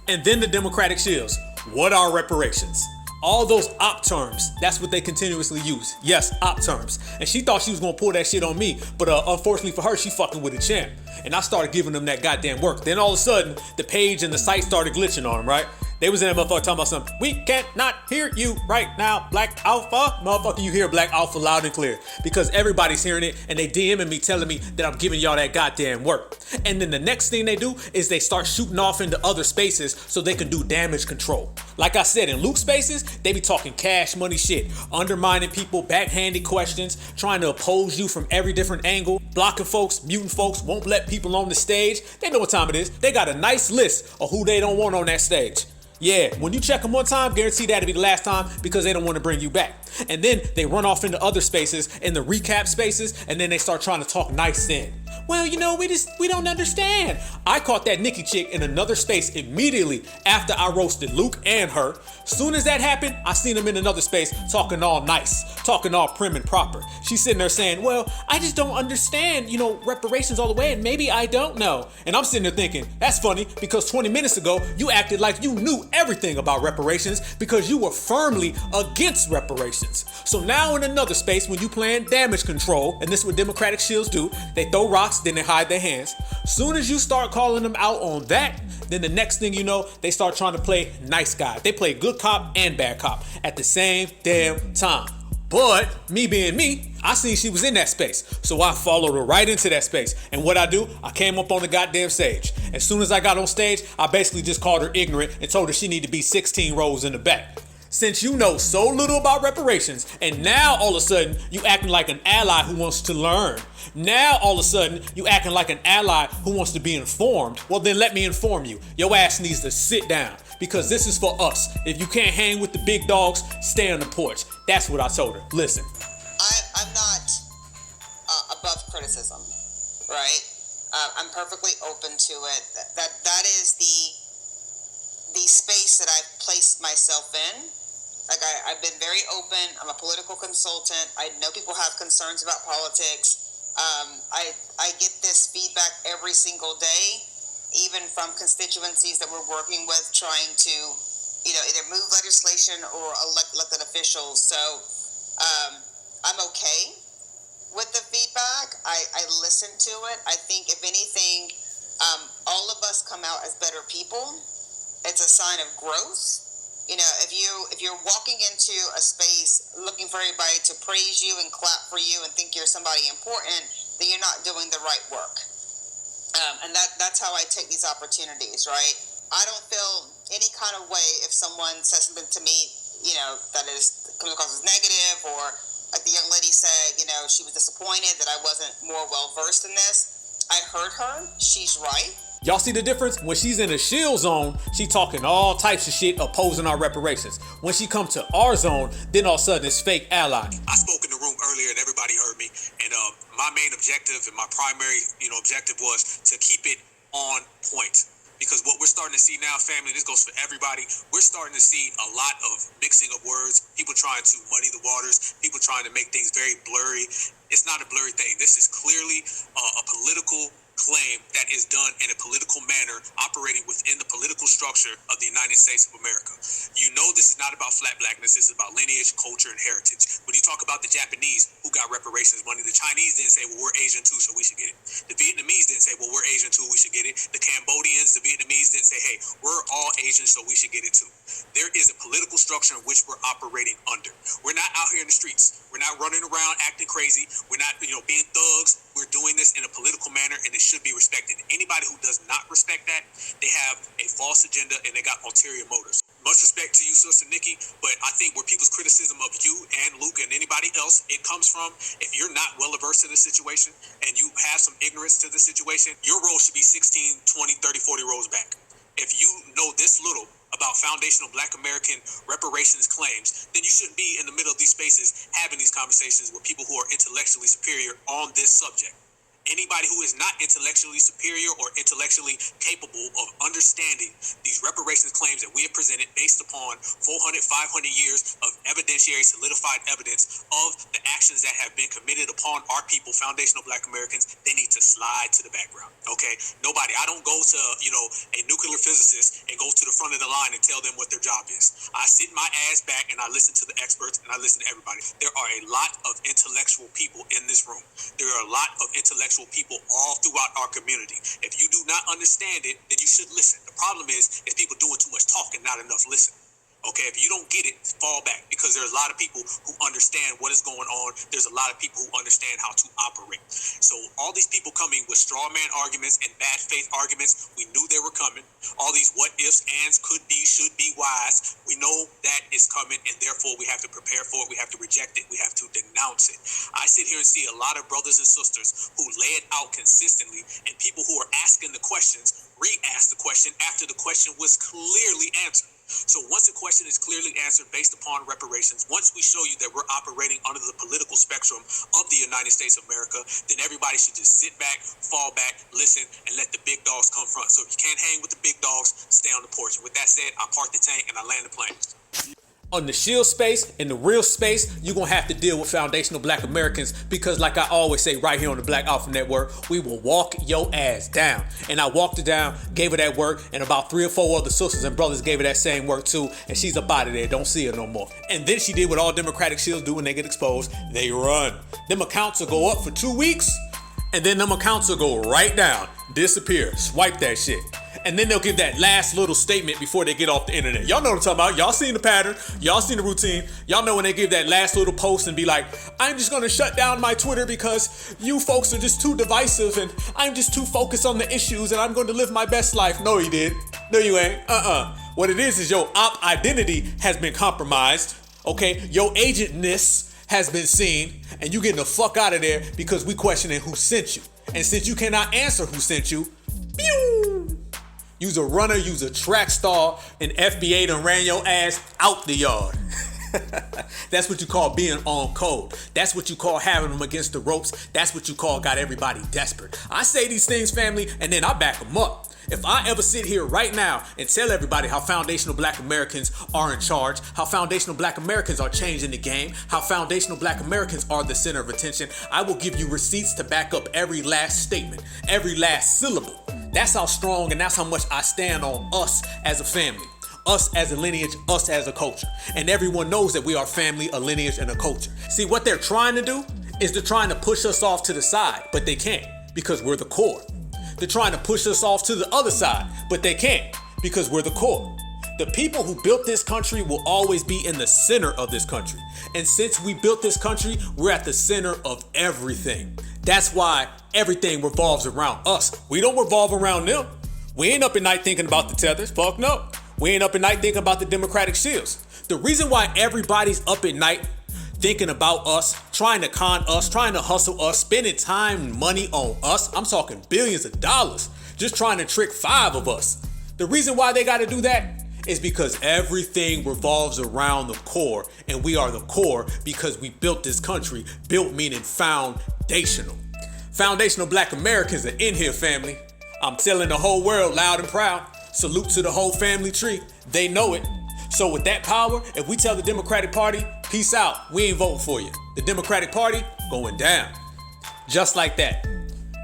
And then the Democratic Shills. What are reparations? All those op terms, that's what they continuously use. Yes, op terms. And she thought she was gonna pull that shit on me, but unfortunately for her, she fucking with a champ. And I started giving them that goddamn work. Then all of a sudden, the page and the site started glitching on them, right? They was in that motherfucker talking about something. We can't not hear you right now, Black Alpha. Motherfucker, you hear Black Alpha loud and clear. Because everybody's hearing it and they DMing me telling me that I'm giving y'all that goddamn work. And then the next thing they do is they start shooting off into other spaces so they can do damage control. Like I said, in Luke spaces, they be talking cash money shit, undermining people, backhanded questions, trying to oppose you from every different angle, blocking folks, muting folks, won't let people on the stage. They know what time it is. They got a nice list of who they don't want on that stage. Yeah, when you check them one time, guarantee that'll be the last time because they don't want to bring you back. And then they run off into other spaces, in the recap spaces, and then they start trying to talk nice then. well, we don't understand. I caught that Nikki chick in another space immediately after I roasted Luke and her. Soon as that happened, I seen him in another space talking all nice, talking all prim and proper. She's sitting there saying, well, I just don't understand, reparations all the way, and maybe I don't know. And I'm sitting there thinking, that's funny, because 20 minutes ago, you acted like you knew everything about reparations because you were firmly against reparations. So now in another space, when you playing damage control, and this is what Democratic shills do, they throw rocks, then they hide their hands. Soon as you start calling them out on that, then the next thing you know, they start trying to play nice guy. They play good cop and bad cop at the same damn time. But me being me, I seen she was in that space. So I followed her right into that space. And what I do, I came up on the goddamn stage. As soon as I got on stage, I basically just called her ignorant and told her she needed to be 16 rows in the back. Since you know so little about reparations, and now all of a sudden you acting like an ally who wants to learn. Now all of a sudden you acting like an ally who wants to be informed. Well then let me inform you. Your ass needs to sit down, because this is for us. If you can't hang with the big dogs, stay on the porch. That's what I told her. Listen. I'm not above criticism, right? I'm perfectly open to it. That is the space that I've placed myself in. Like I've been very open. I'm a political consultant. I know people have concerns about politics. I get this feedback every single day, even from constituencies that we're working with, trying to, either move legislation or elect elected officials. So I'm okay with the feedback. I listen to it. I think if anything, all of us come out as better people. It's a sign of growth. If you're walking into a space looking for everybody to praise you and clap for you and think you're somebody important, then you're not doing the right work. And that's how I take these opportunities, right? I don't feel any kind of way if someone says something to me, that comes across as negative, or like the young lady said, she was disappointed that I wasn't more well versed in this. I heard her. She's right. Y'all see the difference? When she's in the Shill zone, she talking all types of shit opposing our reparations. When she come to our zone, then all of a sudden it's fake ally. I spoke in the room earlier and everybody heard me. And my main objective and my primary, objective was to keep it on point. Because what we're starting to see now, family, this goes for everybody, we're starting to see a lot of mixing of words, people trying to muddy the waters, people trying to make things very blurry. It's not a blurry thing. This is clearly a political claim that is done in a political manner, operating within the political structure of the United States of America. This is not about flat blackness. This is about lineage, culture, and heritage. When you talk about the Japanese who got reparations money, the Chinese didn't say, well, we're Asian too, so we should get it. The Vietnamese didn't say, well, we're Asian too, we should get it. The Cambodians, the Vietnamese didn't say, hey, we're all Asian, so we should get it too. There is a political structure in which we're operating under. We're not out here in the streets. We're not running around acting crazy. We're not, being thugs. We're doing this in a political manner, and it should be respected. Anybody who does not respect that, they have a false agenda and they got ulterior motives. Much respect to you, Sister Nikki, but I think where people's criticism of you and Luke and anybody else, it comes from, if you're not well versed in the situation and you have some ignorance to the situation, your role should be 16, 20, 30, 40 rows back. If you know this little about foundational Black American reparations claims, then you shouldn't be in the middle of these spaces having these conversations with people who are intellectually superior on this subject. Anybody who is not intellectually superior or intellectually capable of understanding these reparations claims that we have presented based upon 400, 500 years of evidentiary solidified evidence of the actions that have been committed upon our people, foundational Black Americans, they need to slide to the background, okay? Nobody, I don't go to, a nuclear physicist and go to the front of the line and tell them what their job is. I sit my ass back and I listen to the experts and I listen to everybody. There are a lot of intellectual people in this room. There are a lot of intellectual people all throughout our community. If you do not understand it, then you should listen. The problem is people doing too much talking, not enough listening. Okay, if you don't get it, fall back, because there's a lot of people who understand what is going on. There's a lot of people who understand how to operate. So all these people coming with straw man arguments and bad faith arguments, we knew they were coming. All these what ifs, ands, could be, should be, whys, we know that is coming, and therefore we have to prepare for it. We have to reject it. We have to denounce it. I sit here and see a lot of brothers and sisters who lay it out consistently, and people who are asking the questions re-ask the question after the question was clearly answered. So once the question is clearly answered based upon reparations, once we show you that we're operating under the political spectrum of the United States of America, then everybody should just sit back, fall back, listen, and let the big dogs come front. So if you can't hang with the big dogs, stay on the porch. With that said, I park the tank and I land the plane. On the Shill space, in the real space, you're going to have to deal with foundational Black Americans because like I always say right here on the Black Alpha Network, we will walk your ass down. And I walked her down, gave her that work, and about 3 or 4 other sisters and brothers gave her that same work too, and she's up out of there, don't see her no more. And then she did what all Democratic Shills do when they get exposed, they run. Them accounts will go up for 2 weeks, and then them accounts will go right down, disappear, swipe that shit. And then they'll give that last little statement before they get off the internet. Y'all know what I'm talking about. Y'all seen the pattern. Y'all seen the routine. Y'all know when they give that last little post and be like, I'm just going to shut down my Twitter because you folks are just too divisive and I'm just too focused on the issues and I'm going to live my best life. No, you did. No, you ain't. What it is your op identity has been compromised. Okay? Your agentness has been seen and you getting the fuck out of there because we questioning who sent you. And since you cannot answer who sent you, pew! You's a runner, you's a track star, and FBA done ran your ass out the yard. That's what you call being on code. That's what you call having them against the ropes. That's what you call got everybody desperate. I say these things, family, and then I back them up. If I ever sit here right now and tell everybody how foundational Black Americans are in charge, how foundational Black Americans are changing the game, how foundational Black Americans are the center of attention, I will give you receipts to back up every last statement, every last syllable. That's how strong and that's how much I stand on us as a family, us as a lineage, us as a culture. And everyone knows that we are family, a lineage, and a culture. See, what they're trying to do is they're trying to push us off to the side, but they can't because we're the core. They're trying to push us off to the other side, but they can't because we're the core. The people who built this country will always be in the center of this country. And since we built this country, we're at the center of everything. That's why everything revolves around us. We don't revolve around them. We ain't up at night thinking about the Tethers. Fuck no. We ain't up at night thinking about the Democratic Shills. The reason why everybody's up at night thinking about us, trying to con us, trying to hustle us, spending time and money on us, I'm talking billions of dollars, just trying to trick 5 of us. The reason why they got to do that is because everything revolves around the core, and we are the core because we built this country, built meaning foundational. Foundational Black Americans are in here, family. I'm telling the whole world loud and proud. Salute to the whole family tree. They know it. So with that power, if we tell the Democratic Party, peace out, we ain't voting for you. The Democratic Party going down. Just like that.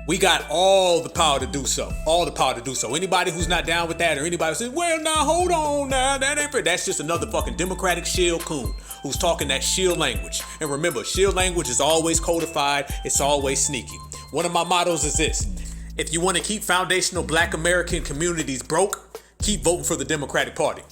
We got all the power to do so. All the power to do so. Anybody who's not down with that or anybody who says, well, now, hold on now, that ain't fair. That's just another fucking Democratic Shill coon who's talking that Shill language. And remember, Shill language is always codified. It's always sneaky. One of my mottos is this. If you want to keep foundational Black American communities broke, keep voting for the Democratic Party.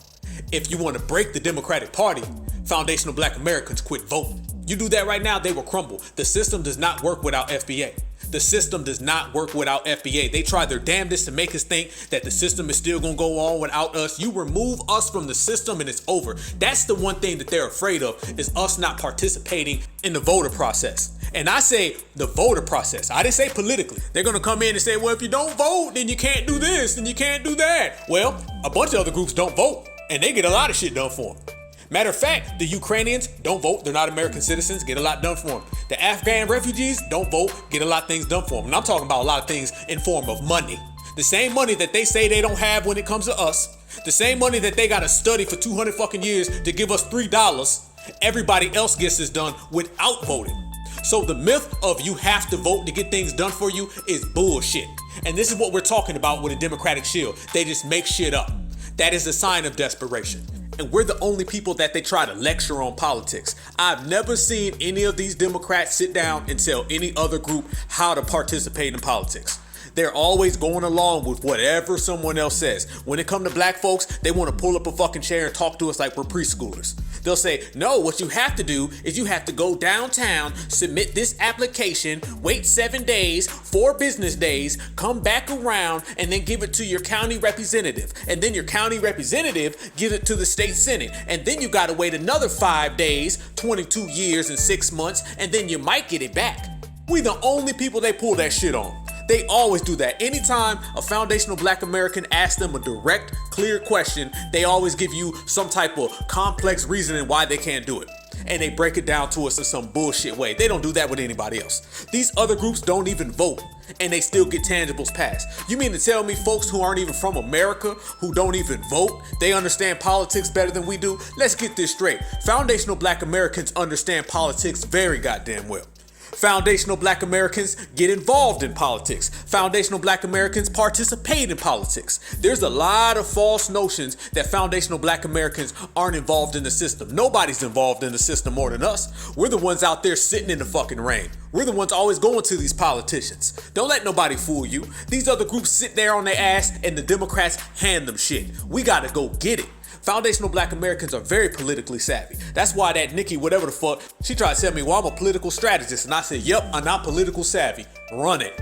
If you want to break the Democratic Party, foundational Black Americans quit voting. You do that right now, they will crumble. The system does not work without FBA. The system does not work without FBA. They try their damnedest to make us think that the system is still going to go on without us. You remove us from the system and it's over. That's the one thing that they're afraid of, is us not participating in the voter process. And I say the voter process. I didn't say politically. They're going to come in and say, well, if you don't vote, then you can't do this and you can't do that. Well, a bunch of other groups don't vote and they get a lot of shit done for them. Matter of fact, the Ukrainians don't vote. They're not American citizens. Get a lot done for them. The Afghan refugees don't vote. Get a lot of things done for them. And I'm talking about a lot of things in form of money. The same money that they say they don't have when it comes to us. The same money that they got to study for 200 fucking years to give us $3. Everybody else gets this done without voting. So the myth of you have to vote to get things done for you is bullshit. And this is what we're talking about with a Democratic Shill. They just make shit up. That is a sign of desperation. And we're the only people that they try to lecture on politics. I've never seen any of these Democrats sit down and tell any other group how to participate in politics. They're always going along with whatever someone else says. When it comes to Black folks, they want to pull up a fucking chair and talk to us like we're preschoolers. They'll say, no, what you have to do is you have to go downtown, submit this application, wait 7 days, 4 business days, come back around, and then give it to your county representative. And then your county representative gives it to the state senate. And then you got to wait another 5 days, 22 years and 6 months, and then you might get it back. We the only people they pull that shit on. They always do that. Anytime a foundational Black American asks them a direct, clear question, they always give you some type of complex reasoning why they can't do it. And they break it down to us in some bullshit way. They don't do that with anybody else. These other groups don't even vote, and they still get tangibles passed. You mean to tell me folks who aren't even from America, who don't even vote, they understand politics better than we do? Let's get this straight. Foundational Black Americans understand politics very goddamn well. Foundational Black Americans get involved in politics. Foundational Black Americans participate in politics. There's a lot of false notions that foundational Black Americans aren't involved in the system. Nobody's involved in the system more than us. We're the ones out there sitting in the fucking rain. We're the ones always going to these politicians. Don't let nobody fool you. These other groups sit there on their ass and the Democrats hand them shit. We gotta go get it. Foundational Black Americans are very politically savvy. That's why that Nikki, whatever the fuck, she tried to tell me, well, I'm a political strategist. And I said, yep, I'm not political savvy. Run it.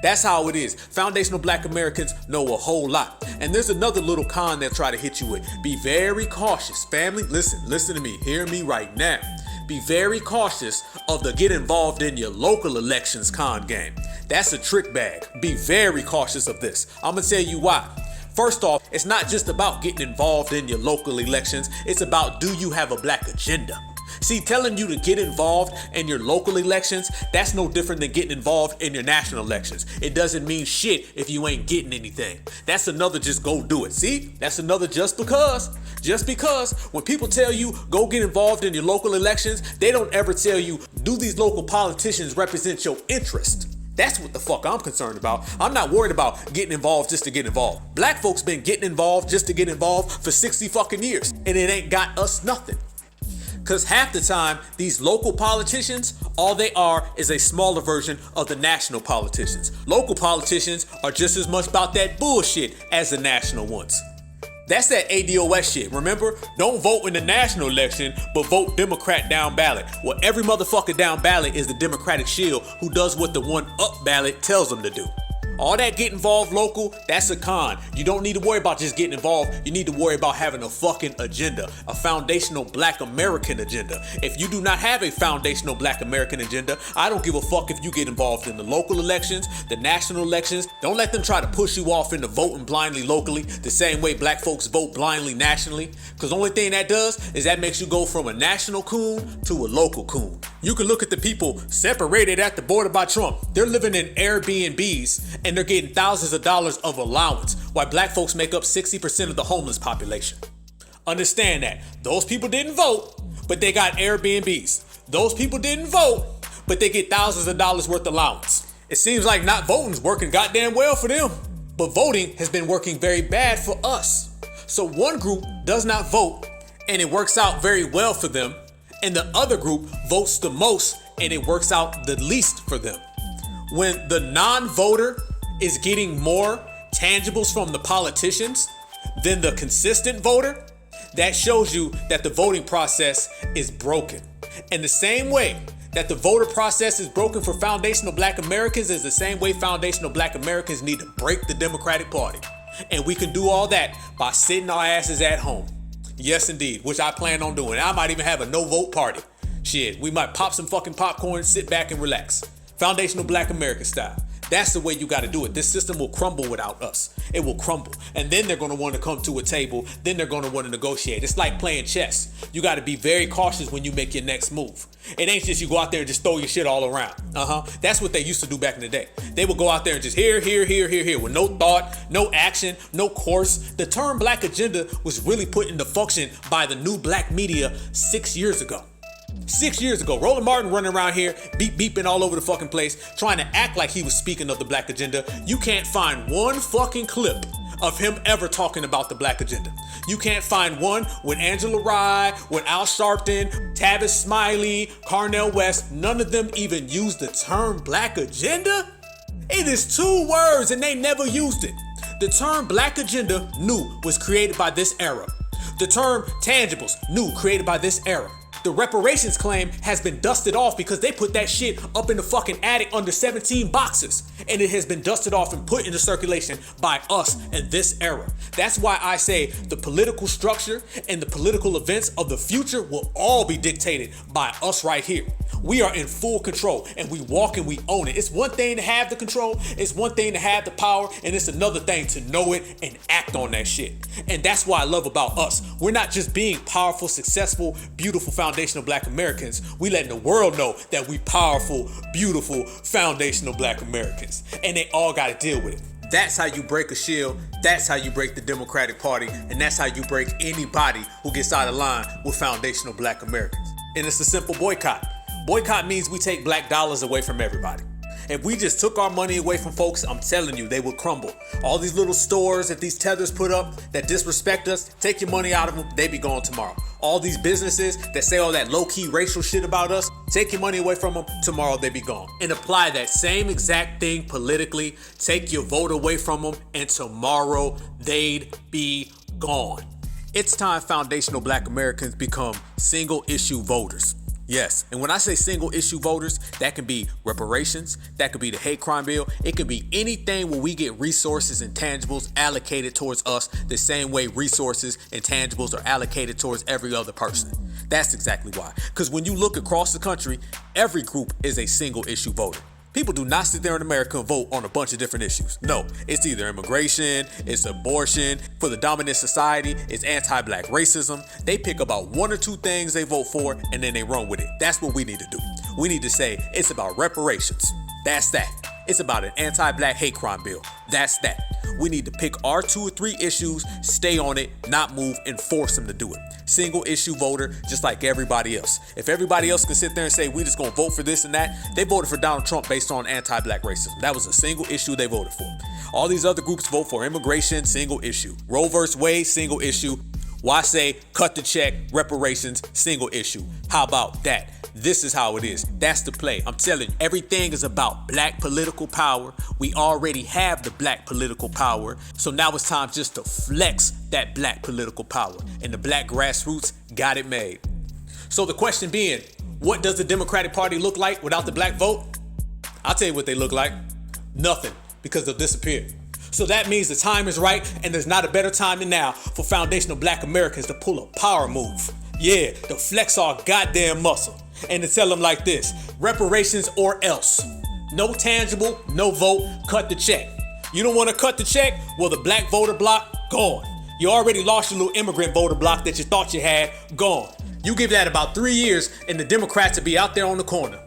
That's how it is. Foundational Black Americans know a whole lot. And there's another little con they'll try to hit you with. Be very cautious. Family, listen to me. Hear me right now. Be very cautious of the get involved in your local elections con game. That's a trick bag. Be very cautious of this. I'm gonna tell you why. First off, it's not just about getting involved in your local elections. It's about, do you have a Black agenda? See, telling you to get involved in your local elections, that's no different than getting involved in your national elections. It doesn't mean shit if you ain't getting anything. That's another just go do it. See, that's another just because. Just because when people tell you go get involved in your local elections, they don't ever tell you, do these local politicians represent your interest? That's what the fuck I'm concerned about. I'm not worried about getting involved just to get involved. Black folks been getting involved just to get involved for 60 fucking years, and it ain't got us nothing. Cause half the time, these local politicians, all they are is a smaller version of the national politicians. Local politicians are just as much about that bullshit as the national ones. That's that ADOS shit. Remember? Don't vote in the national election, but vote Democrat down ballot. Well, every motherfucker down ballot is the Democratic Shill who does what the one up ballot tells them to do. All that get involved local, that's a con. You don't need to worry about just getting involved. You need to worry about having a fucking agenda, a foundational Black American agenda. If you do not have a foundational Black American agenda, I don't give a fuck if you get involved in the local elections, the national elections. Don't let them try to push you off into voting blindly locally, the same way Black folks vote blindly nationally. Because the only thing that does is that makes you go from a national coon to a local coon. You can look at the people separated at the border by Trump. They're living in Airbnbs and they're getting thousands of dollars of allowance, while Black folks make up 60% of the homeless population. Understand that. Those people didn't vote, but they got Airbnbs. Those people didn't vote, but they get thousands of dollars worth of allowance. It seems like not voting's working goddamn well for them, but voting has been working very bad for us. So one group does not vote, and it works out very well for them, and the other group votes the most, and it works out the least for them. When the non-voter is getting more tangibles from the politicians than the consistent voter, that shows you that the voting process is broken. And the same way that the voter process is broken for foundational Black Americans is the same way foundational Black Americans need to break the Democratic Party. And we can do all that by sitting our asses at home. Yes, indeed, which I plan on doing. I might even have a no-vote party. Shit, we might pop some fucking popcorn, sit back and relax. Foundational Black American style. That's the way you got to do it. This system will crumble without us. It will crumble. And then they're going to want to come to a table. Then they're going to want to negotiate. It's like playing chess. You got to be very cautious when you make your next move. It ain't just you go out there and just throw your shit all around. That's what they used to do back in the day. They would go out there and just here, with no thought, no action, no course. The term Black agenda was really put into function by the new Black media 6 years ago. 6 years ago, Roland Martin running around here, beeping all over the fucking place, trying to act like he was speaking of the Black agenda. You can't find one fucking clip of him ever talking about the Black agenda. You can't find one with Angela Rye, with Al Sharpton, Tavis Smiley, Carnell West. None of them even used the term Black agenda. It is 2 words and they never used it. The term Black agenda, new, was created by this era. The term tangibles, new, created by this era. The reparations claim has been dusted off because they put that shit up in the fucking attic under 17 boxes. and it has been dusted off and put into circulation by us in this era. That's why I say the political structure and the political events of the future will all be dictated by us right here. We are in full control, and we walk and we own it. It's one thing to have the control, it's one thing to have the power, and it's another thing to know it and act on that shit. And that's what I love about us. We're not just being powerful, successful, beautiful, foundational Black Americans. We letting the world know that we powerful, beautiful, foundational Black Americans. And they all got to deal with it. That's how you break a Shill. That's how you break the Democratic Party. And that's how you break anybody who gets out of line with foundational Black Americans. And it's a simple boycott. Boycott means we take black dollars away from everybody. If we just took our money away from folks, I'm telling you, they would crumble. All these little stores that these tethers put up that disrespect us, take your money out of them, they be gone tomorrow. All these businesses that say all that low-key racial shit about us, take your money away from them, tomorrow they be gone. And apply that same exact thing politically, take your vote away from them, and tomorrow they'd be gone. It's time foundational Black Americans become single-issue voters. Yes, and when I say single issue voters, that can be reparations, that could be the hate crime bill, it could be anything where we get resources and tangibles allocated towards us the same way resources and tangibles are allocated towards every other person. That's exactly why. Because when you look across the country, every group is a single issue voter. People do not sit there in America and vote on a bunch of different issues. No, it's either immigration, it's abortion. For the dominant society, it's anti-Black racism. They pick about one or two things they vote for and then they run with it. That's what we need to do. We need to say it's about reparations. That's that. It's about an anti-Black hate crime bill. That's that. We need to pick our 2 or 3 issues, stay on it, not move, and force them to do it. Single issue voter, just like everybody else. If everybody else can sit there and say, we just gonna vote for this and that, they voted for Donald Trump based on anti-Black racism. That was a single issue they voted for. All these other groups vote for immigration, single issue. Roe vs. Wade, single issue. Why say cut the check, reparations, single issue? How about that? This is how it is. That's the play. I'm telling you, everything is about Black political power. We already have the Black political power. So now it's time just to flex that Black political power. And the Black grassroots got it made. So the question being, what does the Democratic Party look like without the Black vote? I'll tell you what they look like. Nothing, because they'll disappear. So that means the time is right, and there's not a better time than now for foundational Black Americans to pull a power move. Yeah, to flex our goddamn muscle. And to tell them like this, reparations or else. No tangible, no vote, cut the check. You don't want to cut the check? Well, the Black voter block, gone. You already lost your little immigrant voter block that you thought you had, gone. You give that about 3 years and the Democrats will be out there on the corner.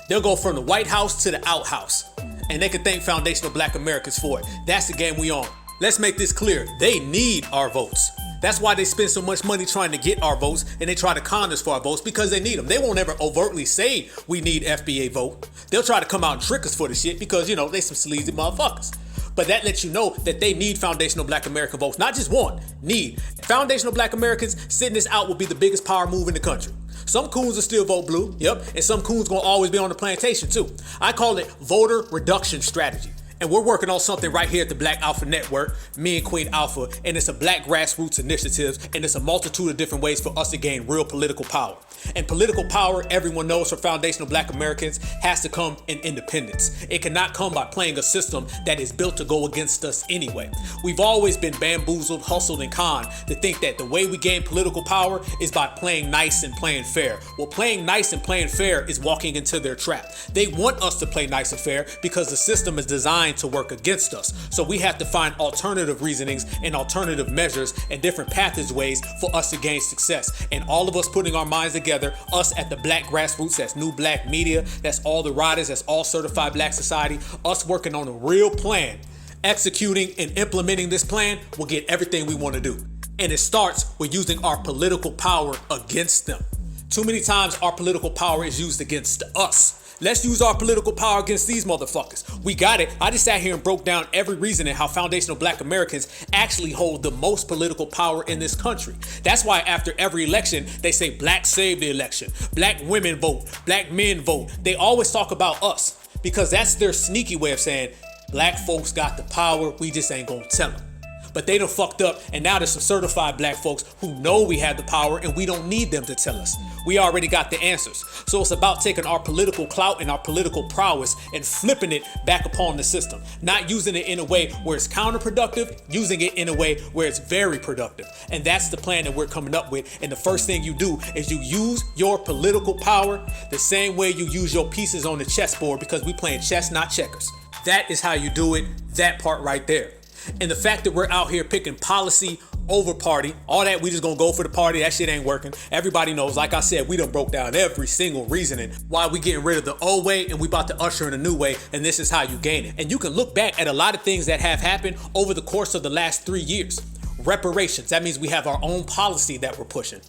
They'll go from the White House to the outhouse. And they can thank foundational Black Americans for it. That's the game we on. Let's make this clear. They need our votes. That's why they spend so much money trying to get our votes, and they try to con us for our votes because they need them. They won't ever overtly say we need FBA vote. They'll try to come out and trick us for the shit because, they some sleazy motherfuckers. But that lets you know that they need foundational Black American votes. Not just one, need. Foundational Black Americans sitting this out will be the biggest power move in the country. Some coons will still vote blue, and some coons gonna always be on the plantation too. I call it voter reduction strategy. And we're working on something right here at the Black Alpha Network, me and Queen Alpha, and it's a Black grassroots initiative, and it's a multitude of different ways for us to gain real political power. And political power, everyone knows, for foundational Black Americans has to come in independence. It cannot come by playing a system that is built to go against us anyway. We've always been bamboozled, hustled, and conned to think that the way we gain political power is by playing nice and playing fair. Well, playing nice and playing fair is walking into their trap. They want us to play nice and fair because the system is designed to work against us. So we have to find alternative reasonings and alternative measures and different passageways for us to gain success. And all of us putting our minds together, us at the Black grassroots, that's New Black Media, that's all the riders, that's all certified Black society, us working on a real plan, executing and implementing this plan will get everything we want to do. And it starts with using our political power against them. Too many times our political power is used against us. Let's use our political power against these motherfuckers. We got it. I just sat here and broke down every reason and how foundational Black Americans actually hold the most political power in this country. That's why after every election, they say Black save the election. Black women vote. Black men vote. They always talk about us because that's their sneaky way of saying Black folks got the power. We just ain't gonna tell them. But they done fucked up, and now there's some certified black folks who know we have the power and we don't need them to tell us. We already got the answers. So it's about taking our political clout and our political prowess and flipping it back upon the system. Not using it in a way where it's counterproductive, using it in a way where it's very productive. And that's the plan that we're coming up with. And the first thing you do is you use your political power the same way you use your pieces on the chessboard, because we playing chess, not checkers. That is how you do it, that part right there. And the fact that we're out here picking policy over party, all that, we just gonna go for the party, that shit ain't working. Everybody knows, like I said, we done broke down every single reasoning why we getting rid of the old way and we about to usher in a new way, and this is how you gain it. And you can look back at a lot of things that have happened over the course of the last 3 years. Reparations, that means we have our own policy that we're pushing.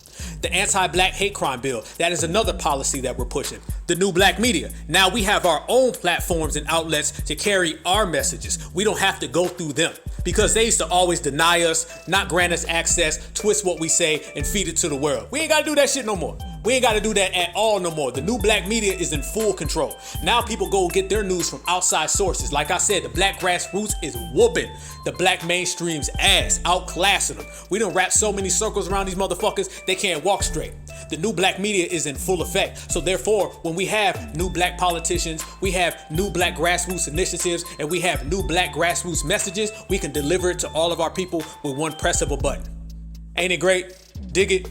The anti-black hate crime bill, that is another policy that we're pushing. The new black media, now we have our own platforms and outlets to carry our messages. We don't have to go through them, because they used to always deny us, not grant us access, twist what we say, and feed it to the world. We ain't gotta do that shit no more. We ain't gotta do that at all no more. The new black media is in full control. Now people go get their news from outside sources. Like I said, the black grassroots is whooping the black mainstream's ass, outclassing them. We done wrap so many circles around these motherfuckers, they can't walk straight. The new black media is in full effect. So therefore, when we have new black politicians, we have new black grassroots initiatives, and we have new black grassroots messages, we can deliver it to all of our people with one press of a button. Ain't it great? Dig it?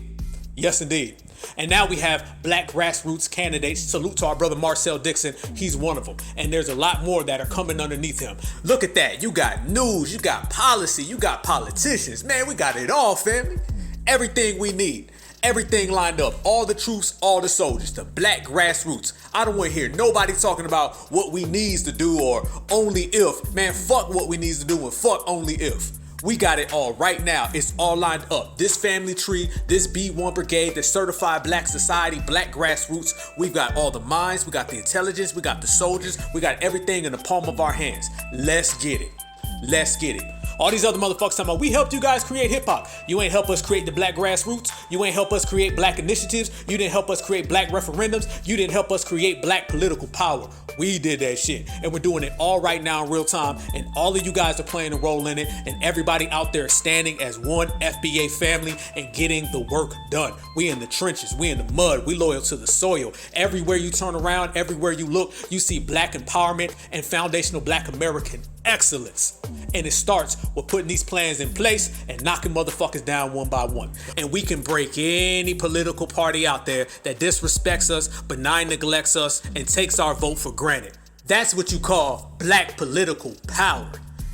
Yes, indeed. And now we have black grassroots candidates. Salute to our brother Marcel Dixon. He's one of them. And there's a lot more that are coming underneath him. Look at that. You got news, you got policy, you got politicians. Man, we got it all, family. Everything we need. Everything lined up. All the troops, all the soldiers. The black grassroots. I don't want to hear nobody talking about what we needs to do or only if. Man, fuck what we needs to do and fuck only if. We got it all right now. It's all lined up. This family tree, this B1 Brigade, the certified black society, black grassroots. We've got all the minds, we got the intelligence, we got the soldiers, we got everything in the palm of our hands. Let's get it. Let's get it. All these other motherfuckers talking about, we helped you guys create hip hop. You ain't help us create the black grassroots. You ain't help us create black initiatives. You didn't help us create black referendums. You didn't help us create black political power. We did that shit. And we're doing it all right now in real time. And all of you guys are playing a role in it. And everybody out there is standing as one FBA family and getting the work done. We in the trenches. We in the mud. We loyal to the soil. Everywhere you turn around, everywhere you look, you see black empowerment and foundational black American excellence. And it starts with putting these plans in place and knocking motherfuckers down one by one. And we can break any political party out there that disrespects us, benign neglects us, and takes our vote for granted. That's what you call black political power,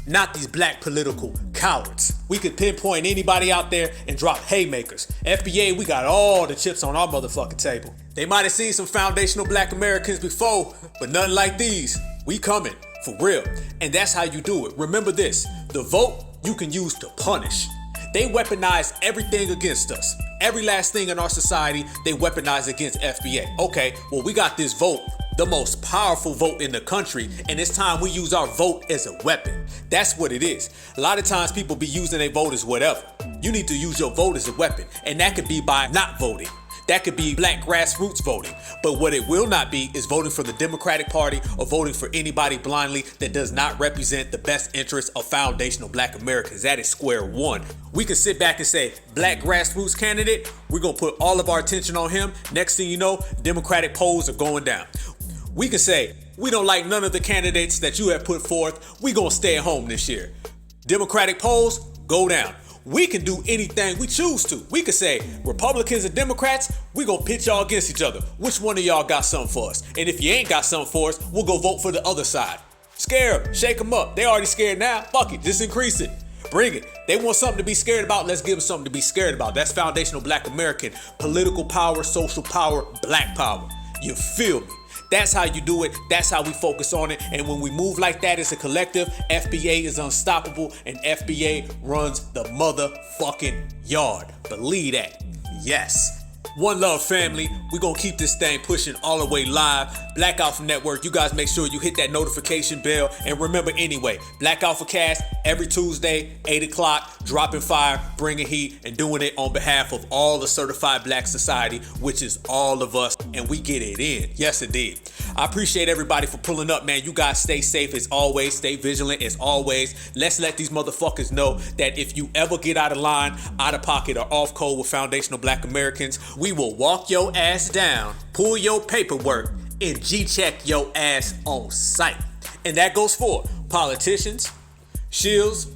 not these black political cowards. We could pinpoint anybody out there and drop haymakers. FBA, we got all the chips on our motherfucking table. They might have seen some foundational black Americans before, but nothing like these. We coming. For real. And that's how you do it. Remember this, the vote you can use to punish. They weaponize everything against us. Every last thing in our society, they weaponize against FBA. Okay, well, we got this vote, the most powerful vote in the country, and it's time we use our vote as a weapon. That's what it is. A lot of times people be using their vote as whatever. You need to use your vote as a weapon, and that could be by not voting. That could be black grassroots voting. But what it will not be is voting for the Democratic Party or voting for anybody blindly that does not represent the best interests of foundational black Americans. That is square one. We can sit back and say, black grassroots candidate, we're going to put all of our attention on him. Next thing you know, Democratic polls are going down. We can say, we don't like none of the candidates that you have put forth. We're going to stay at home this year. Democratic polls go down. We can do anything we choose to. We could say, Republicans and Democrats, we gonna pitch y'all against each other. Which one of y'all got something for us? And if you ain't got something for us, we'll go vote for the other side. Scare them, shake them up. They already scared now. Fuck it, just increase it. Bring it. They want something to be scared about. Let's give them something to be scared about. That's foundational black American. Political power, social power, black power. You feel me? That's how you do it. That's how we focus on it. And when we move like that as a collective, FBA is unstoppable and FBA runs the motherfucking yard. Believe that. Yes. One love, family. We're going to keep this thing pushing all the way live. Black Alpha Network, you guys make sure you hit that notification bell. And remember anyway, Black AlphaCast every Tuesday, 8 o'clock, dropping fire, bringing heat, and doing it on behalf of all the certified black society, which is all of us, and we get it in. Yes, indeed. I appreciate everybody for pulling up, man. You guys stay safe as always. Stay vigilant as always. Let's let these motherfuckers know that if you ever get out of line, out of pocket, or off code with foundational black Americans, we will walk your ass down, pull your paperwork, and G-check your ass on sight. And that goes for politicians, Shills,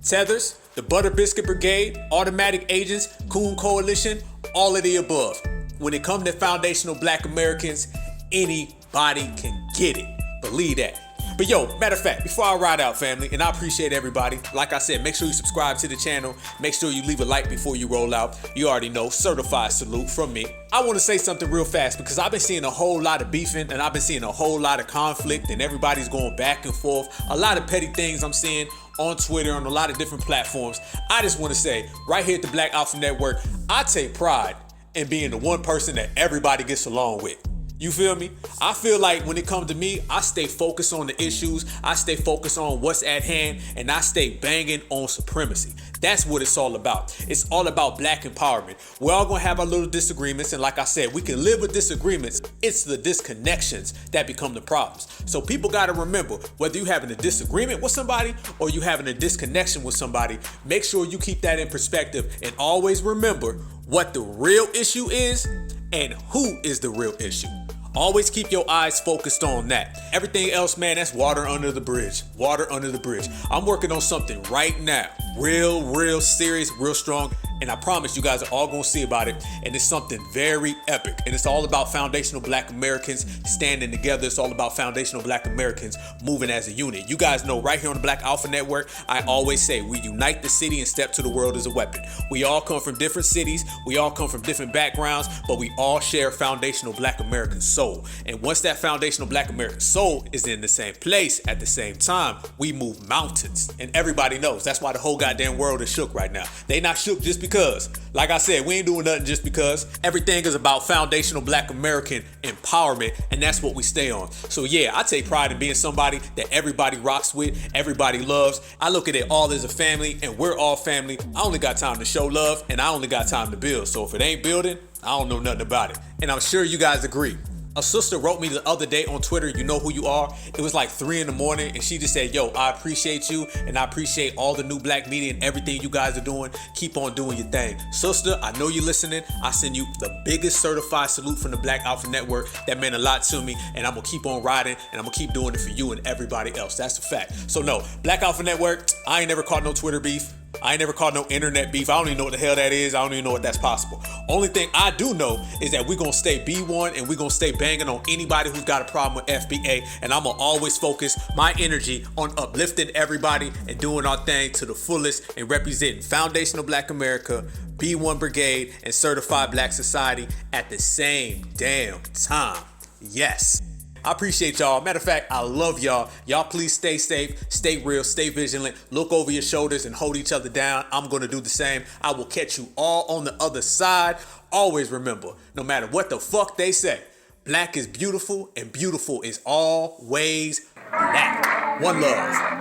Tethers, the Butter Biscuit Brigade, Automatic Agents, Coon Coalition, all of the above. When it comes to foundational black Americans, anybody can get it. Believe that. But yo, matter of fact, before I ride out, family, and I appreciate everybody, like I said, make sure you subscribe to the channel. Make sure you leave a like before you roll out. You already know, certified salute from me. I want to say something real fast because I've been seeing a whole lot of beefing and I've been seeing a whole lot of conflict and everybody's going back and forth. A lot of petty things I'm seeing on Twitter, on a lot of different platforms. I just want to say, right here at the Black Alpha Network, I take pride in being the one person that everybody gets along with. You feel me? I feel like when it comes to me, I stay focused on the issues, I stay focused on what's at hand, and I stay banging on supremacy. That's what it's all about. It's all about black empowerment. We're all gonna have our little disagreements, and like I said, we can live with disagreements. It's the disconnections that become the problems. So people gotta remember, whether you're having a disagreement with somebody or you having a disconnection with somebody, make sure you keep that in perspective and always remember what the real issue is and who is the real issue. Always keep your eyes focused on that. Everything else, man, that's water under the bridge. Water under the bridge. I'm working on something right now. Real serious, real strong. And I promise you guys are all gonna see about it. And it's something very epic. And it's all about foundational black Americans standing together. It's all about foundational black Americans moving as a unit. You guys know right here on the Black Alpha Network, I always say we unite the city and step to the world as a weapon. We all come from different cities. We all come from different backgrounds, but we all share foundational black American soul. And once that foundational black American soul is in the same place at the same time, we move mountains. And everybody knows that's why the whole goddamn world is shook right now. They not shook just because, like I said, we ain't doing nothing just because. Everything is about foundational black American empowerment, and that's what we stay on. So yeah, I take pride in being somebody that everybody rocks with, everybody loves. I look at it all as a family, and we're all family. I only got time to show love, and I only got time to build. So if it ain't building, I don't know nothing about it. And I'm sure you guys agree. A sister wrote me the other day on Twitter, you know who you are. It was like 3 a.m, and she just said, yo, I appreciate you, and I appreciate all the new black media and everything you guys are doing. Keep on doing your thing. Sister, I know you're listening. I send you the biggest certified salute from the Black Alpha Network. That meant a lot to me, and I'm gonna keep on riding, and I'm gonna keep doing it for you and everybody else. That's a fact. So no, Black Alpha Network, I ain't never caught no Twitter beef. I ain't never caught no internet beef. I don't even know what the hell that is. I don't even know what that's possible. Only thing I do know is that we're going to stay B1 and we're going to stay banging on anybody who's got a problem with FBA. And I'm going to always focus my energy on uplifting everybody and doing our thing to the fullest and representing foundational black America, B1 Brigade, and certified black society at the same damn time. Yes. I appreciate y'all. Matter of fact, I love y'all. Y'all please stay safe, stay real, stay vigilant, look over your shoulders and hold each other down. I'm going to do the same. I will catch you all on the other side. Always remember, no matter what the fuck they say, black is beautiful and beautiful is always black. One love.